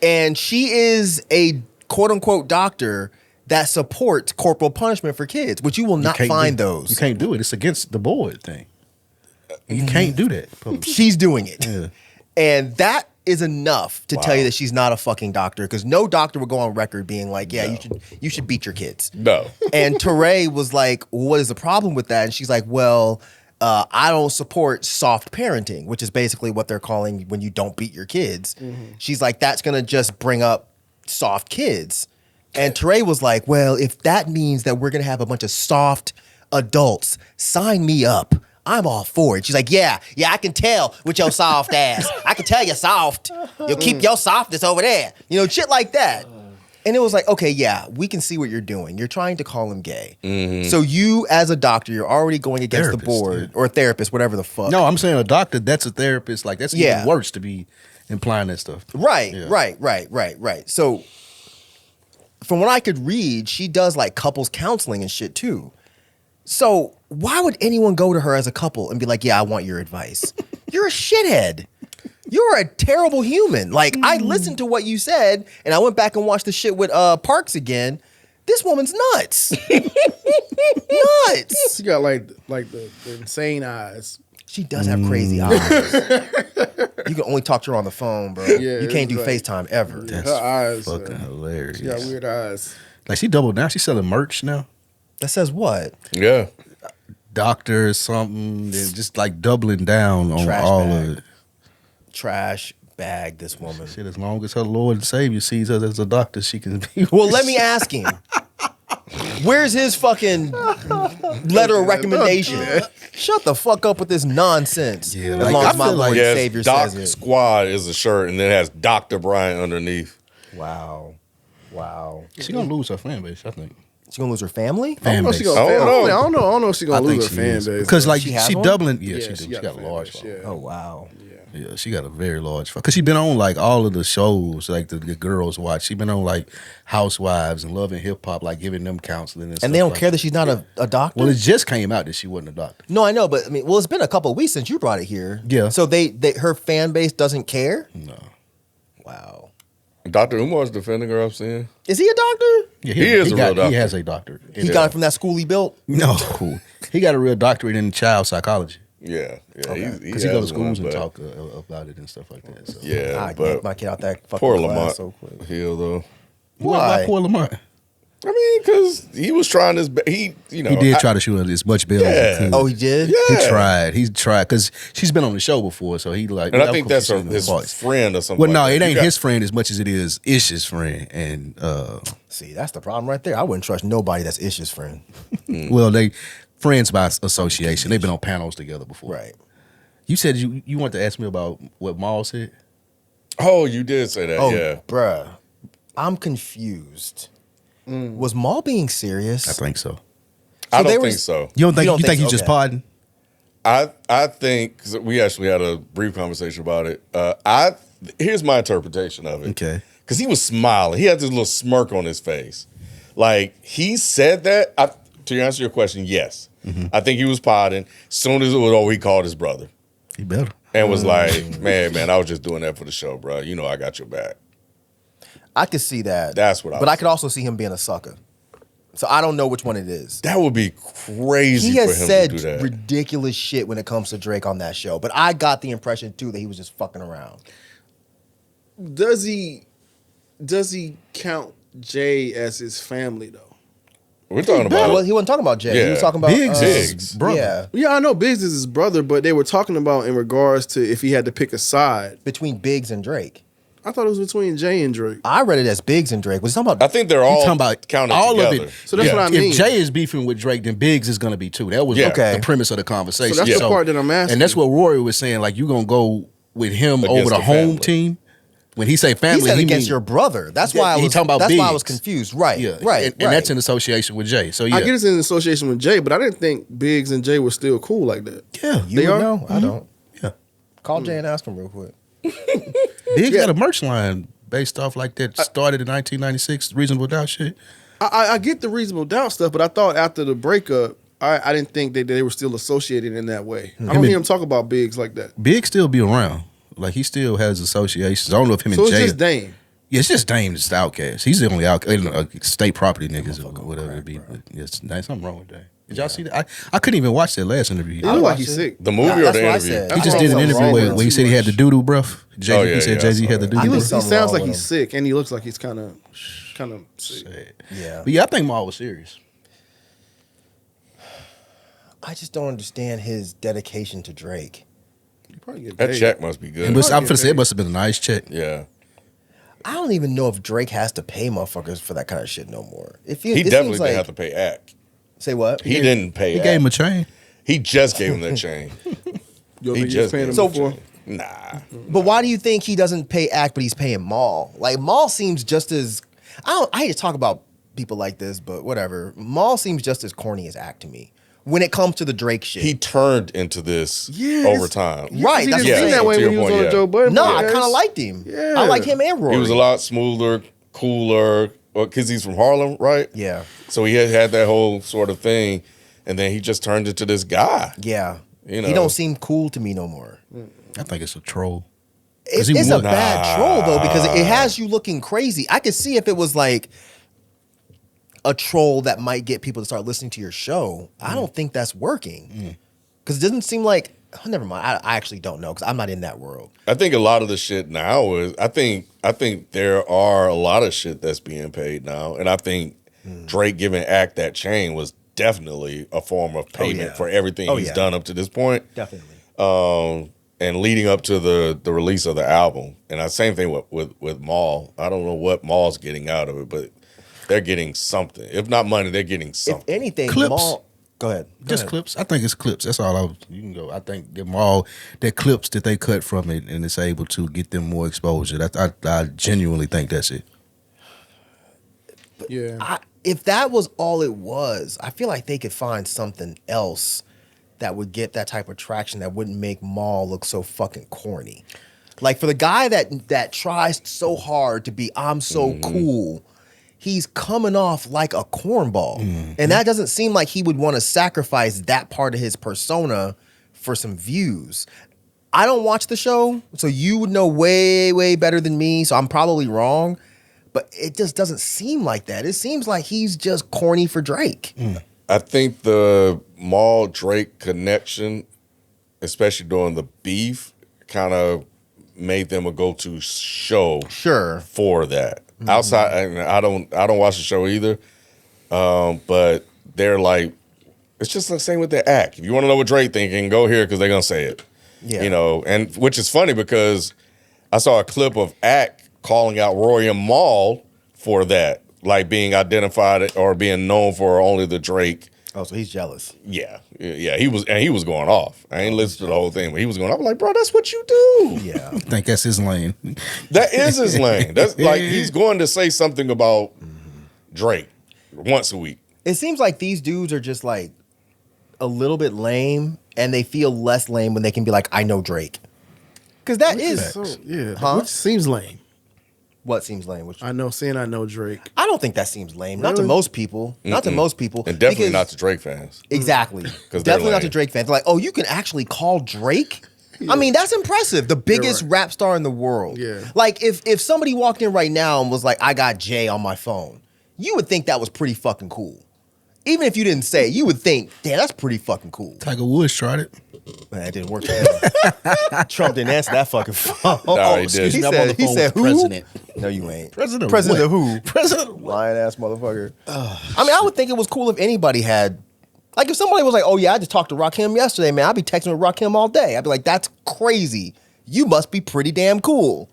and she is a quote unquote doctor that supports corporal punishment for kids, which you will not find those. You can't do it. It's against the board thing. You can't do that. She's doing it. Yeah. And that is enough to tell you that she's not a fucking doctor, because no doctor would go on record being like, yeah, you should beat your kids. no. And Teray was like, what is the problem with that? And she's like, well, I don't support soft parenting, which is basically what they're calling when you don't beat your kids. She's like, that's going to just bring up soft kids. And Teray was like, well, if that means that we're going to have a bunch of soft adults, sign me up. I'm all for it. She's like, yeah, I can tell with your soft ass. I can tell you're soft. You'll keep your softness over there. You know, shit like that. And it was like, okay, yeah, we can see what you're doing. You're trying to call him gay. So you, as a doctor, you're already going against the Therapist, board, or therapist, whatever the fuck. No, I'm saying a doctor. That's a therapist. Like that's Yeah. even worse to be implying that stuff. Right, Yeah. right. So from what I could read, she does like couples counseling and shit too. So why would anyone go to her as a couple and be like, yeah, I want your advice? You're a shithead. You're a terrible human. Like, I listened to what you said, and I went back and watched the shit with Parks again. This woman's nuts. Nuts. She got like the insane eyes. She does have crazy eyes. You can only talk to her on the phone, bro. Yeah, You can't do it's like- FaceTime ever. That's Her eyes. fucking hilarious. She got weird eyes. Like she doubled down. She's selling merch now. That says what? Yeah. Doctor or something. And just like doubling down on Trash all bag. of it. Trash bag, this woman. Shit, as long as her Lord and Savior sees her as a doctor, she can be. Well, let me ask him. Where's his fucking letter of recommendation? Shut the fuck up with this nonsense. Yeah, as like, long I as my feel Lord like- and Yes, Savior Doc says it. Squad is a shirt, and then it has Dr. Bryant underneath. Wow. She gonna lose her fan base, I think. She's gonna lose her family. I don't know if she gonna. I don't know. I don't know if she I gonna think lose her she fan is. base. Because like She has she one? doubling. Yeah, Yeah, she do. She got a fan large base, following. yeah. Oh wow. Yeah, she got a very large because she been on like all of the shows like the girls watch. She been on like Housewives and Love and Hip Hop, like giving them counseling and And they don't like care that she's not a doctor. Well, it just came out that she wasn't a doctor. No, I know, but I mean, well, it's been a couple of weeks since you brought it here. Yeah. So they her fan base doesn't care. No. Wow. Dr. Umar's defending her, I'm saying. Is he a doctor? Yeah, He is a real doctor. He has a doctorate. He got it from that school he built. No, he got a real doctorate in child psychology Yeah. because he has go to schools one, and but- talk about it and stuff like that. So. Yeah, I but yank my kid out that fucking poor class Lamont so quick. Hill, though. Why poor Lamont? I mean, because he was trying his best. He He try to shoot her as much bail as Yeah. he could. Oh, he did. Yeah. He tried because she's been on the show before, so he like. And I of think course that's he's seen his the parts. friend or something. Well, no, like it that. ain't You his friend as much as it is Ish's friend, and See, that's the problem right there. I wouldn't trust nobody that's Ish's friend. well, they friends by association. They've been on panels together before. Right. You said you wanted to ask me about what Maul said. Oh, you did say that. Oh, Yeah. bruh. I'm confused. Was Maul being serious? I think so. I they don't were- think so. You don't think? You don't You think think he so? just Okay. pardoned? I think 'cause we actually had a brief conversation about it. Here's my interpretation of it. Okay. Because he was smiling. He had this little smirk on his face. Like he said that. To answer your question, yes. I think he was potting. Soon as it was over, he called his brother He better. and was like, "Man, I was just doing that for the show, bro. You know, I got your back." I could see that. That's what I But was I could also see him being a sucker. So I don't know which one it is. That would be crazy He for has him said to do that. ridiculous shit when it comes to Drake on that show, but I got the impression too that he was just fucking around. Does he count Jay as his family though? We're talking about Well, he wasn't talking about Jay. He Yeah. was talking about Biggs, Biggs. brother. Yeah, Yeah, I know Biggs is his brother, but they were talking about in regards to if he had to pick a side. between Biggs and Drake. I thought it was between Jay and Drake. I read it as Biggs and Drake. Was he talking about? I think they're all talking about counted all of together. it. So that's what I mean. If Jay is beefing with Drake, then Biggs is going to be too. That was Yeah. Okay. the premise of the conversation. So that's the part that I'm asking. And that's what Rory was saying. Like, you going to go with him Against over the the home family. team? When he say he family, said he against mean- your brother. That's Yeah, why I he was talking about That's why I was Biggs. confused. Right. Yeah, Right. and right. that's in association with Jay. So yeah, I get it's in association with Jay, but I didn't think Biggs and Jay were still cool like that. yeah, You They would are? know. I don't. yeah. Call Jay and ask him real quick. Biggs Yeah. got a merch line based off like that. Started in 1996. Reasonable Doubt shit. I get the reasonable doubt stuff, but I thought after the breakup, I didn't think that they were still associated in that way. I don't hear him talk about Biggs like that. Biggs still be around. Like, he still has associations. I don't know if him So and it's Jay. just Dame. Yeah, it's just Dame just the outcast. He's the only state property niggas or whatever it be. But yes, there's something wrong with that. Did y'all see that? I couldn't even watch that last interview. He look like watched he's it. sick. The movie or That's the what I interview? said. He just I did an don't know interview what's wrong where he with said he had the doo doo, bruh. Jay, Oh, he yeah, said yeah, Jay Z I saw had the that. doo He, doo. he something sounds wrong like with he's him. sick, and he looks like he's kind of sick. Yeah. But yeah, I think Maul was serious. I just don't understand his dedication to Drake. He probably get That paid. check must be good. I'm finna say it must have been a nice check. Yeah. I don't even know if Drake has to pay motherfuckers for that kind of shit no more. If He it definitely seems didn't like, have to pay Act. say what? He didn't pay He Act. gave him a chain. He just gave him that chain. You don't He think he was just paying him gave him before? that chain. Nah. But why do you think he doesn't pay Act, but he's paying Maul? Like Maul seems just as I hate to talk about people like this, but whatever. Maul seems just as corny as Act to me when it comes to the Drake shit. He turned into this Yeah, over it's- time. Right, He that's didn't what I'm seem saying. that way To when he your was point, on yeah. Joe Budden. no, I podcast. kind of liked him. Yeah. I like him and Rory. He was a lot smoother, cooler, because he's from Harlem, right? Yeah, So he had that whole sort of thing, and then he just turned into this guy. yeah. You know. He don't seem cool to me no more. I think it's a troll. It's, he it's a would- bad troll though because it has you looking crazy. I could see if it was like a troll that might get people to start listening to your show. I don't think that's working because it doesn't seem like. Oh, never mind. I actually don't know because I'm not in that world. I think a lot of the shit now is I think there are a lot of shit that's being paid now, and I think Drake giving Act that chain was definitely a form of payment yeah. for everything Oh, he's yeah. done up to this point. Definitely. And leading up to the release of the album, and the same thing with Maul. I don't know what Maul's getting out of it, but they're getting something. If not money, they're getting If something. anything, Clips. Maul. Go ahead. Go Just ahead. clips. I think it's clips. That's all you can go. I think them all that clips that they cut from it, and it's able to get them more exposure. I genuinely think that's it. Yeah. If that was all it was, I feel like they could find something else that would get that type of traction that wouldn't make Maul look so fucking corny. Like for the guy that tries so hard to be I'm so cool, he's coming off like a cornball. And that doesn't seem like he would want to sacrifice that part of his persona for some views. I don't watch the show, so you would know way, way better than me, so I'm probably wrong. But it just doesn't seem like that. It seems like he's just corny for Drake. I think the Maul Drake connection, especially during the beef, kind of made them a go-to show. Sure. For that. Outside, and I don't watch the show either. But they're like, it's just the same with their act. If you want to know what Drake thinking, go here because they're gonna say it. Yeah. You know, and which is funny because I saw a clip of Act calling out Roy and Maul for that, like being identified or being known for only the Drake. Oh, so he's jealous. Yeah, he was going off. I ain't listened to the whole thing, but he was going off. I'm like, bro, that's what you do. Yeah. I think that's his lane. That is his lane. That's like he's going to say something about Drake once a week. It seems like these dudes are just like a little bit lame, and they feel less lame when they can be like, I know Drake. Because that is Which seems lame. what seems lame. Which I know Drake. I don't think that seems lame. Not to Really? most people. Not to most people. And definitely because- not to Drake fans. Exactly. they're Definitely not to lame. Drake fans. They're like, oh, you can actually call Drake? I mean, that's impressive. The biggest right. rap star in the world. Yeah. Like, if somebody walked in right now and was like, I got Jay on my phone, you would think that was pretty fucking cool. Even if you didn't say it, you would think, damn, that's pretty fucking cool. Tiger Woods tried it. Man, that didn't work for him. Trump didn't answer that fucking phone. No, he didn't. He I'm on the said, phone said with who? president. No, you ain't. President of what? who? President what? Lying ass motherfucker. I mean, I would think it was cool if anybody had, like, if somebody was like, "Oh yeah, I just talked to Rakim yesterday, man. I'd be texting with Rakim all day." I'd be like, "That's crazy. You must be pretty damn cool."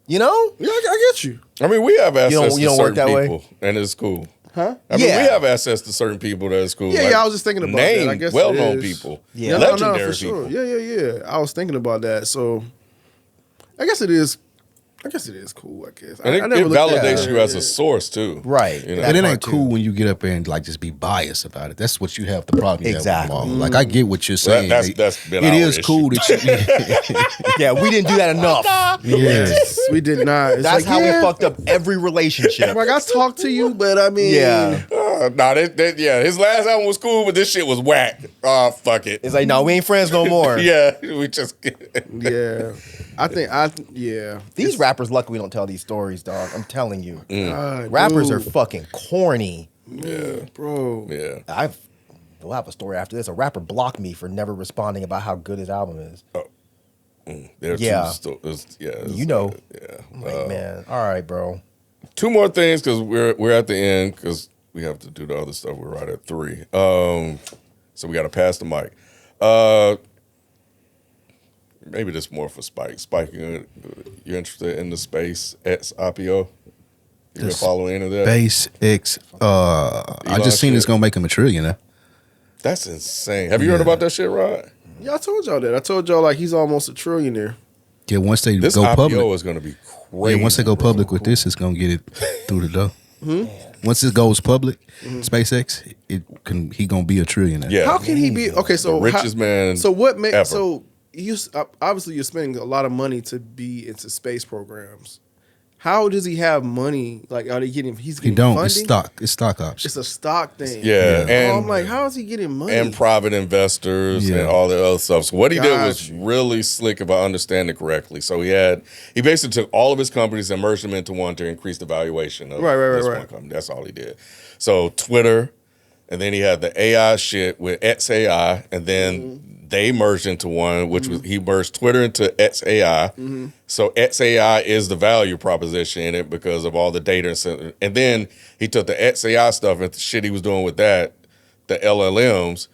You know? Yeah, I get you. I mean, we have access you to don't work certain that way? people, and it's cool. Huh? I mean, Yeah. we have access to certain people that's cool. Yeah, I was just thinking about that. I name guess it well-known is. people, Yeah. legendary for sure. people. Yeah. I was thinking about that. So I guess it is cool, I guess. And it looked at validates it. you as a source too, Right. You know? And it part ain't too. cool when you get up there and like just be biased about it. That's what you have the problem. You have with Exactly. them all. Like I get what you're saying. that's been It our is issue. cool that you. Yeah, we didn't do that enough. Yes. We did not. It's That's like, how yeah, we fucked up every relationship. Like I talked to you, but I mean, Yeah. His last album was cool, but this shit was whack. Oh, fuck it. It's like, no, we ain't friends no more. Yeah, we just. yeah. Yeah. These rappers, lucky we don't tell these stories, dog. I'm telling you. God, Rappers are dude. fucking corny. Yeah, Bro. yeah. We'll have a story after this. A rapper blocked me for never responding about how good his album is. There are Yeah. it's- You know. Yeah. I'm like, man, all right, bro. Two more things because we're at the end because we have to do the other stuff. We're right at 3. So we got to pass the mic. Maybe this more for Spike. Spike, you interested in the SpaceX IPO? You been following any of that? SpaceX. I just seen shit. it's gonna make him $1 trillion. That's insane. Have you heard about that shit, Rod? Yeah, I told y'all that. I told y'all like he's almost a trillionaire. Yeah, once they This go IPO public. is going to be crazy. Yeah, once they go public with this, it's gonna get it through the door. Once it goes public, SpaceX, he gonna be a trillionaire. Yeah. How can he be okay? So The richest man So what makes ever. so you obviously you're spending a lot of money to be into space programs. How does he have money? Like, are they getting? He's He getting don't. funding? It's stock. It's stock options. It's a stock thing. Yeah, Oh, and I'm like, how is he getting money? and private investors Yeah. and all the other stuff. So what he did was Got you. really slick, if I understand it correctly. So he basically took all of his companies and merged them into one to increase the valuation of Right, this right. one company. That's all he did. So Twitter, and then he had the AI shit with XAI, and then they merged into one, which was he merged Twitter into XAI. So XAI is the value proposition in it because of all the data. And then he took the XAI stuff and the shit he was doing with that, the LLMs,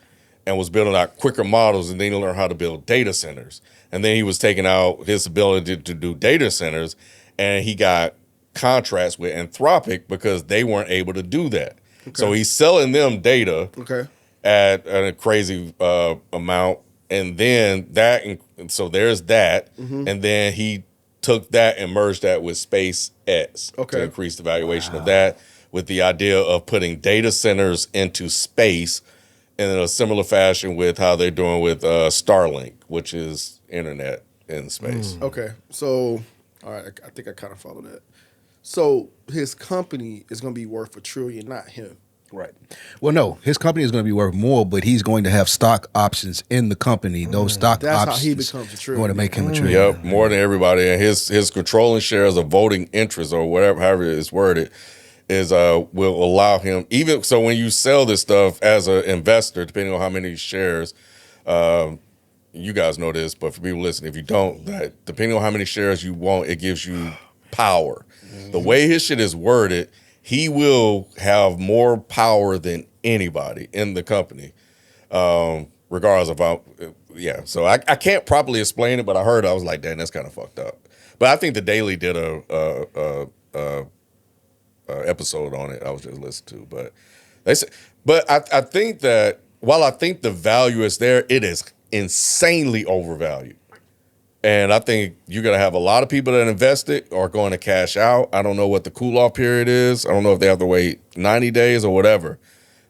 and was building out quicker models, and then he learned how to build data centers. And then he was taking out his ability to do data centers, and he got contracts with Anthropic because they weren't able to do that. So he's selling them data Okay. at a crazy amount, and then so there's that, and then he took that and merged that with SpaceX to Okay. increase the valuation of that, with the idea of putting data centers into space in a similar fashion with how they're doing with Starlink, which is internet in space. Okay, so all right, I think I kind of follow that. So his company is going to be worth $1 trillion, not him. Right. Well, no, his company is going to be worth more, but he's going to have stock options in the company. Those stock That's how options he becomes a going to trillionaire. make him a trillionaire. Yep, more than everybody. And his controlling shares of voting interest or whatever, however it's worded, is will allow him, even so when you sell this stuff as an investor, depending on how many shares, you guys know this, but for people listening, if you don't, that depending on how many shares you want, it gives you power. The way his shit is worded, he will have more power than anybody in the company, regardless of how. Yeah, so I can't properly explain it, but I heard I was like, damn, that's kind of fucked up. But I think the Daily did a episode on it. I was just listening to, but they said, but I think that while I think the value is there, it is insanely overvalued. And I think you're going to have a lot of people that invested are going to cash out. I don't know what the cool-off period is. I don't know if they have to wait 90 days or whatever,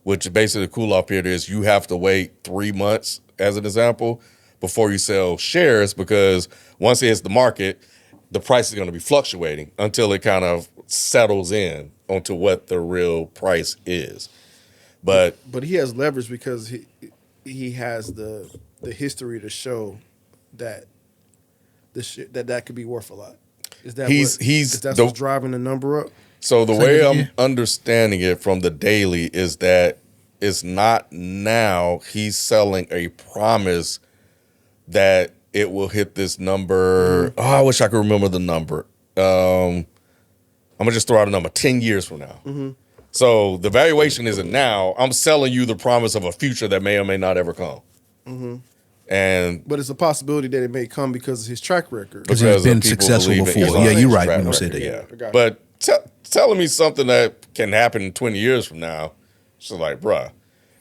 which basically the cool-off period is you have to wait 3 months, as an example, before you sell shares, because once it hits the market, the price is going to be fluctuating until it kind of settles in onto what the real price is. But he has leverage because he has the history to show that that could be worth a lot. Is that what's driving the number up? So the way I'm understanding it from the Daily is that it's not now he's selling a promise that it will hit this number. Oh, I wish I could remember the number. I'm gonna just throw out a number 10 years from now. So the valuation isn't now. I'm selling you the promise of a future that may or may not ever come. But it's a possibility that it may come because of his track record. Because he's been successful before. Yeah, you're right when you say that. Yeah. But telling me something that can happen 20 years from now, it's just like, bruh.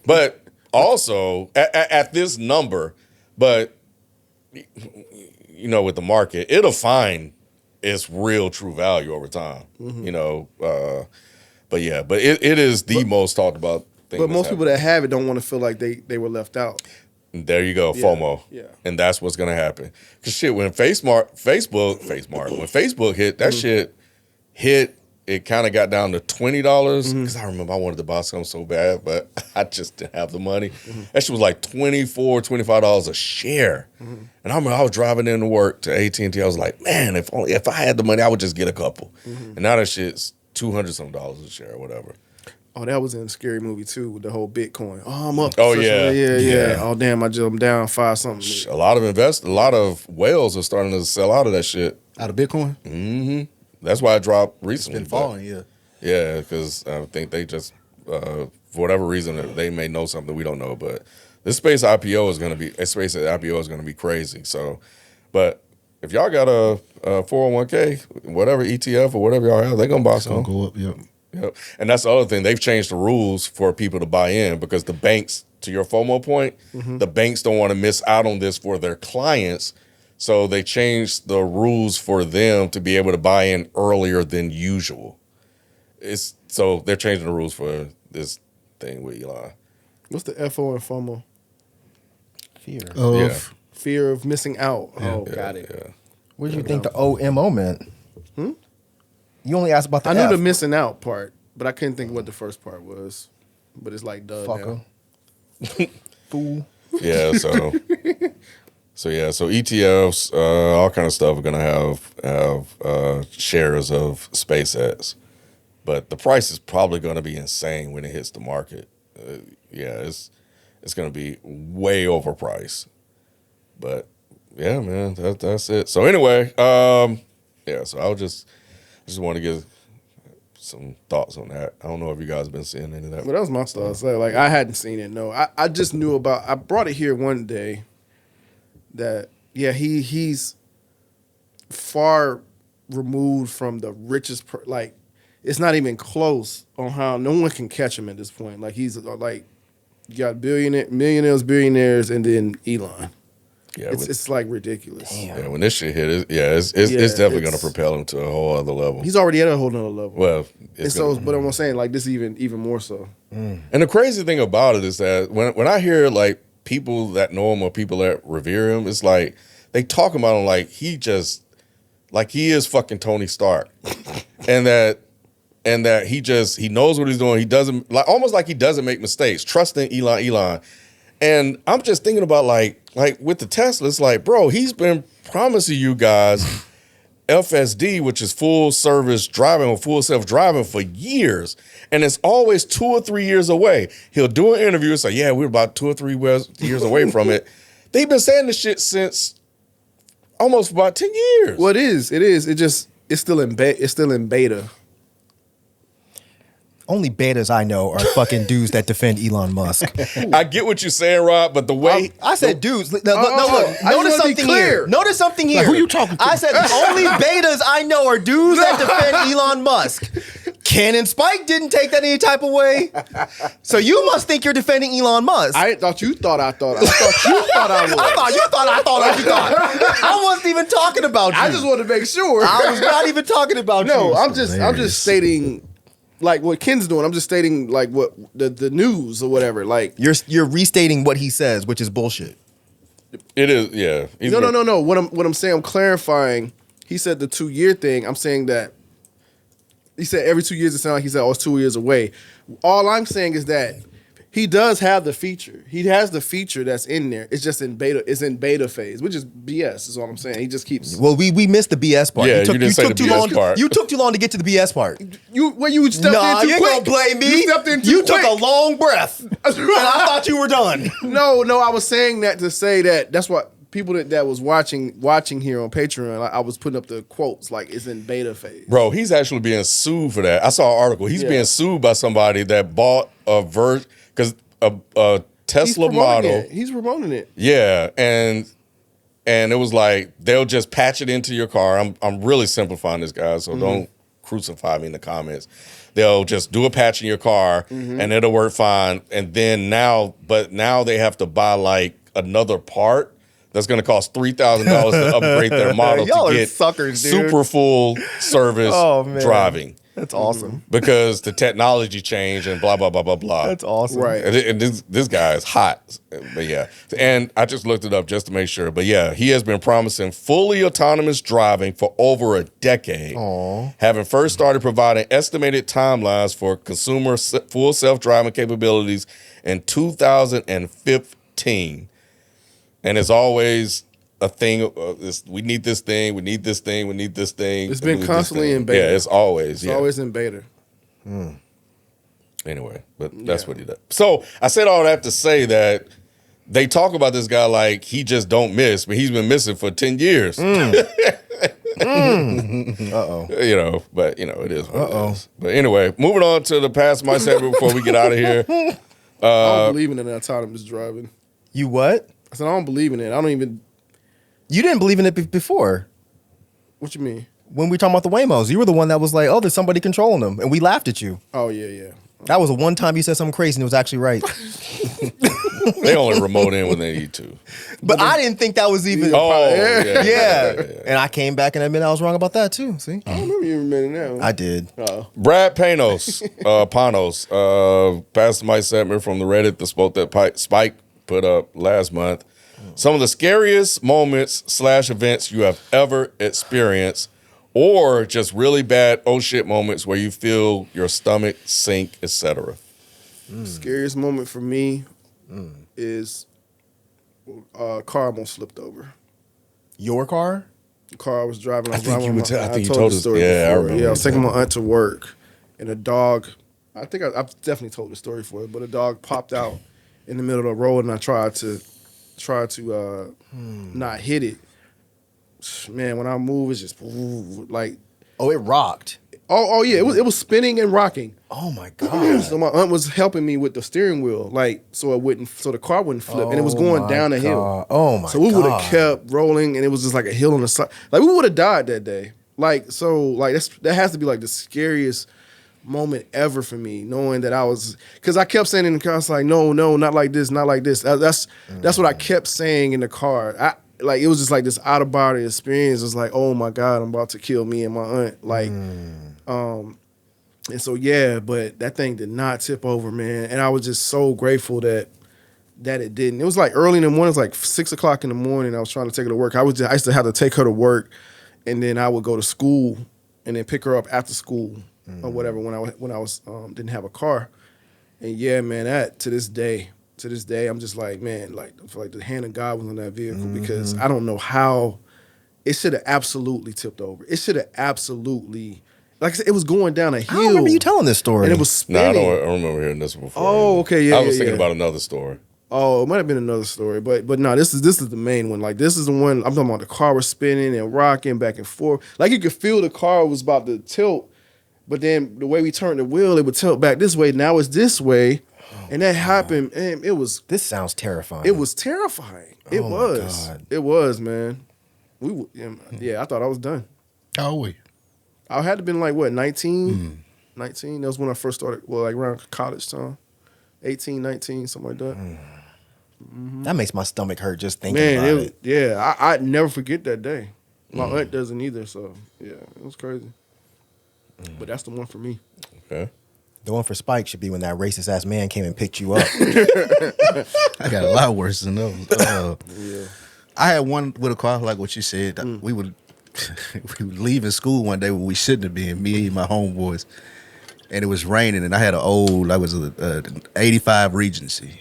But also, at this number, but, you know, with the market, it'll find its real true value over time. You know, but yeah, but it is the most talked about thing. But most people that have it don't want to feel like they were left out. There you go, FOMO. Yeah. And that's what's gonna happen. Cause shit, when Facebook hit, that shit hit, it kind of got down to $20. Cause I remember I wanted to buy something so bad, but I just didn't have the money. That shit was like $24, $25 a share. And I remember I was driving into work to AT&T. I was like, man, if I had the money, I would just get a couple. And now that shit's $200 some a share or whatever. Oh, that was in a scary movie too with the whole Bitcoin. Oh, I'm up. Oh yeah. Oh damn, I jumped down 5 something. A lot of whales are starting to sell out of that shit. Out of Bitcoin? That's why it dropped recently. It's been falling, yeah. Yeah, because I think they just, for whatever reason, they may know something we don't know. But this space IPO is going to be crazy. So, but if y'all got a 401k, whatever ETF or whatever y'all have, they're going to buy some. Go up, yeah. Yep. And that's the other thing. They've changed the rules for people to buy in because the banks, to your FOMO point, the banks don't want to miss out on this for their clients. So they changed the rules for them to be able to buy in earlier than usual. So they're changing the rules for this thing with Elon. What's the FO and FOMO? Fear. Fear of missing out. Got it. Yeah. What did you think the OMO meant? You only asked about the I knew F. the missing out part, but I couldn't think of what the first part was. But it's like duh. Fucker. Fool. Yeah, so ETFs, all kind of stuff are gonna have shares of SpaceX, but the price is probably gonna be insane when it hits the market. It's gonna be way overpriced. But yeah, man, that's it. So anyway, so I just want to give some thoughts on that. I don't know if you guys have been seeing any of that. Well, that was my thoughts. Like I hadn't seen it. No, I just knew about. I brought it here one day. That he's far removed from the richest. Like it's not even close on how no one can catch him at this point. Like he's like you got millionaires, billionaires, and then Elon. Yeah, it's like ridiculous. yeah, when this shit hit, it's definitely going to propel him to a whole other level. He's already at a whole nother level. Well, and so, but I'm saying like this even more so. And the crazy thing about it is that when I hear like people that know him or people that revere him, it's like they talk about him like he is fucking Tony Stark, and that he knows what he's doing. He doesn't almost like he doesn't make mistakes. Trusting Elon, and I'm just thinking about like with the Tesla, it's like, bro, he's been promising you guys FSD, which is full service driving or full self driving for years, and it's always 2 or 3 years away. He'll do an interview and say, "Yeah, we're about 2 or 3 years away from it." They've been saying this shit since almost about 10 years. Well, it is. It's still in beta. Only betas I know are fucking dudes that defend Elon Musk. I get what you're saying, Rob, but the way I said dudes. Look, I notice just wanna be something clear. here. Notice something here. who you talking to? I said the only betas I know are dudes that defend Elon Musk. Ken and Spike didn't take that any type of way. So you must think you're defending Elon Musk. I thought you thought I thought you thought I was. I thought you thought. I wasn't even talking about you. I just wanted to make sure. I was not even talking about you. No, I'm just stating like what Ken's doing. I'm just stating like what the news or whatever. Like You're restating what he says, which is bullshit. it is, yeah. no. What I'm saying, I'm clarifying. He said the 2-year thing. I'm saying that he said every 2 years. It sounded like he said, "Oh, it's 2 years away." All I'm saying is that he does have the feature. He has the feature that's in there. It's just in beta. It's in beta phase, which is BS. Is all I'm saying. He just keeps. Well, we missed the BS part. Yeah, you didn't say the too BS long. part. You took too long to get to the BS part. You stepped Nah, in too you ain't quick. gonna blame me. You stepped in too You quick. took a long breath, and I thought you were done. No. I was saying that to say that's what people that was watching here on Patreon. I was putting up the quotes like it's in beta phase. Bro, he's actually being sued for that. I saw an article. He's being sued by somebody that bought a because a Tesla model. He's promoting it. Yeah, and it was like they'll just patch it into your car. I'm really simplifying this, guys, so don't crucify me in the comments. They'll just do a patch in your car and it'll work fine. And then now they have to buy like another part that's going to cost $3,000 to upgrade their model Y'all to are get suckers, dude. super full service Oh, man. driving. That's awesome. Because the technology changed and blah, blah, blah, blah, blah. That's awesome. Right. And this guy is hot. But yeah. And I just looked it up just to make sure. But yeah, he has been promising fully autonomous driving for over a decade. Aww. Having first started providing estimated timelines for consumer full self-driving capabilities in 2015. And it's always a thing. We need this thing. We need this thing. We need this thing. It's been constantly in beta. Yeah, it's always. It's always in beta. Anyway, but that's what he does. So I said all that to say that they talk about this guy like he just don't miss, but he's been missing for 10 years. Uh-oh. But it is what it is. But anyway, moving on to the past my segment before we get out of here. I don't believe in autonomous driving. You what? I said I don't believe in it. I don't even. You didn't believe in it before. What you mean? When we were talking about the Waymos, you were the one that was like, "Oh, there's somebody controlling them," and we laughed at you. Oh yeah. That was the one time you said something crazy and it was actually right. They only remote in when they need to. But I didn't think that was even. Oh, Yeah. And I came back and admitted I was wrong about that too. See, I don't remember you admitting that. I did. Oh. Brad Panos, past my segment from the Reddit, the Spoke That Spike put up last month. Some of the scariest moments / events you have ever experienced, or just really bad oh shit moments where you feel your stomach sink, etc. Scariest moment for me is car almost flipped over. Your car? The car I was driving. I think you with would my- I think you told told the us. story Yeah, I before. remember. Yeah, I was taking my aunt to work, and a dog. I think I've definitely told the story for it, but a dog popped out in the middle of the road, and I tried to not hit it. Man, when I move, it's just like Oh, it rocked. oh yeah, it was spinning and rocking. Oh my god. So my aunt was helping me with the steering wheel, like so the car wouldn't flip, and it was going down a hill. Oh my god. So we would have kept rolling, and it was just like a hill on the side. Like we would have died that day. That has to be like the scariest moment ever for me, knowing that because I kept saying in the car, I was like, no, not like this, not like this. That's what I kept saying in the car. like it was just like this out of body experience. It was like, oh my God, I'm about to kill me and my aunt. Like, and so yeah, but that thing did not tip over, man. And I was just so grateful that it didn't. It was like early in the morning. It was like 6 o'clock in the morning. I was trying to take her to work. I used to have to take her to work, and then I would go to school, and then pick her up after school or whatever when I was didn't have a car. And yeah, man, that to this day, I'm just like, man, like I feel like the hand of God was on that vehicle because I don't know how it should have absolutely tipped over. It should have absolutely. Like I said, it was going down a hill. I don't remember you telling this story. And it was spinning. No, I don't remember hearing this before. Oh, okay, yeah. I was thinking about another story. Oh, it might have been another story, but no, this is the main one. Like this is the one I'm talking about. The car was spinning and rocking back and forth. Like you could feel the car was about to tilt, but then the way we turned the wheel, it would tilt back this way. Now it's this way, and that happened. And it was. This sounds terrifying. It was terrifying. It was. God. It was, man. Yeah, I thought I was done. How old were you? I had to been like, what, 19? 19? That was when I first started, well, like around college time. 18, 19, something like that. That makes my stomach hurt just thinking Man, about it. yeah, I'd never forget that day. My aunt doesn't either, so yeah, it was crazy. But that's the one for me. Okay. The one for Spike should be when that racist ass man came and picked you up. I got a lot worse than those. Yeah. I had one with a car, like what you said. We would leave in school one day when we shouldn't have been, me and my homeboys. And it was raining, and I had I was an 85 Regency.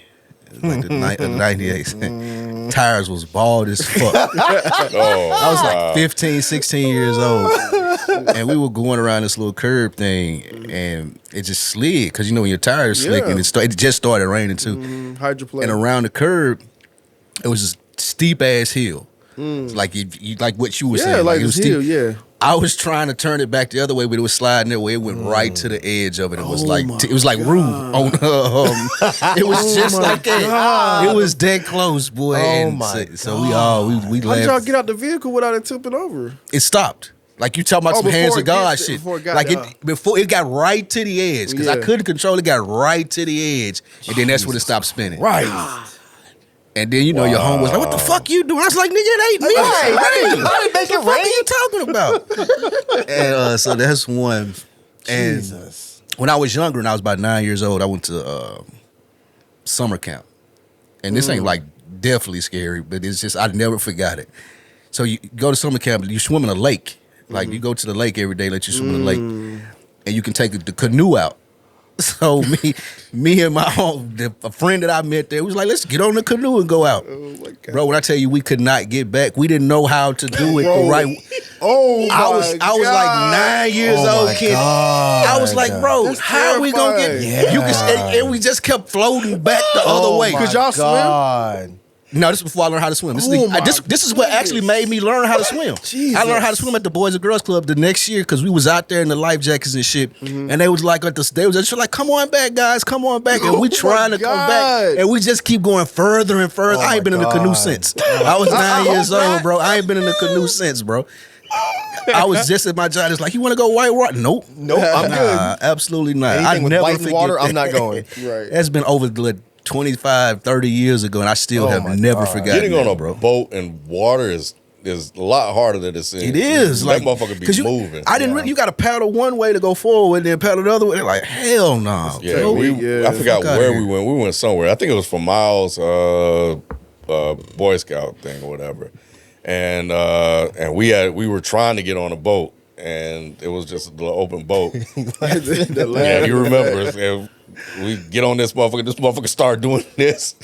Like the 98. Tires was bald as fuck. I was like 15, 16 years old. And we were going around this little curb thing, and it just slid. Because, you know, when your tires slick, and it just started raining, too. Hydroplane. And around the curb, it was this steep-ass hill. It's like you like what you were saying. Yeah, like it was this hill, yeah. I was trying to turn it back the other way, but it was sliding that way. It went right to the edge of it. It was it was like Rube on. It was just like that. God. It was dead close, boy. So we How did y'all laughed. get out the vehicle without it tipping over? It stopped. Like you talking about some before hands it of God gets- shit. before it got Like down. before it got right to the edge because I Yeah. couldn't control it. Got right to the edge, and then that's when it stopped spinning. Right. And then you know your home was like, "What the fuck you doing?" I was like, "Nigga, it ain't me. I didn't make it What rain. are you talking about?" And so that's one. And Jesus. when I was younger and I was about 9 years old, I went to summer camp. And this ain't like definitely scary, but it's just I never forgot it. So you go to summer camp, you swim in a lake. Like you go to the lake every day, let you swim in the lake, and you can take the canoe out. So me and a friend that I met there was like, let's get on the canoe and go out. Oh my God. Bro, when I tell you we could not get back, we didn't know how to do it the right. Oh my I was like 9 years old my kid. God. I was like, bro, That's how are we gonna get? terrifying. You can, and we just kept floating back the other way. Could y'all swim? God. No, this is before I learned how to swim. This, Oh my this is what actually made me learn how to swim. Jesus. I learned how to swim at the Boys and Girls Club the next year because we was out there in the life jackets and shit. And they was like, they was just like, come on back, guys, come on back. And we trying to come back. And we just keep going further and further. I ain't been in the canoe since. I was 9 years old, bro. I ain't been in the canoe since, bro. I was just at my job. It's like, you want to go white water? Nope. I'm good. Absolutely not. Anything I with never white and forget water, that. I'm not going. Right. That's been over 25, 30 years ago, and I still have my never God. forgotten Getting on that, a bro. boat and water is a lot harder than it seems. It is that like motherfucker be 'cause moving. I didn't really. You got to paddle one way to go forward, and then paddle the other way. They're like, hell no. Yeah, Yeah, I forgot fuck outta where here. we went. We went somewhere. I think it was for Miles' Boy Scout thing or whatever. And we were trying to get on a boat, and it was just an open boat. Yeah, you remember? And we get on this motherfucker. This motherfucker started doing this.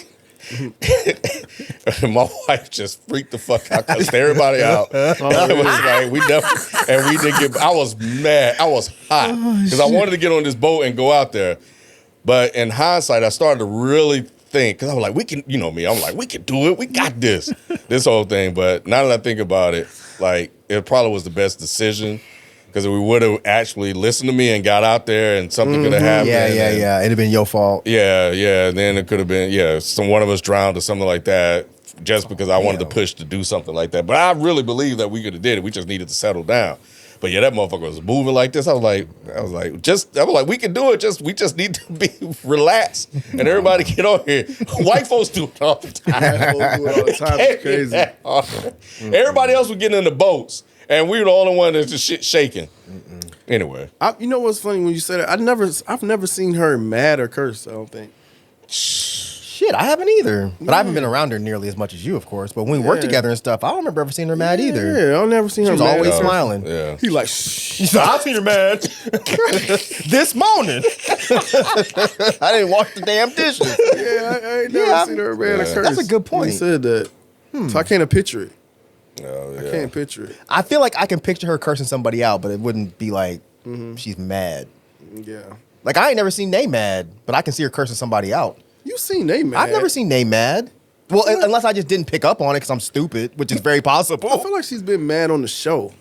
And my wife just freaked the fuck out, cussed everybody out. I was like, we didn't get. I was mad. I was hot because I wanted to get on this boat and go out there. But in hindsight, I started to really think because I was like, we can, you know me. I'm like, we can do it. We got this whole thing. But now that I think about it, like it probably was the best decision. Because if we would have actually listened to me and got out there and something could have happened. Yeah. It'd have been your fault. Yeah. Then it could have been, one of us drowned or something like that just because I wanted to push to do something like that. But I really believe that we could have did it. We just needed to settle down. But yeah, that motherfucker was moving like this. I was like, we can do it. We just need to be relaxed and everybody get on here. White folks do it all the time. It's crazy. Everybody else was getting in the boats, and we were the only one that's just shit shaking. Anyway, You know what's funny when you said that? I've never seen her mad or curse. I don't think. Shit, I haven't either. But I haven't been around her nearly as much as you, of course. But when we worked together and stuff, I don't remember ever seeing her mad either. Yeah, I've never seen She her was mad. always or- smiling. yeah. He like, I've seen her mad this morning. I didn't wash the damn dishes. I ain't never seen her mad or curse. That's a good point. He said that. So I can't picture it. Oh, yeah. I can't picture it. I feel like I can picture her cursing somebody out, but it wouldn't be like she's mad. Yeah. Like I ain't never seen Nay mad, but I can see her cursing somebody out. You seen they mad? I've never seen Nay mad. Well, unless I just didn't pick up on it because I'm stupid, which is very possible. I feel like she's been mad on the show.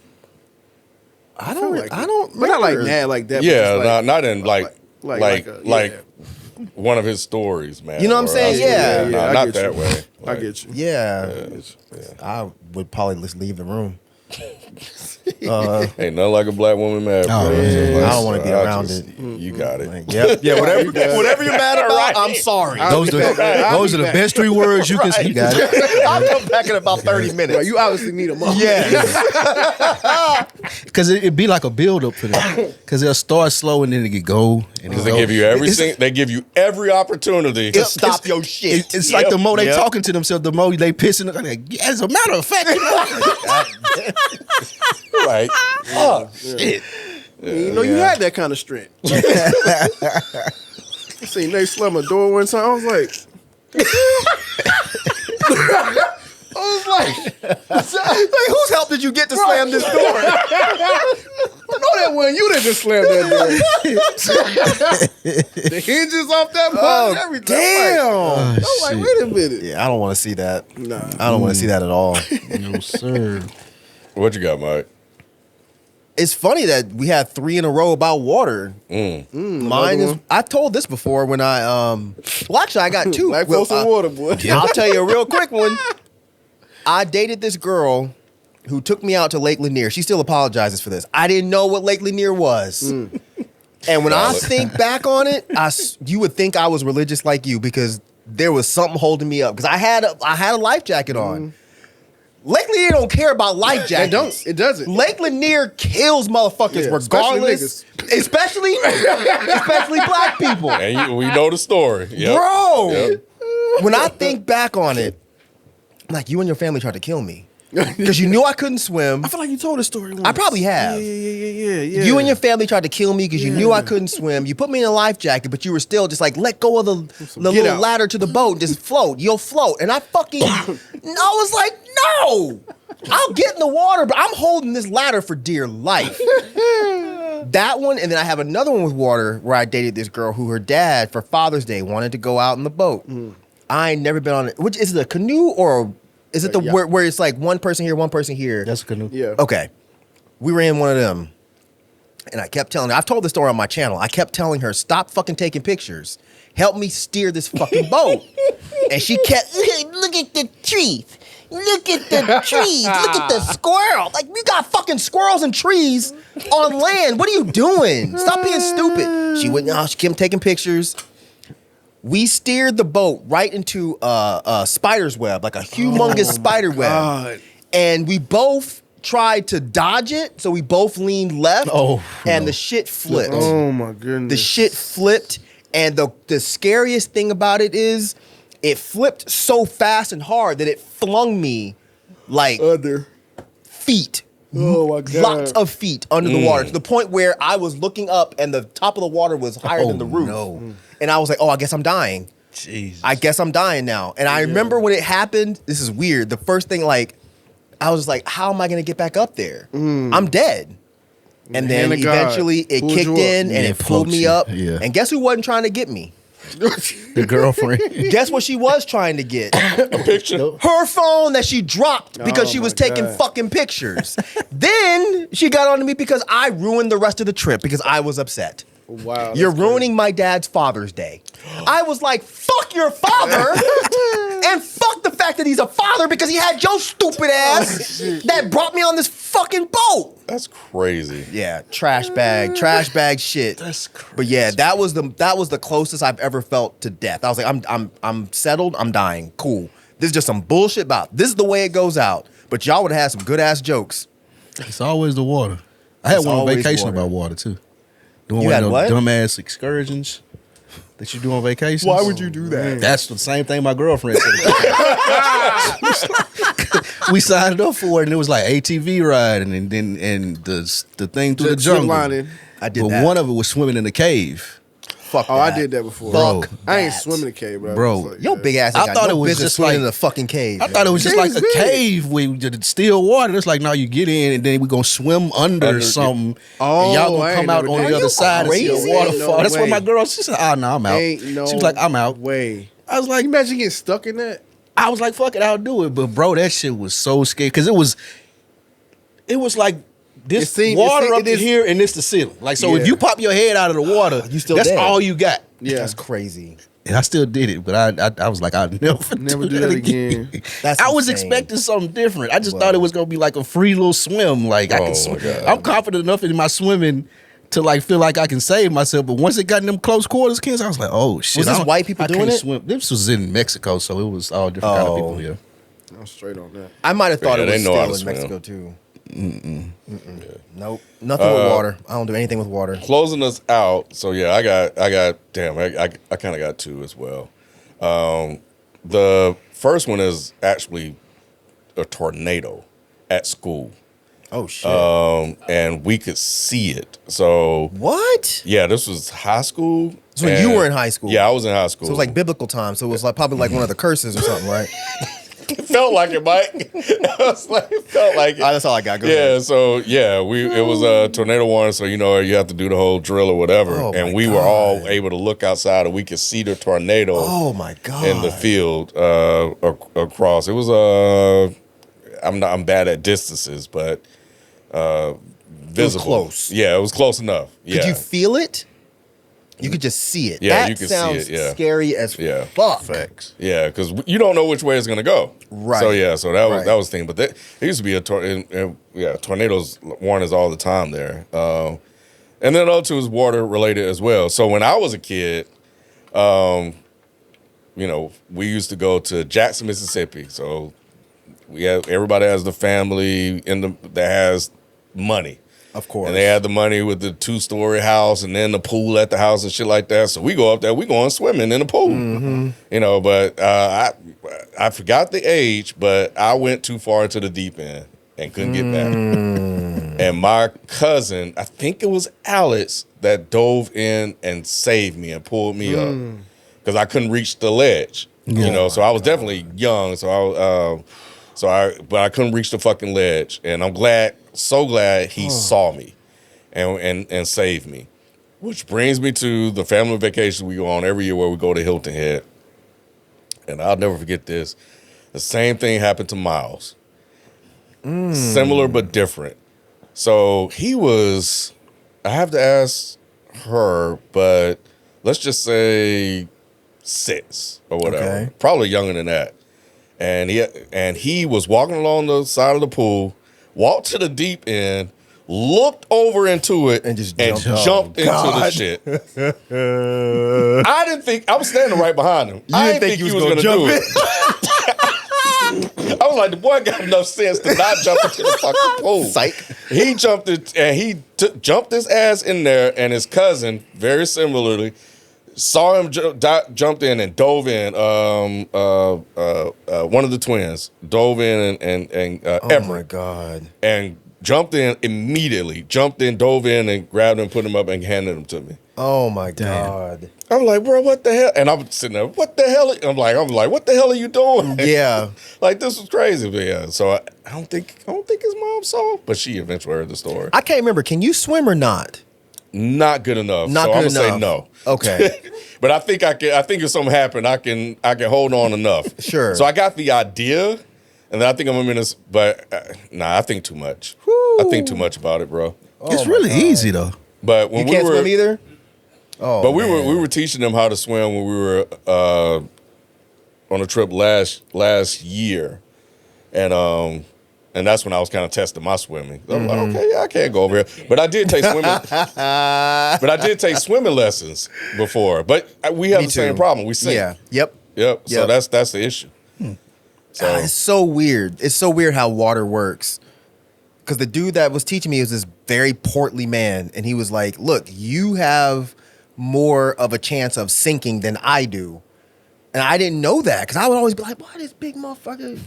I don't. like I it. don't. But not like remember. mad like that. Yeah, but just like, not in like yeah. one of his stories, man. You know what I'm Or saying? us- Yeah. Yeah, no, I not get that you. way. I get you. Yeah. I would probably just leave the room. Ain't nothing like a black woman mad. Oh, bro. yeah. I don't wanna be around it. You got it. Like, yep. Yeah. Whatever you're mad about, Right. I'm sorry. Those are the best 3 words you can say. You got it. I'll come back in about 30 minutes. Right, you obviously need a mom. Yeah. Because it'd be like a build up for them. Because they'll start slow and then it could go. And Because they give you everything. They give you every opportunity. To stop your shit. It's like the more they Yep. talking to themselves, the more they pissing. Like, yeah, as a matter of fact, you know. Right. Oh, Shit. You know, you had that kind of strength. See, they slammed a door one time. I was like, Like, whose help did you get to slam this door? I know that one. You didn't just slam that door. The hinges off that button, everything. Damn. I'm like, wait a minute. Yeah, I don't want to see that. Nah. I don't want to see that at all. No, sir. what you got, Mike? It's funny that we had 3 in a row about water. Mine is. one. I told this before when I Well, actually, I got 2. Like Well, some water, boy. I'll tell you a real quick one. I dated this girl who took me out to Lake Lanier. She still apologizes for this. I didn't know what Lake Lanier was. And when I think back on it, you would think I was religious like you because there was something holding me up. Because I had a life jacket on. Lake Lanier don't care about life jackets. It don't. It doesn't. Lake Lanier kills motherfuckers Yeah, regardless. Especially black people. And we know the story. Yep. Bro, Yep. when I think back on it, like you and your family tried to kill me. Because you knew I couldn't swim. I feel like you told this story once. I probably have. Yeah. You and your family tried to kill me because you knew I couldn't swim. You put me in a life jacket, but you were still just like, let go of the little out. ladder to the boat and just float. You'll float. And I was like, no, I'll get in the water, but I'm holding this ladder for dear life. That one, and then I have another one with water where I dated this girl who her dad, for Father's Day, wanted to go out in the boat. I ain't never been on it. Which is it, a canoe or is it the Yeah. where it's like one person here, one person here? That's a canoe. Yeah. Okay. We were in one of them. And I kept telling her, I've told this story on my channel. I kept telling her, stop fucking taking pictures. Help me steer this fucking boat. And she kept, look at the trees. Look at the trees. Look at the squirrel. Like, we got fucking squirrels and trees on land. What are you doing? Stop being stupid. She went, she kept taking pictures. We steered the boat right into a spider's web, like a humongous spider web. God. And we both tried to dodge it, so we both leaned left, and the shit flipped. Oh my goodness. The shit flipped, and the scariest thing about it is it flipped so fast and hard that it flung me like Other. feet. Oh my God. Lots of feet under the water to the point where I was looking up and the top of the water was higher than the roof. No. And I was like, oh, I guess I'm dying. Jesus. I guess I'm dying now. And I remember when it happened, this is weird. The first thing, like, I was like, how am I going to get back up there? I'm dead. And then hand of God eventually it pulled kicked you up. in and Yeah, it pulled floats me you. up. Yeah. And guess who wasn't trying to get me? The girlfriend. Guess what she was trying to get? A picture. Her phone that she dropped because Oh she was my taking God. fucking pictures. Then she got on to me because I ruined the rest of the trip because I was upset. Wow. You're ruining my dad's Father's Day. I was like, fuck your father and fuck the fact fact that he's a father because he had your stupid ass that brought me on this fucking boat. That's crazy. Yeah, trash bag shit. That's crazy. But yeah, that was the closest I've ever felt to death. I was like, I'm settled. I'm dying. Cool. This is just some bullshit about. This is the way it goes out. But y'all would have had some good ass jokes. It's always the water. I had It's one on always vacation water. about water too. Doing You one had of what? those dumbass excursions that you do on vacation. Why would you do that? That's the same thing my girlfriend said. We signed up for it, and it was like ATV ride, and the thing through the Zip jungle. lining. I did But that. one of it was swimming in a cave. Fuck. Oh, that. I did that before. Bro. I ain't that. swimming in the cave, bro. Bro, It's like, Yo, yeah. big ass. I ain't got thought no it was business just swimming like- in the fucking cave. I thought it was just Cave's like a big. cave with the still water. It's like, now you get in and then we gonna swim under something. Oh, and y'all I gonna ain't come out never on did the that. other You side and see crazy? a waterfall. No That's what way. my girl, she said, oh, no, I'm out. Ain't no she was like, I'm out. way. I was like, Imagine getting stuck in that. I was like, fuck it, I'll do it. But bro, that shit was so scary because it was like this water up to here and this the ceiling. Like, so if Yeah. you pop your head out of the water, You still that's dead. all you got. Yeah. That's crazy. And I still did it, but I was like, I'll never do that again. That's I was insane. expecting something different. I just thought it was gonna be like a free little swim. Like I Oh, can my swim. God. I'm confident enough in my swimming to like feel like I can save myself. But once it got in them close quarters, kids, I was like, oh shit. Was this I don't- white people I doing can't it? Swim. This was in Mexico, so it was all different kind of people here. I'm straight on that. I might have thought Yeah, it was they know how still to in swim. Mexico too. Nope. Nothing with water. I don't do anything with water. Closing us out. So yeah, I got. Damn, I kind of got two as well. The first one is actually a tornado at school, Oh shit. and we could see it. So What? yeah, this was high school. So when you were in high school? Yeah, I was in high school. So it was like biblical time. So it was like probably like one of the curses or something, right? It felt like it, Mike. It felt like it. That's all I got. Go Yeah, ahead. so yeah, it was a tornado warning, so you have to do the whole drill or whatever. Oh, and my we were all able to look outside and we could see the tornado Oh my god. in the field across. It was I'm bad at distances, but visible. close. Yeah, it was close enough. Yeah. Could you feel it? You could just see it. Yeah, that you could see sounds it, yeah. scary as Yeah. fuck. Facts. Yeah, because you don't know which way it's gonna go. Right. So yeah, so that was Right. that was the thing. But there used to be tornadoes warnings all the time there. And then other two is water related as well. So when I was a kid, we used to go to Jackson, Mississippi. So everybody has the family that has money. Of course. And they had the money with the 2-story house and then the pool at the house and shit like that. So we go up there, we going swimming in the pool. Mm-hmm. But I forgot the age, but I went too far into the deep end and couldn't get back. And my cousin, I think it was Alex, that dove in and saved me and pulled me up because I couldn't reach the ledge. So I was definitely young. But I couldn't reach the fucking ledge, and I'm so glad he saw me, and saved me. Which brings me to the family vacation we go on every year, where we go to Hilton Head, and I'll never forget this. The same thing happened to Miles, similar but different. So he was, I have to ask her, but let's just say 6 or whatever, Okay. probably younger than that. And he was walking along the side of the pool, walked to the deep end, looked over into it, And just jumped into the shit. I didn't think, I was standing right behind him. I didn't think he was gonna do it. I was like, the boy got enough sense to not jump into the fucking pool. Psych. He jumped it, and he jumped his ass in there, and his cousin, very similarly, saw him jumped in and dove in. One of the twins dove in and Oh Everett, my god. and jumped in immediately. Jumped in, dove in, and grabbed him, put him up, and handed him to me. Oh my god. I'm like, bro, what the hell? And I'm sitting there, what the hell? I'm like, what the hell are you doing? Yeah. Like, this was crazy. But yeah, so I don't think his mom saw, but she eventually heard the story. I can't remember. Can you swim or not? Not good enough. Not so good I'm gonna enough. say no. Okay. But I think if something happened, I can hold on enough. Sure. So I got the idea, and then I think I'm in this, but I think too much. I think too much about it, bro. It's really easy though. But when You can't swim either? Oh. but we man. were teaching them how to swim when we were on a trip last year, and that's when I was kind of testing my swimming. I'm like, okay, yeah, I can't go over here, but I did take swimming. But I did take swimming lessons before. But we have Me the same too. problem. We sink. Yeah. Yep. Yep. So Yep. that's the issue. So It's so weird. It's so weird how water works. Because the dude that was teaching me was this very portly man, and he was like, "Look, you have more of a chance of sinking than I do." And I didn't know that because I would always be like, "Why this big motherfucker?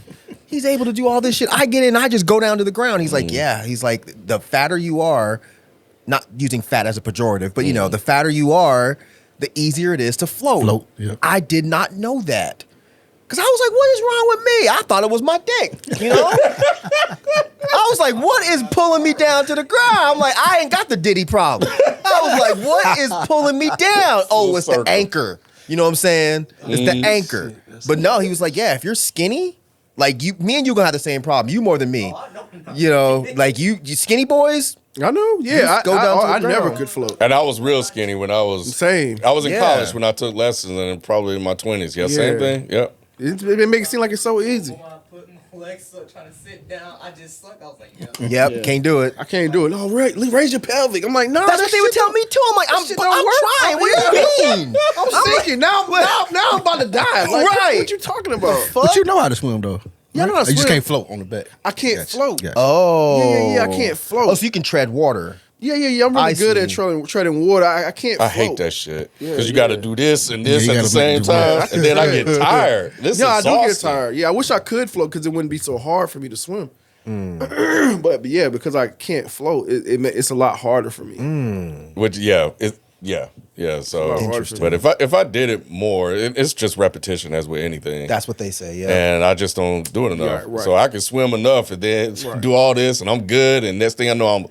He's able to do all this shit. I get in, I just go down to the ground." He's like, "Yeah." He's like, "The fatter you are, not using fat as a pejorative, but you know, the fatter you are, the easier it is to float." Float, yeah. I did not know that. Cause I was like, what is wrong with me? I thought it was my dick, you know? I was like, what is pulling me down to the ground? I'm like, I ain't got the Diddy problem. I was like, what is pulling me down? Oh, it's the anchor. You know what I'm saying? It's the anchor. But no, he was like, yeah, if you're skinny, like me and you gonna have the same problem. You more than me. You know, like you skinny boys. I know. Yeah, Just go down to the I never ground. could float. and I was real skinny when I was Same. I was in Yeah. college when I took lessons, and probably in my 20s. Yeah, same Yeah. thing. Yep. It makes it seem like it's so easy. When I put my legs up trying to sit down, I just sucked. I was like, Yep, can't do it. I can't do it. No, raise your pelvic. I'm like, no, That's what they would tell me too. I'm like, I'm shit but don't I'm work. trying. What do you mean? I'm sinking. Now I'm about to die. Like, Right. What you talking about? But you know how to swim though. Yeah, I know how to You just swim. can't float on the back. I can't Gotcha. float. Gotcha. Oh. Yeah. I can't float. Oh, so you can tread water. Yeah. I'm really I good see. at treading water. I can't I float. hate that shit Yeah, because you got to do this and this Yeah, you at the gotta same do that. time, and then I get tired. This Yeah, I is do get exhausting. tired. Yeah, I wish I could float because it wouldn't be so hard for me to swim. but yeah, because I can't float, it's a lot harder for me. Which yeah. So, Interesting. but if I did it more, it's just repetition as with anything. That's what they say, yeah. and I just don't do it enough. Right. So I can swim enough and then do all this, and I'm good. And next thing I know, I'm.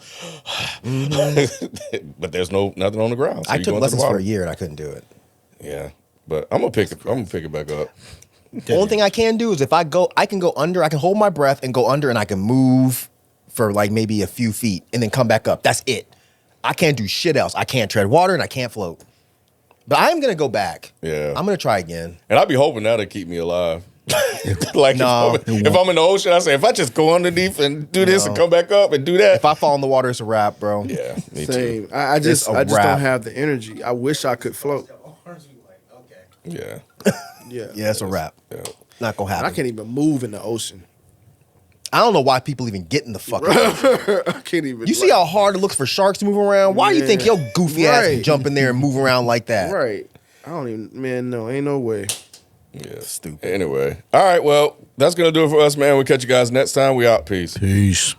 But there's nothing on the ground. So I you took go into the lessons for water. a year and I couldn't do it. Yeah, but I'm gonna pick it back up. The only thing I can do is if I can go under, I can hold my breath and go under and I can move for like maybe a few feet and then come back up. That's it. I can't do shit else. I can't tread water and I can't float. But I am going to go back. Yeah. I'm going to try again. And I'd be hoping that'll keep me alive. Like No. if I'm in the ocean, I say if I just go underneath and do this and come back up and do that. If I fall in the water, it's a wrap, bro. Yeah, me too. Same. I just It's a don't wrap. have the energy. I wish I could float. arms be like, okay. Yeah. Yeah. Yeah, it's a wrap. Yeah. Not going to And happen. I can't even move in the ocean. I don't know why people even get in the fucking I can't even. You see how hard it looks for sharks to move around? Why do you think Yeah. your goofy ass can Right. jump in there and move around like that? Right. I don't even. Man, no, ain't no way. Yeah. Stupid. Anyway. All right, well, that's gonna do it for us, man. We'll catch you guys next time. We out. Peace. Peace.